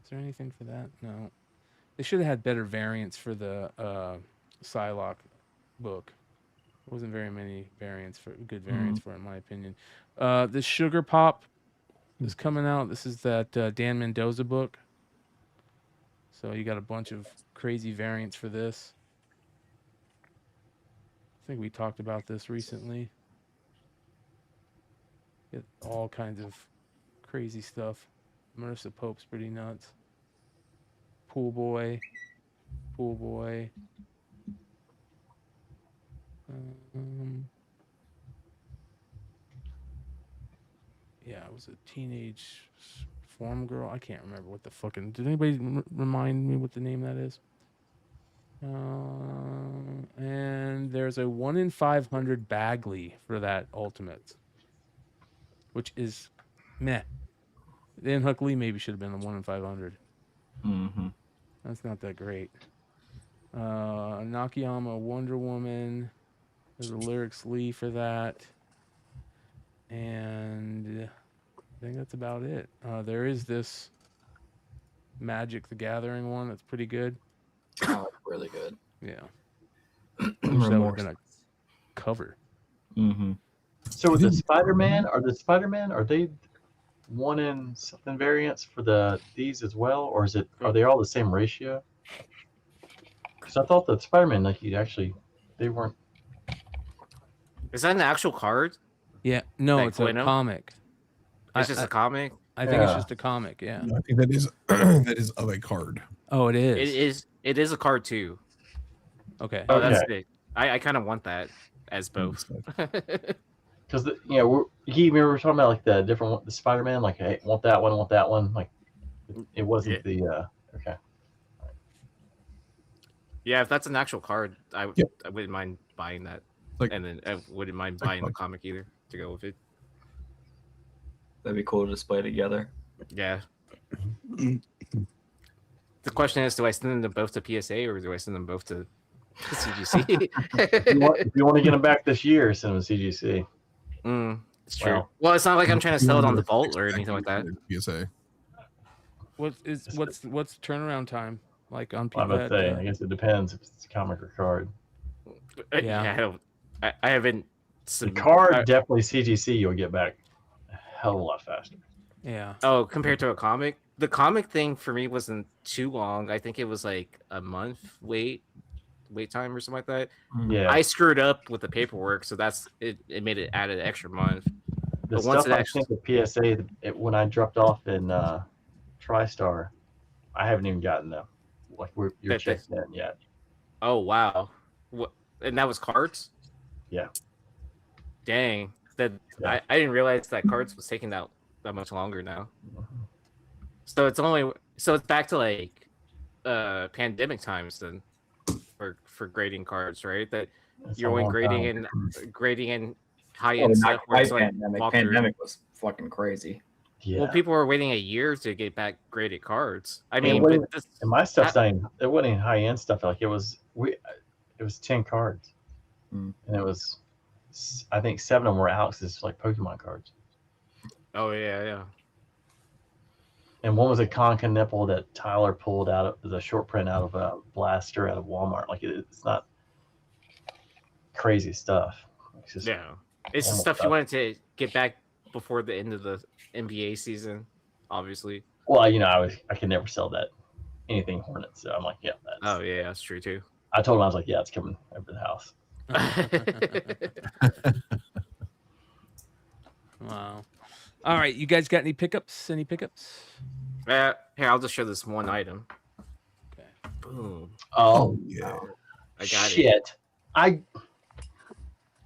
Is there anything for that? No. They should have had better variants for the Psylocke book. There wasn't very many good variants for it, in my opinion. The Sugar Pop is coming out. This is that Dan Mendoza book. So you got a bunch of crazy variants for this. I think we talked about this recently. Get all kinds of crazy stuff. Marissa Pope's pretty nuts. Pool Boy. Yeah, it was a teenage form girl. I can't remember what the fucking. Did anybody remind me what the name that is? And there's a 1 in 500 Bagley for that Ultimates, which is meh. Dan Huck Lee maybe should have been the 1 in 500. Mm-hmm. That's not that great. Nakayama Wonder Woman. There's a Lyrics Lee for that. And I think that's about it. There is this Magic the Gathering one that's pretty good. Oh, really good. Yeah. I wish that would have been a cover. Mm-hmm. So with the Spider-Man, are they 1 in something variants for these as well, or are they all the same ratio? Because I thought that Spider-Man, they weren't. Is that an actual card? Yeah, no, Like it's a comic. It's just a comic. I think it's just a comic. Yeah, I think that is of a card. Oh, it is. It is a card too. Okay. Oh, that's big. I kind of want that as both. Because we were talking about like the Spider-Man, like I want that one. Like it wasn't the okay. Yeah, if that's an actual card, I wouldn't mind buying that. And then I wouldn't mind buying the comic either to go with it. That'd be cool to display together. Yeah. The question is, do I send them both to PSA or do I send them both to CGC? if you want to get them back this year, send them to CGC. It's true. Well, it's not like I'm trying to sell it on the vault or anything like that. PSA. What's turnaround time like on I would say, I guess it depends if it's a comic or card. Yeah, I haven't. The card definitely CGC you'll get back a hell of a lot faster. Yeah. Oh, compared to a comic, the comic thing for me wasn't too long. I think it was like a month wait time or something like that. Yeah. I screwed up with the paperwork, so that's it. It made it added an extra month. The But once stuff it I actually, think the PSA when I dropped off in TriStar, I haven't even gotten them. Like you're checking in yet. oh wow, what? And that was cards. Yeah. Dang, I didn't realize that cards was taking that much longer now. So it's back to like pandemic times then for grading cards, right? That you're only grading in high end stuff. Where it's like pandemic was fucking crazy. Yeah. Well, people were waiting a year to get back graded cards. I mean, and my stuff's not even, it wasn't even high end stuff. Like it was 10 cards, and it was, I think 7 of them were out because it's like Pokemon cards. Oh yeah. And one was a Conca nipple that Tyler pulled out of the short print out of a blaster out of Walmart. Like it's not crazy stuff. It's just it's just stuff you wanted to get back before the end of the NBA season, obviously. Well, I could never sell that anything Hornets, so I'm like, yeah. That's true too. I told him, I was like, yeah, it's coming over to the house. Wow. All right, you guys got any pickups? Any pickups? Here, I'll just show this one item. Okay. Boom. Oh yeah. I got Shit. it.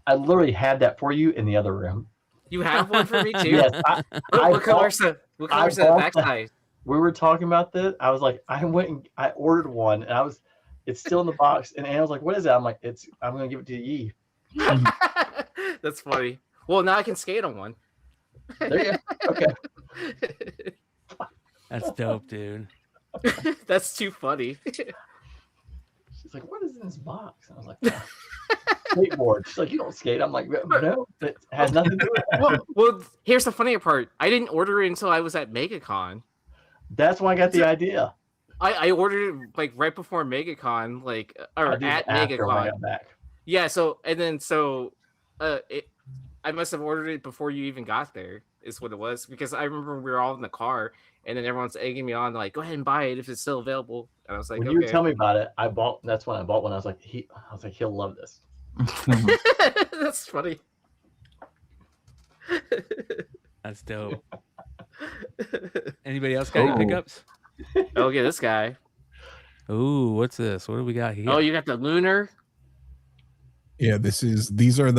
I literally had that for you in the other room. You have one for me too? Yes. What color's the backside? We were talking about this. I was like, I went and I ordered one, and it's still in the box. And Anna was like, "What is that?" I'm like, I'm gonna give it to Yi. That's funny. Well, now I can skate on one. There you go. Okay. That's dope, dude. That's too funny. She's like, "What is in this box?" I was like, skateboard. She's like, "You don't skate." I'm like, "No, it has nothing to do with that." Well, here's the funny part. I didn't order it until I was at MegaCon. That's when I got the idea. I ordered it like right before MegaCon, or at MegaCon. Yeah. I must have ordered it before you even got there. Is what it was, because I remember we were all in the car, and then everyone's egging me on, like, "Go ahead and buy it if it's still available." And I was like, when okay. you were telling me about it, that's when I bought one. I was like, he'll love this. That's funny. That's dope. Anybody else got any pickups? Oh, yeah, this guy. Ooh, what's this? What do we got here? Oh, you got the lunar. Yeah, these are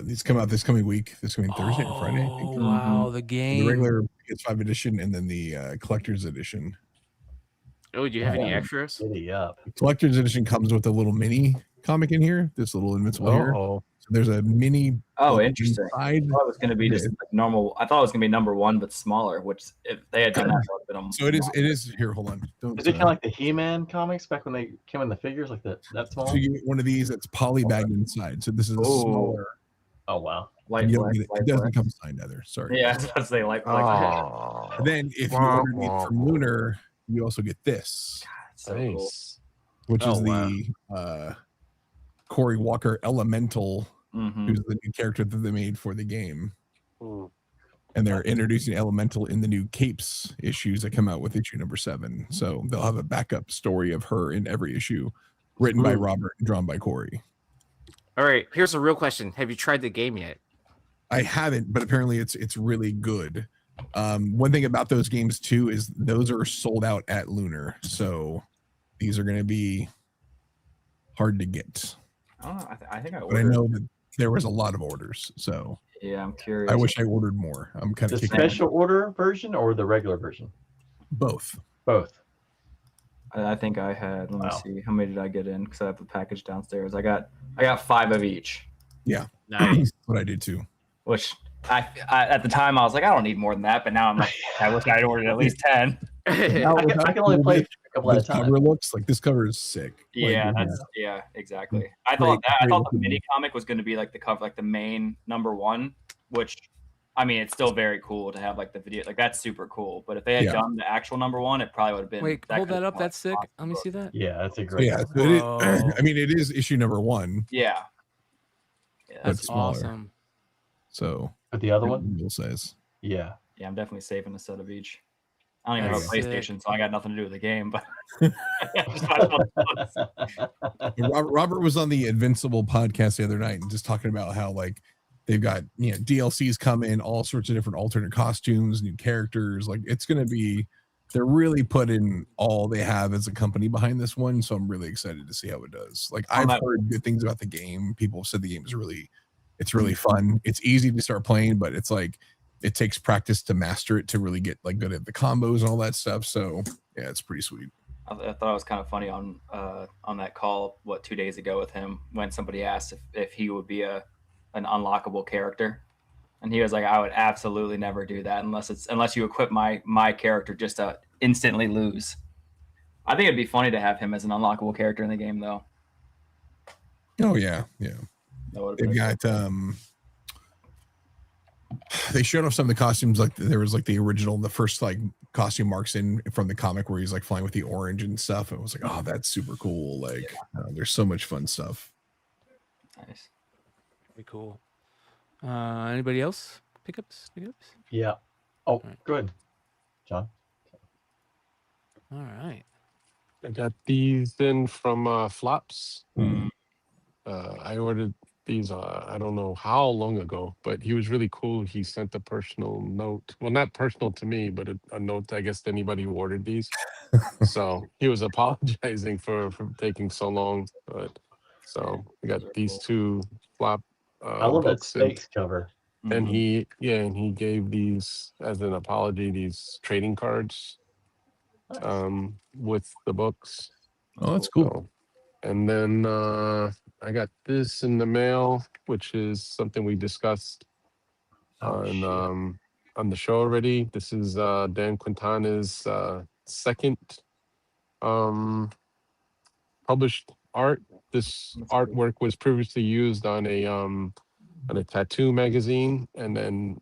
these come out this coming week, this coming Thursday or Friday. I think. Wow, the game. The regular PS5 edition and then the collector's edition. Oh, do you have any extras? Yeah. The collector's edition comes with a little mini comic in here, this little invincible here. So there's a mini. Oh, interesting. I thought it was going to be just like normal. I thought it was going to be number one, but smaller. Which, if they had done that, would have been almost. So it is. Here, hold on. Is it kind of like the He-Man comics back when they came in the figures, like that small? So you get one of these that's polybagged inside. So this is a smaller. Oh wow! It doesn't come signed either. Sorry. Yeah, I was say like. Then if you order it from Lunar, you also get this. God, so cool. Which is the Corey Walker Elemental, who's the new character that they made for the game. And they're introducing Elemental in the new Capes issues that come out with issue number 7. So they'll have a backup story of her in every issue, written by Robert and drawn by Corey. All right, here's a real question. Have you tried the game yet? I haven't, but apparently it's really good. One thing about those games too is those are sold out at Lunar, so these are going to be hard to get. Oh, I think I ordered. But I know that there was a lot of orders, so yeah, I'm curious. I wish I ordered more. I'm kind of the special order version or the regular version? Both. I think I had. Let me see. How many did I get in? Because I have the package downstairs. I got 5 of each. Yeah, nice. That's what I did too. Which I at the time I was like, I don't need more than that. But now I'm like, I wish I'd ordered at least 10. I can only play a couple at a time. Cover looks like this cover is sick. Yeah, exactly. I thought the mini comic was going to be like the cover, like the main number 1, which I mean, it's still very cool to have like the video, like that's super cool. But if they had done the actual number 1, it probably would have been. Wait, hold that up. That's sick. Let me see that. Yeah, that's a great. Yeah, I mean, it is issue number 1. Yeah, that's smaller. Awesome. So, but the other one says, yeah, I'm definitely saving a set of each. I don't even have a PlayStation, so I got nothing to do with the game. But Robert was on the Invincible podcast the other night and just talking about how like they've got DLCs come in, all sorts of different alternate costumes, new characters. Like it's gonna be, they're really putting all they have as a company behind this one. So I'm really excited to see how it does. Like I've heard good things about the game. People have said the game is it's really fun. It's easy to start playing, but it's like it takes practice to master it to really get like good at the combos and all that stuff. So yeah, it's pretty sweet. I thought it was kind of funny on that call 2 days ago with him when somebody asked if he would be an unlockable character, and he was like, I would absolutely never do that unless you equip my character just to instantly lose. I think it'd be funny to have him as an unlockable character in the game though. Oh yeah. They've got they showed off some of the costumes. Like there was like the original, the first like costume Mark's in from the comic where he's like flying with the orange and stuff. And it was like, oh, that's super cool. Like there's so much fun stuff. Nice. Very cool. Anybody else? Pickups? Yeah. Oh, good. John. All right. I got these in from Flops. I ordered these. I don't know how long ago, but he was really cool. He sent a personal note. Well, not personal to me, but a note, I guess, to anybody who ordered these. So he was apologizing for taking so long. But so we got these two flop I love that books, and Spakes cover. he gave these as an apology, these trading cards with the books. Oh, that's cool. So, and then I got this in the mail, which is something we discussed on the show already. This is Dan Quintana's second published art. This artwork was previously used on a tattoo magazine, and then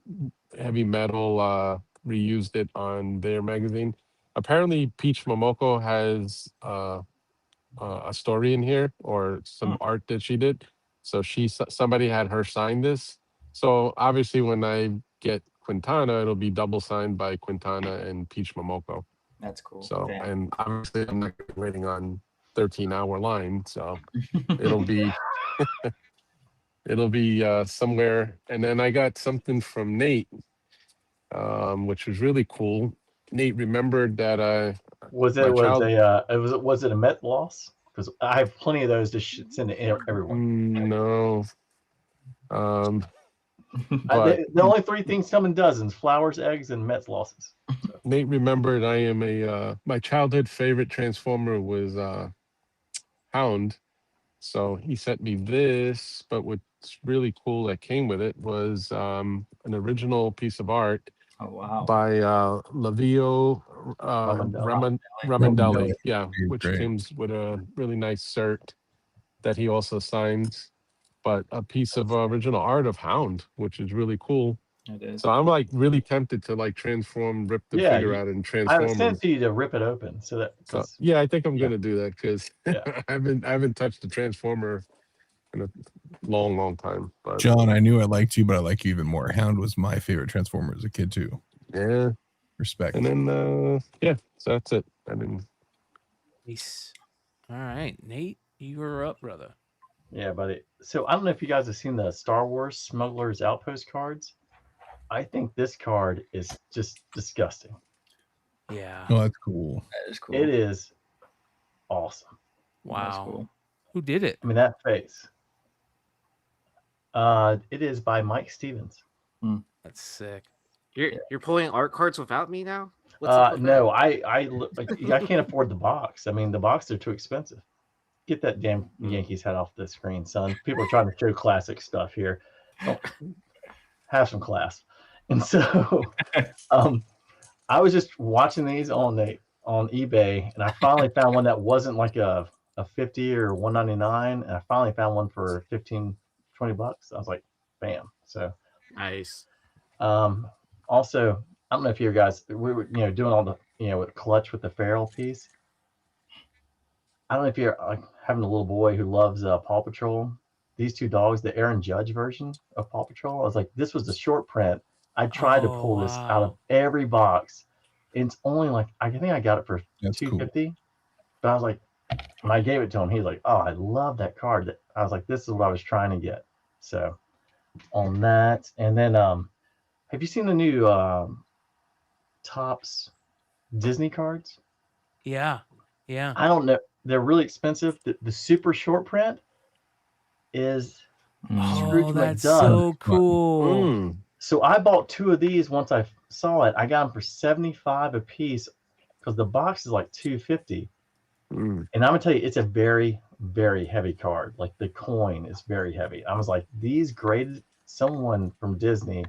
Heavy Metal reused it on their magazine. Apparently, Peach Momoko has a story in here, or some art that she did. So somebody had her sign this. So obviously, when I get Quintana, it'll be double signed by Quintana and Peach Momoko. That's cool. So, Damn. and obviously, I'm not waiting on 13-hour line, so it'll be it'll be somewhere. And then I got something from Nate, which was really cool. Nate remembered that was it a Met loss? Because I have plenty of those to send to everyone. No. The only three things come in dozens: flowers, eggs, and Mets losses. So. Nate remembered I am my childhood favorite Transformer was Hound. So he sent me this, but what's really cool that came with it was an original piece of art by Lavio Ramondelli. Yeah, which comes with a really nice cert that he also signs, but a piece of original art of Hound, which is really cool. It is. So I'm like really tempted to like rip the figure out and transform. I sent to you to rip it open so that. Yeah, I think I'm gonna do that because I haven't touched the Transformer in a long time. But John, I knew I liked you, but I like you even more. Hound was my favorite Transformer as a kid too. Yeah, respect. And then so that's it. I mean, peace. All right, Nate, you were up, brother. Yeah, buddy. So I don't know if you guys have seen the Star Wars Smuggler's Outpost cards. I think this card is just disgusting. Yeah. Oh, that's cool. That is cool. It is awesome. Wow. That's cool. Who did it? I mean, that face. It is by Mike Stevens. That's sick. You're pulling art cards without me now? What's up with No, that? I can't afford the box. I mean, the box are too expensive. Get that damn Yankees head off the screen, son. People are trying to show classic stuff here. Have some class. And so I was just watching these on eBay, and I finally found one that wasn't like a 50 or 199, and I finally found one for 15, 20 bucks. I was like, bam. So nice. Also, I don't know if you guys, we were doing all the with clutch with the feral piece. I don't know if you're like having a little boy who loves Paw Patrol. These two dogs, the Aaron Judge version of Paw Patrol. I was like, this was the short print. I tried to pull this out of every box. It's only like, I think I got it for $250. Cool. But I was like, when I gave it to him, he was like, oh, I love that card. I was like, this is what I was trying to get. So on that. And then have you seen the new Topps Disney cards? Yeah. Yeah. I don't know. They're really expensive. The super short print is that's so cool. So I bought two of these once I saw it. I got them for $75 a piece because the box is like $250. And I'm gonna tell you, it's a very, very heavy card. Like the coin is very heavy. I was like, these graded someone from Disney.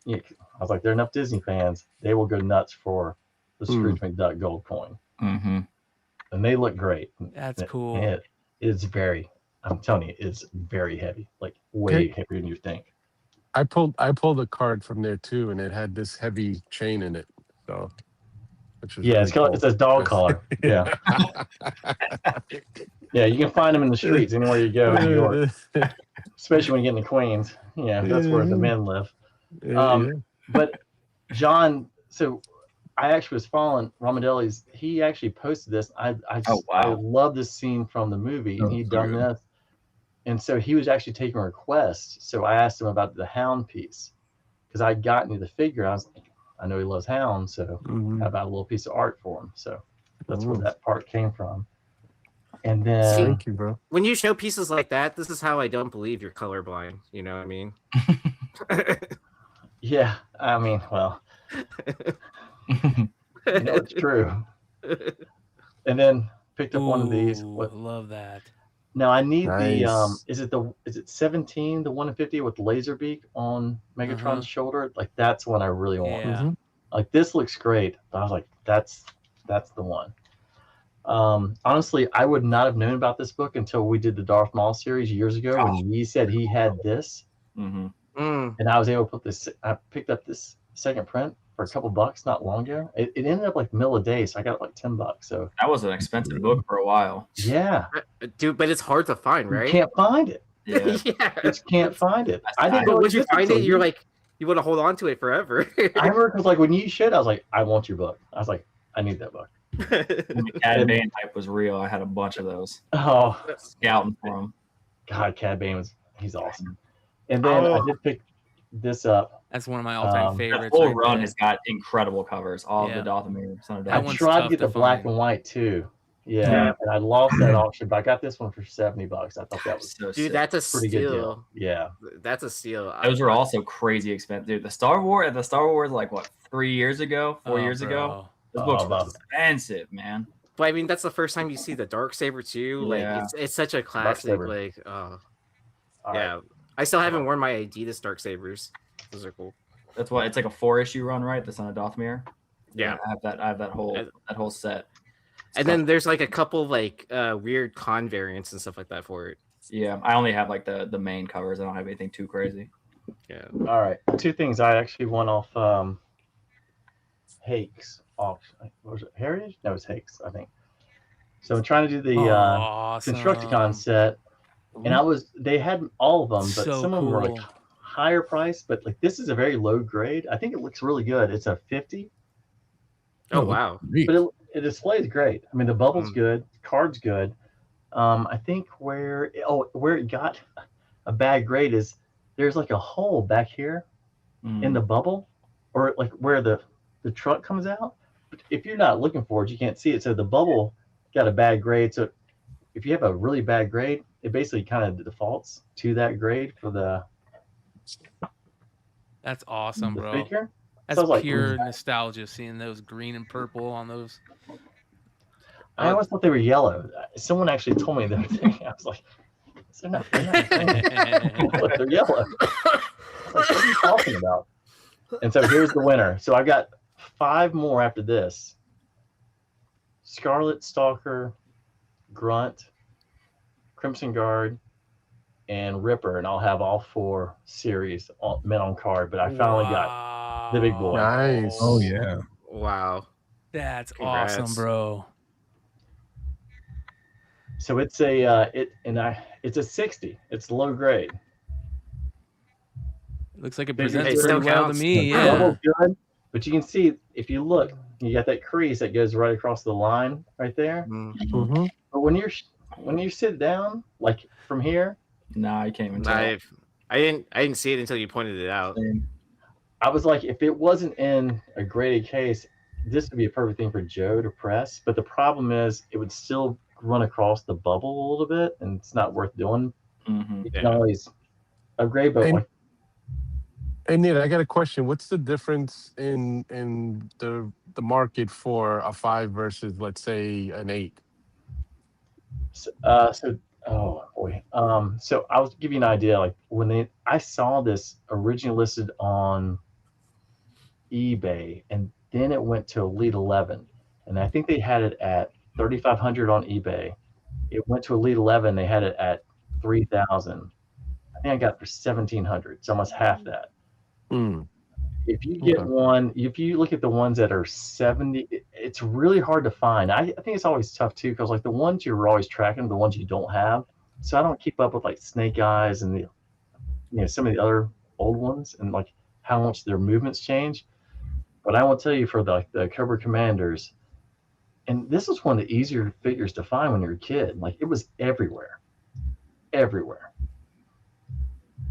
I was like, there are enough Disney fans. They will go nuts for the Scrooge McDuck gold coin. Mm-hmm. And they look great. That's cool. It is very. I'm telling you, it's very heavy. Like way heavier than you think. I pulled a card from there too, and it had this heavy chain in it. So, which was it's cool. It says dog collar. Yeah, yeah. You can find them in the streets anywhere you go in New York, especially when you get into Queens. That's where the men live. But John, so I actually was following Ramondelli's. He actually posted this. I love this scene from the movie, and he'd done this. And so he was actually taking requests. So I asked him about the Hound piece because I'd gotten the figure. I was like, I know he loves Hound, so how about a little piece of art for him? So that's where that part came from. And then, thank you, bro. When you show pieces like that, this is how I don't believe you're colorblind. You know what I mean? yeah, I mean, well, it's true. And then picked up one of these. Love that. Now I need the is it 17, the 1 in 50 with Laserbeak on Megatron's shoulder? Like that's one I really want. Yeah. Like this looks great. But I was like, that's the one. Honestly, I would not have known about this book until we did the Darth Maul series years ago when he said he had this. And I was able to put this. I picked up this second print for a couple bucks not long ago. It ended up like middle of day, so I got it like $10. So that was an expensive book for a while. Yeah, dude, but it's hard to find, right? You can't find it. Yeah, just can't find it. I didn't. But once you find it, you're like, you want to hold on to it forever. I remember because like when you showed, I was like, I want your book. I was like, I need that book. When the Cad Bane hype was real, I had a bunch of those. Oh, scouting for him. God, Cad Bane he's awesome. And then I did pick this up. That's one of my all-time favorites. The whole run has got incredible covers. All of the Dathomir Son of Death. I tried to get the black and white too. Yeah, and I lost that auction, but I got this one for $70. I thought that was so dude, sick. that's a pretty steal. good deal. Yeah, that's a steal. Those were also crazy expensive. Dude, the Star Wars like what, 3 years ago, 4 years ago? Those books were expensive, man. But I mean, that's the first time you see the Darksaber too. Like it's such a classic. Like, yeah. Right. I still haven't worn my Adidas Darksabers. Those are cool. That's why it's like a 4-issue run, right? The Son of Dathomir. Yeah, I have that whole set. And then there's like a couple like weird con variants and stuff like that for it. Yeah, I only have like the main covers. I don't have anything too crazy. Yeah. All right, 2 things I actually won off Hakes auction. What was it? Heritage? No, it was Hakes, I think. So I'm trying to do the Constructicon set, and they had all of them, but some of them were like higher price. But like this is a very low grade. I think it looks really good. It's a 50. Oh wow! But it displays great. I mean, the bubble's good, card's good. I think where it got a bad grade is there's like a hole back here in the bubble, or like where the truck comes out. But if you're not looking for it, you can't see it. So the bubble got a bad grade. So if you have a really bad grade, it basically kind of defaults to that grade for the. That's awesome, bro. Figure. That's So pure nostalgia, seeing those green and purple on those. I always thought they were yellow. Someone actually told me that thing. I was like, they're not green. Look, they're yellow. Like, what are you talking about? And so here's the winner. So I've got 5 more after this. Scarlet Stalker, Grunt, Crimson Guard, and Ripper, and I'll have all 4 series men on card. But I finally got the big boy. Nice. Oh yeah. Wow. That's Congrats. awesome, bro. So it's a it's a 60. It's low grade. Looks like it It presents still pretty well to counts. me. The Yeah. bubble's good, but you can see if you look, you got that crease that goes right across the line right there. Mm-hmm. But when you sit down, like from here, nah, I can't even tell. I didn't see it until you pointed it out. I was like, if it wasn't in a graded case, this would be a perfect thing for Joe to press. But the problem is, it would still run across the bubble a little bit, and it's not worth doing. You can always upgrade, but like, Hey Nate, I got a question. What's the difference in the market for a 5 versus, let's say, an 8? Oh boy. So I'll give you an idea. Like when I saw this originally listed on eBay, and then it went to Elite 11, and I think they had it at 3,500 on eBay. It went to Elite 11. They had it at 3,000. I think I got it for 1,700. It's almost half that. If you get one, if you look at the ones that are 70, it's really hard to find. I think it's always tough too, because like the ones you're always tracking, the ones you don't have. So I don't keep up with like Snake Eyes and some of the other old ones and like how much their movements change. But I will tell you for the Cobra Commanders, and this was one of the easier figures to find when you're a kid. Like it was everywhere.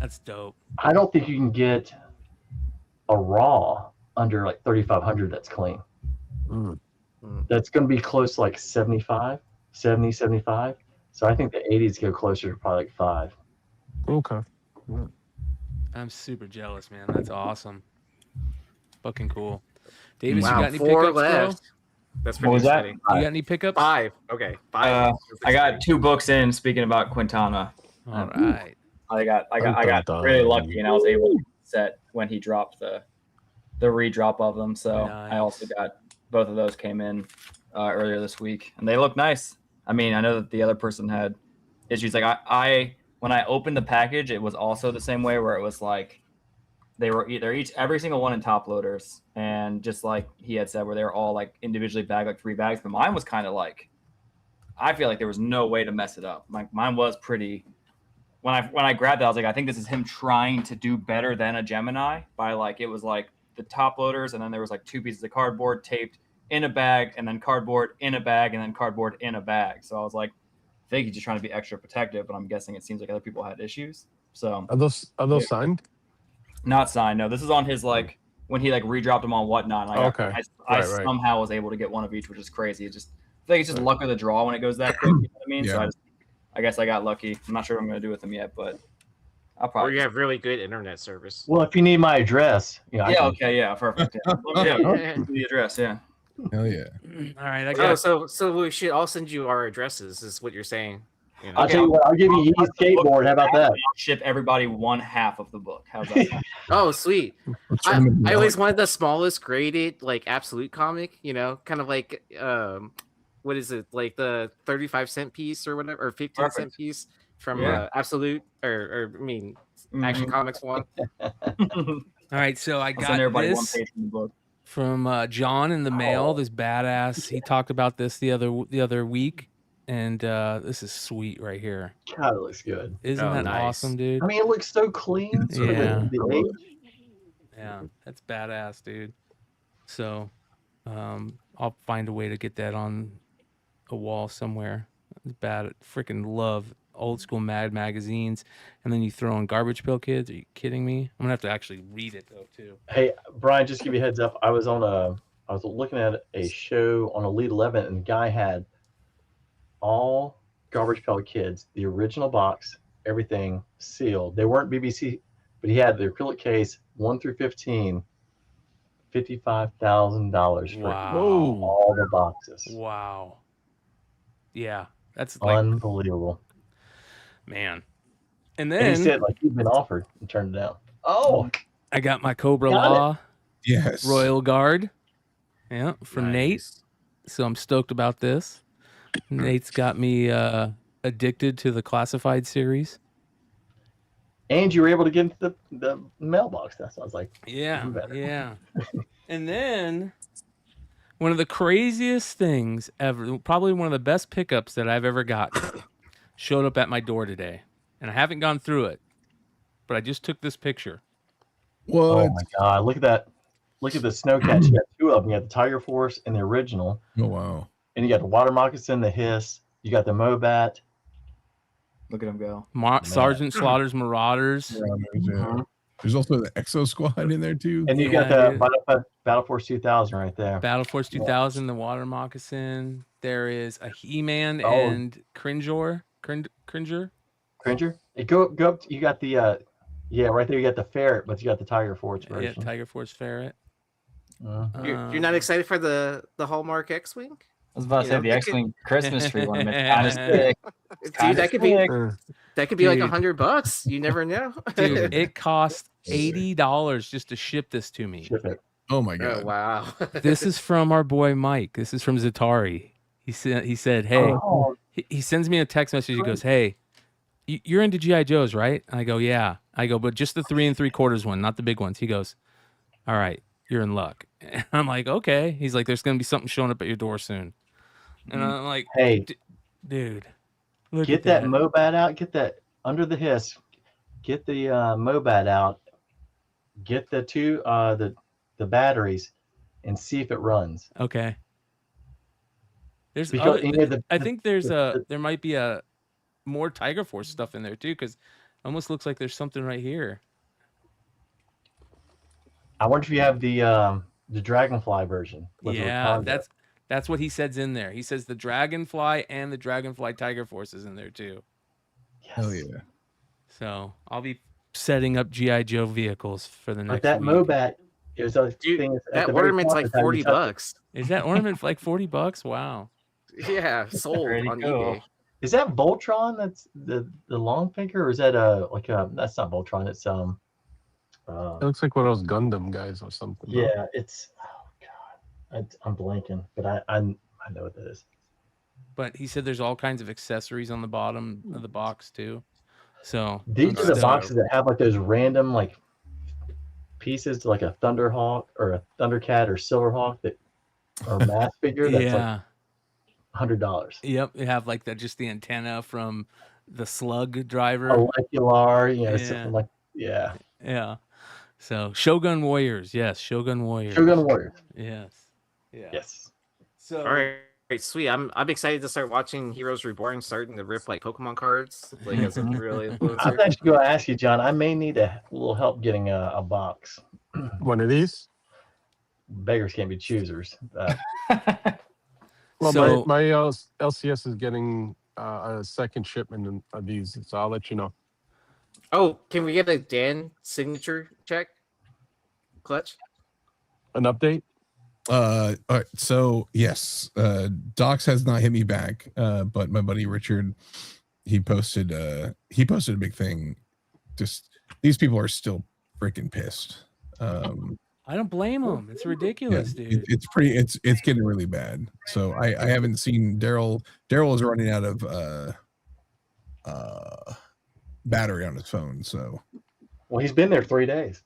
That's dope. I don't think you can get a raw under like 3,500 that's clean. That's going to be close to like 75. So I think the 80s go closer to probably like 5. Okay. I'm super jealous, man. That's awesome. Fucking cool. Davis, Wow, you got any 4 pickups, left. bro? That's What pretty was that? exciting. You got any pickups? 5. Okay, 5. I got 2 books in. Speaking about Quintana, all right. I got really lucky, and I was able to set when he dropped the redrop of them. So I also got both of those came in earlier this week, and they look nice. I mean, I know that the other person had issues. Like I when I opened the package, it was also the same way where it was like they're each every single one in top loaders, and just like he had said, where they were all like individually bagged like 3 bags. But mine was kind of like, I feel like there was no way to mess it up. Mine was pretty. When I grabbed it, I was like, I think this is him trying to do better than a Gemini by like, it was like the top loaders, and then there was like 2 pieces of cardboard taped in a bag, and then cardboard in a bag, and then cardboard in a bag. So I was like, I think he's just trying to be extra protective, but I'm guessing it seems like other people had issues. So Are those signed? not signed. No, this is on his like when he like redropped them on Whatnot. And I Right. somehow was able to get one of each, which is crazy. It's just I think it's just luck of the draw when it goes that quick. You know what I mean? Yeah. So I guess I got lucky. I'm not sure what I'm going to do with them yet, but I'll Or probably. you have really good internet service. Well, if you need my address, Yeah. Perfect. Yeah. The address. Yeah. Hell yeah. All right. I got So we should all send you our addresses, is what you're saying. You know? I'll tell you what, I'll give you E's skateboard. How about that? I'll ship everybody 1/2 of the book. How's that? Oh, sweet. I always wanted the smallest graded, like absolute comic, kind of like what is it, like the 35-cent piece or whatever, or 15-cent piece from Absolute, or I mean Action Comics 1. All right, so I got send everybody this 1 page from the book. from John in the mail. This badass. He talked about this the other week, and this is sweet right here. God, it looks good. Isn't that nice. awesome, dude? I mean, it looks so clean. Sort of Yeah. the age. Yeah, that's badass, dude. So, I'll find a way to get that on a wall somewhere. It's bad. Freaking love old school Mad magazines, and then you throw in Garbage Pail Kids. Are you kidding me? I'm gonna have to actually read it though too. Hey, Brian, just to give you a heads up. I was looking at a show on Elite 11, and the guy had all Garbage Pail Kids, the original box, everything sealed. They weren't BBC, but he had the acrylic case 1 through 15, $55,000 for all the boxes. Wow. Yeah, that's unbelievable, man. And And then he said like he'd been offered and turned it down. Oh, I got my Cobra Got it. Law. Yes. Royal Guard. Yeah, from Nate. So I'm stoked about this. Nate's got me addicted to the Classified series. And you were able to get into the mailbox. That sounds like Yeah, even better. yeah. And then one of the craziest things ever, probably one of the best pickups that I've ever gotten, showed up at my door today. And I haven't gone through it, but I just took this picture. What? Oh my God! Look at that! Look at the Snowcat. You got 2 of them. You got the Tiger Force and the original. Oh wow! And you got the Water Moccasin, the Hiss. You got the Mobat. Look at him go. Sergeant Slaughter's Marauders. Yeah. There's also the Exo Squad in there too. And you got the Battle Force 2000 right there. Battle Force 2000, the Water Moccasin. There is a He-Man Oh. and Cringer. Cringer. Go up. You got the right there. You got the Ferret, but you got the Tiger Force Yeah, version. Tiger Force Ferret. You're not excited for the Hallmark X-Wing? I was about to say the X-Wing Christmas tree one. Kind of sick. Dude, that could be like $100. You never know. Dude, it cost $80 just to ship this to me. Oh my God! Oh, wow. This is from our boy Mike. This is from Zatari. He said, hey, he sends me a text message. He goes, hey, you're into G.I. Joes, right? I go, yeah. I go, but just the 3 3/4 one, not the big ones. He goes, all right, you're in luck. And I'm like, okay. He's like, there's going to be something showing up at your door soon. And I'm like, hey, dude, look get at that. Mobat out. Get that under the Hiss. Get the Mobat out. Get the 2 the batteries, and see if it runs. Okay. There's Because other, I think there might be more Tiger Force stuff in there too, because Almost looks like there's something right here. I wonder if you have the Dragonfly version. With Yeah, Wakanda. that's what he says in there. He says the Dragonfly and the Dragonfly Tiger Force is in there too. Oh yeah. So I'll be setting up GI Joe vehicles for the But next that week. Mobat, there's a thing. That ornament's like $40. Is that ornament like $40? Wow. Yeah, sold on eBay. Is that Voltron? That's the long figure, or is that that's not Voltron? It's It looks like one of those Gundam guys or something. no? yeah, it's I'm blanking, but I know what that is. But he said there's all kinds of accessories on the bottom of the box too. So These are the boxes that have like those random like pieces, like a Thunderhawk or a Thundercat or Silverhawk that are a mass figure. That's yeah. like $100. Yep, they have like just the antenna from the Slug driver. Molecular, something like Yeah. So Shogun Warriors, yes, Shogun Warriors. Shogun Warriors. Yes. Yeah. Yes. So All right, sweet. I'm excited to start watching Heroes Reborn, starting to rip like Pokemon cards, like as a real I'm influencer. actually going to ask you, John. I may need a little help getting a box. One of these? Beggars can't be choosers. Well, So- my LCS is getting a second shipment of these, so I'll let you know. Oh, can we get a Dan signature check? Clutch. An update? All right, so yes, Docs has not hit me back, but my buddy Richard, he posted a big thing. Just these people are still freaking pissed. I don't blame them. It's ridiculous, Yeah, dude. it's getting really bad. So I haven't seen Daryl. Daryl is running out of battery on his phone. So Well, he's been there 3 days.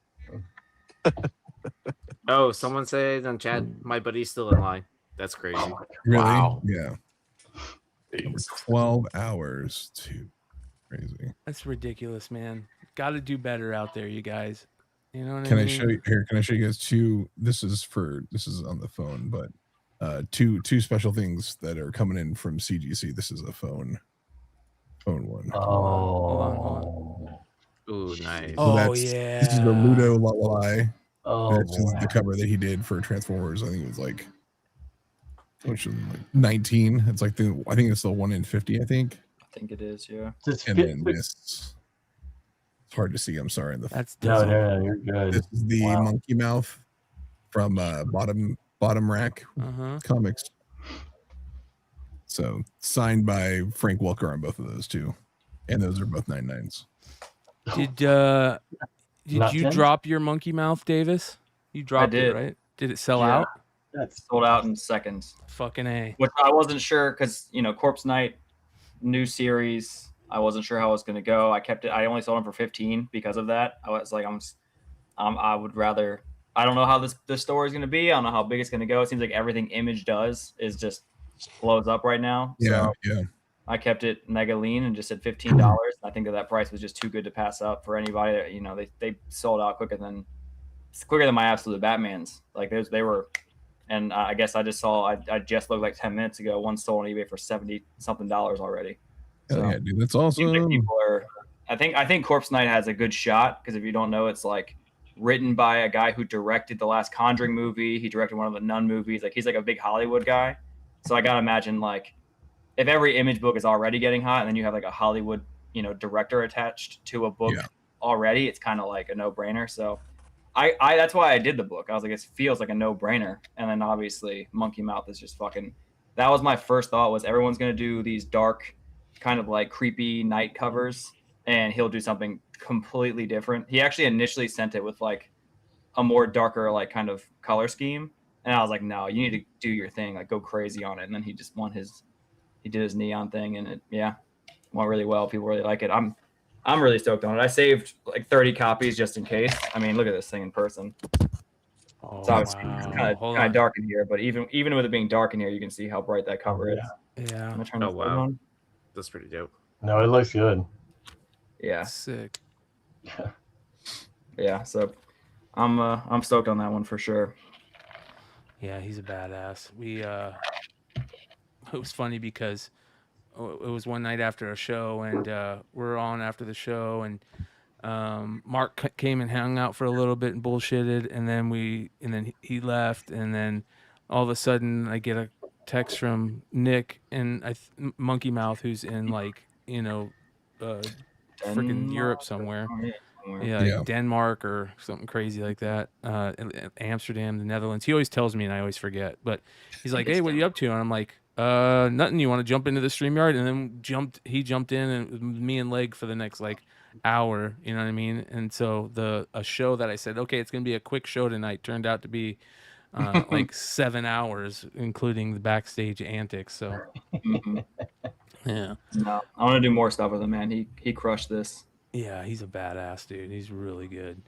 Oh, someone said on chat, my buddy's still in line. That's crazy. really, Wow. yeah, 12 hours too crazy. That's ridiculous, man. Got to do better out there, you guys. You know what Can I I mean? show you here? Can I show you guys two? This is on the phone, but two special things that are coming in from CGC. This is a phone one. Oh. Ooh, nice. Oh, This is the yeah. Ludo Lullaby. Oh, This is boy. the cover that he did for Transformers. I think it was like, 19. It's like I think it's the 1 in 50. I think. I think it is, yeah. And then this. It's hard to see. I'm sorry. That's No, you're good. This is the Wow. Monkey Mouth from Bottom Rack Uh-huh. Comics. So signed by Frank Welker on both of those too, and those are both 99s. Did Not you 10? drop your monkey mouth, Davis? You dropped it, did. right? Did it sell Yeah. out? That's Sold out in seconds. Fucking A. Which I wasn't sure because Corpse Night, new series. I wasn't sure how it was going to go. I kept it. I only sold them for 15 because of that. I was like, I would rather. I don't know how this story is going to be. I don't know how big it's going to go. It seems like everything Image does is just blows up right now. Yeah, So I kept it mega lean and just said $15. I think that price was just too good to pass up for anybody. They sold out quicker than my absolute Batmans. Like they were, and I guess I just saw. I just looked like 10 minutes ago. One sold on eBay for $70 something already. Hell So yeah, dude, that's awesome. people are. I think Corpse Night has a good shot because if you don't know, it's like written by a guy who directed the last Conjuring movie. He directed one of the Nun movies. Like he's like a big Hollywood guy. So I gotta imagine like if every Image book is already getting hot, and then you have like a Hollywood director attached to a book already, it's kind of like a no brainer. So I that's why I did the book. I was like, it feels like a no brainer. And then obviously Monkey Mouth is just fucking. That was my first thought was everyone's gonna do these dark, kind of like creepy night covers, and he'll do something completely different. He actually initially sent it with like a more darker like kind of color scheme, and I was like, no, you need to do your thing, like go crazy on it. And then he just did his neon thing, and it went really well. People really like it. I'm really stoked on it. I saved like 30 copies just in case. I mean, look at this thing in person. Oh, So it's kind of dark in here, but even with it being dark in here, you can see how bright that cover is. Yeah. I'm gonna turn Oh this wow, on. that's pretty dope. No, it looks good. Yeah. Sick. Yeah. So I'm stoked on that one for sure. Yeah, he's a badass. It was funny because it was one night after a show, and we're on after the show, and Mark came and hung out for a little bit and bullshitted, and then he left, and then all of a sudden I get a text from Nick and Monkey Mouth, who's in freaking Europe somewhere. Yeah, like Denmark or something crazy like that. Amsterdam, the Netherlands. He always tells me and I always forget. But he's like, "Hey, what are you up to?" And I'm like, nothing. You want to jump into the StreamYard?" And then he jumped in, and it was me and Leg for the next hour. You know what I mean? And so a show that I said, okay, it's gonna be a quick show tonight, turned out to be 7 hours, including the backstage antics. So yeah. No, I want to do more stuff with him, man. He crushed this. Yeah, he's a badass dude. He's really good.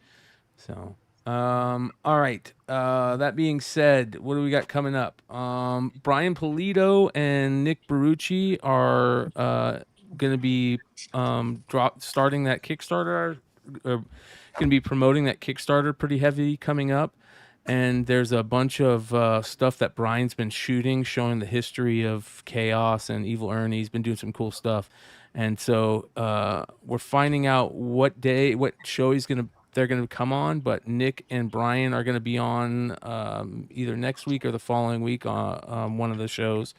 So, all right. That being said, what do we got coming up? Brian Polito and Nick Barucci are going to be starting that Kickstarter. Going to be promoting that Kickstarter pretty heavy coming up. And there's a bunch of stuff that Brian's been shooting, showing the history of Chaos and Evil Ernie. He's been doing some cool stuff. And so we're finding out what show they're gonna come on. But Nick and Brian are gonna be on either next week or the following week on one of the shows,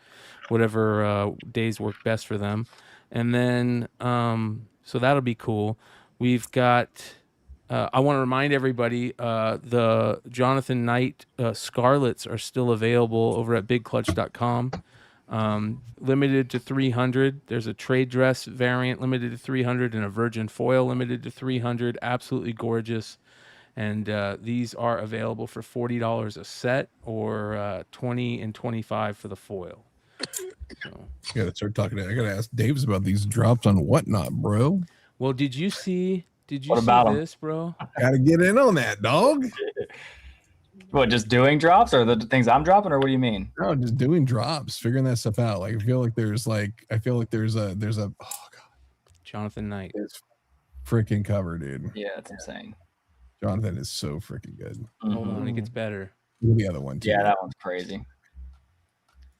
whatever days work best for them. And then so that'll be cool. We've got. I want to remind everybody the Jonathan Knight Scarlets are still available over at bigclutch.com. Limited to 300. There's a trade dress variant limited to 300 and a virgin foil limited to 300. Absolutely gorgeous. And these are available for $40 a set or $20 and $25 for the foil. So. I gotta start talking. I gotta ask Dave's about these drops on Whatnot, bro. Well, did you see this, bro? Gotta get in on that, dog. What, just doing drops or the things I'm dropping, or what do you mean? No, just doing drops, figuring that stuff out. Like I feel like there's a oh god, Jonathan Knight. It's freaking cover, dude. Yeah, that's insane. Jonathan is so freaking good. Hold on, it gets better. The other one too. Yeah, that one's crazy.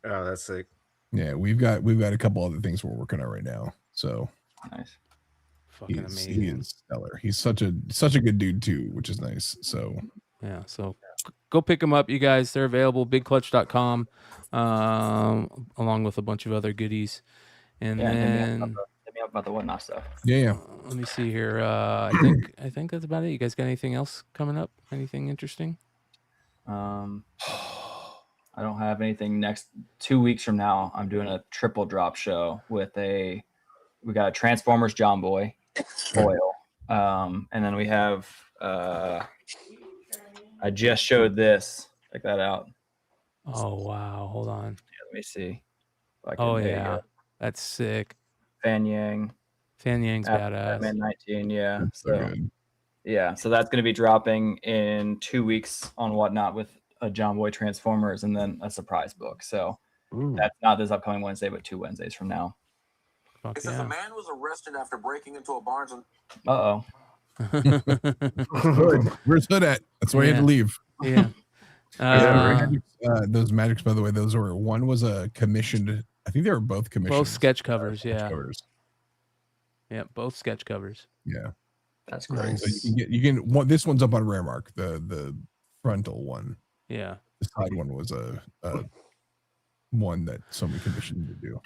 Oh, that's sick. Yeah, we've got a couple other things we're working on right now. So nice. Fucking amazing. He is stellar. He's such a good dude too, which is nice. So yeah, so go pick them up, you guys. They're available bigclutch.com along with a bunch of other goodies. And then hit me up about the Whatnot stuff. Yeah. Let me see here. I think that's about it. You guys got anything else coming up? Anything interesting? I don't have anything next 2 weeks from now. I'm doing a triple drop show with we got a Transformers John Boy foil. And then we have I just showed this. Check that out. Oh wow, hold on. Yeah, let me see. Oh yeah. That's sick. Fan Yang's badass. Batman 19, yeah. So yeah, so that's gonna be dropping in 2 weeks on Whatnot with a John Boy Transformers and then a surprise book. So that's not this upcoming Wednesday, but 2 Wednesdays from now. It says a man was arrested after breaking into a Barnes and Where's Hood at? That's why he had to leave. Yeah. Those magics, by the way, one was a commissioned. I think they were both commissioned. Both sketch covers, yeah. Covers. Yeah, both sketch covers. Yeah. That's great. So you can this one's up on Raremark, the frontal one. Yeah. The side one was a one that somebody commissioned to do.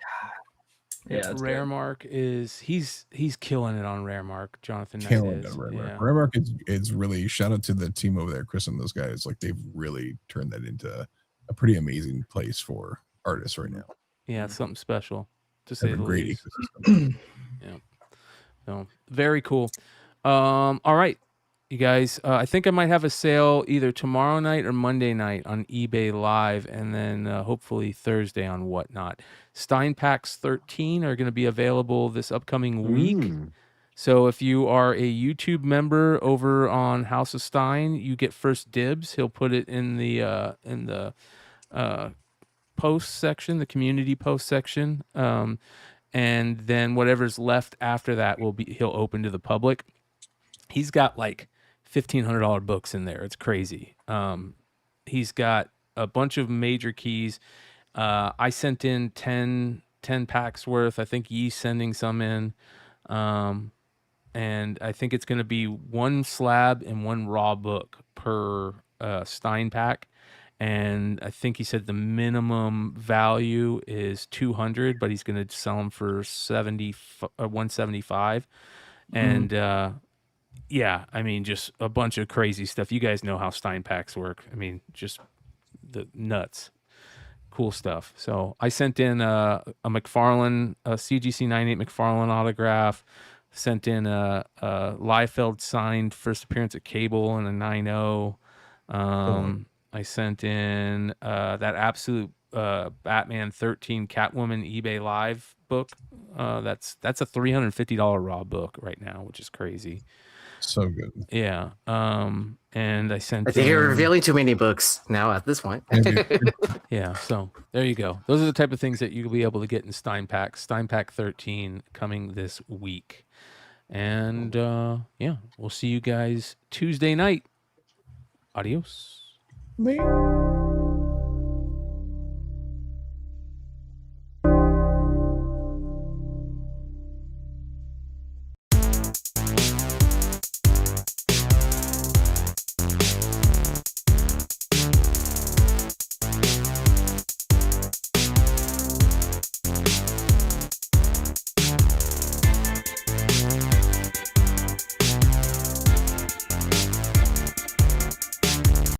Yeah, Raremark is he's killing it on Raremark. Jonathan Knight Killing it is. on Raremark. Yeah. Raremark is really, shout out to the team over there, Chris and those guys. Like they've really turned that into a pretty amazing place for artists right now. Yeah, it's something special to say the great least. ecosystem. Yeah. So very cool. All right. You guys, I think I might have a sale either tomorrow night or Monday night on eBay Live, and then hopefully Thursday on Whatnot. Stein Packs 13 are going to be available this upcoming week. So if you are a YouTube member over on House of Stein, you get first dibs. He'll put it in the post section, the community post section, and then whatever's left after that he'll open to the public. He's got like $1,500 books in there. It's crazy. He's got a bunch of major keys. I sent in 10 10 packs worth. I think Yee's sending some in. And I think it's going to be 1 slab and 1 raw book per Stein pack. And I think he said the minimum value is 200, but he's going to sell them for 175. And yeah, I mean, just a bunch of crazy stuff. You guys know how Stein packs work. I mean, just the nuts. Cool stuff. So I sent in a McFarlane, a CGC 98 McFarlane autograph. Sent in a Liefeld signed first appearance at Cable and a 9.0. I sent in that absolute Batman 13 Catwoman eBay Live book. That's a $350 raw book right now, which is crazy. So good. Yeah. And I sent. I think you're revealing too many books now at this point. Yeah. So there you go. Those are the type of things that you'll be able to get in Stein Pack. Stein Pack 13 coming this week. And yeah, we'll see you guys Tuesday night. Adios. Later.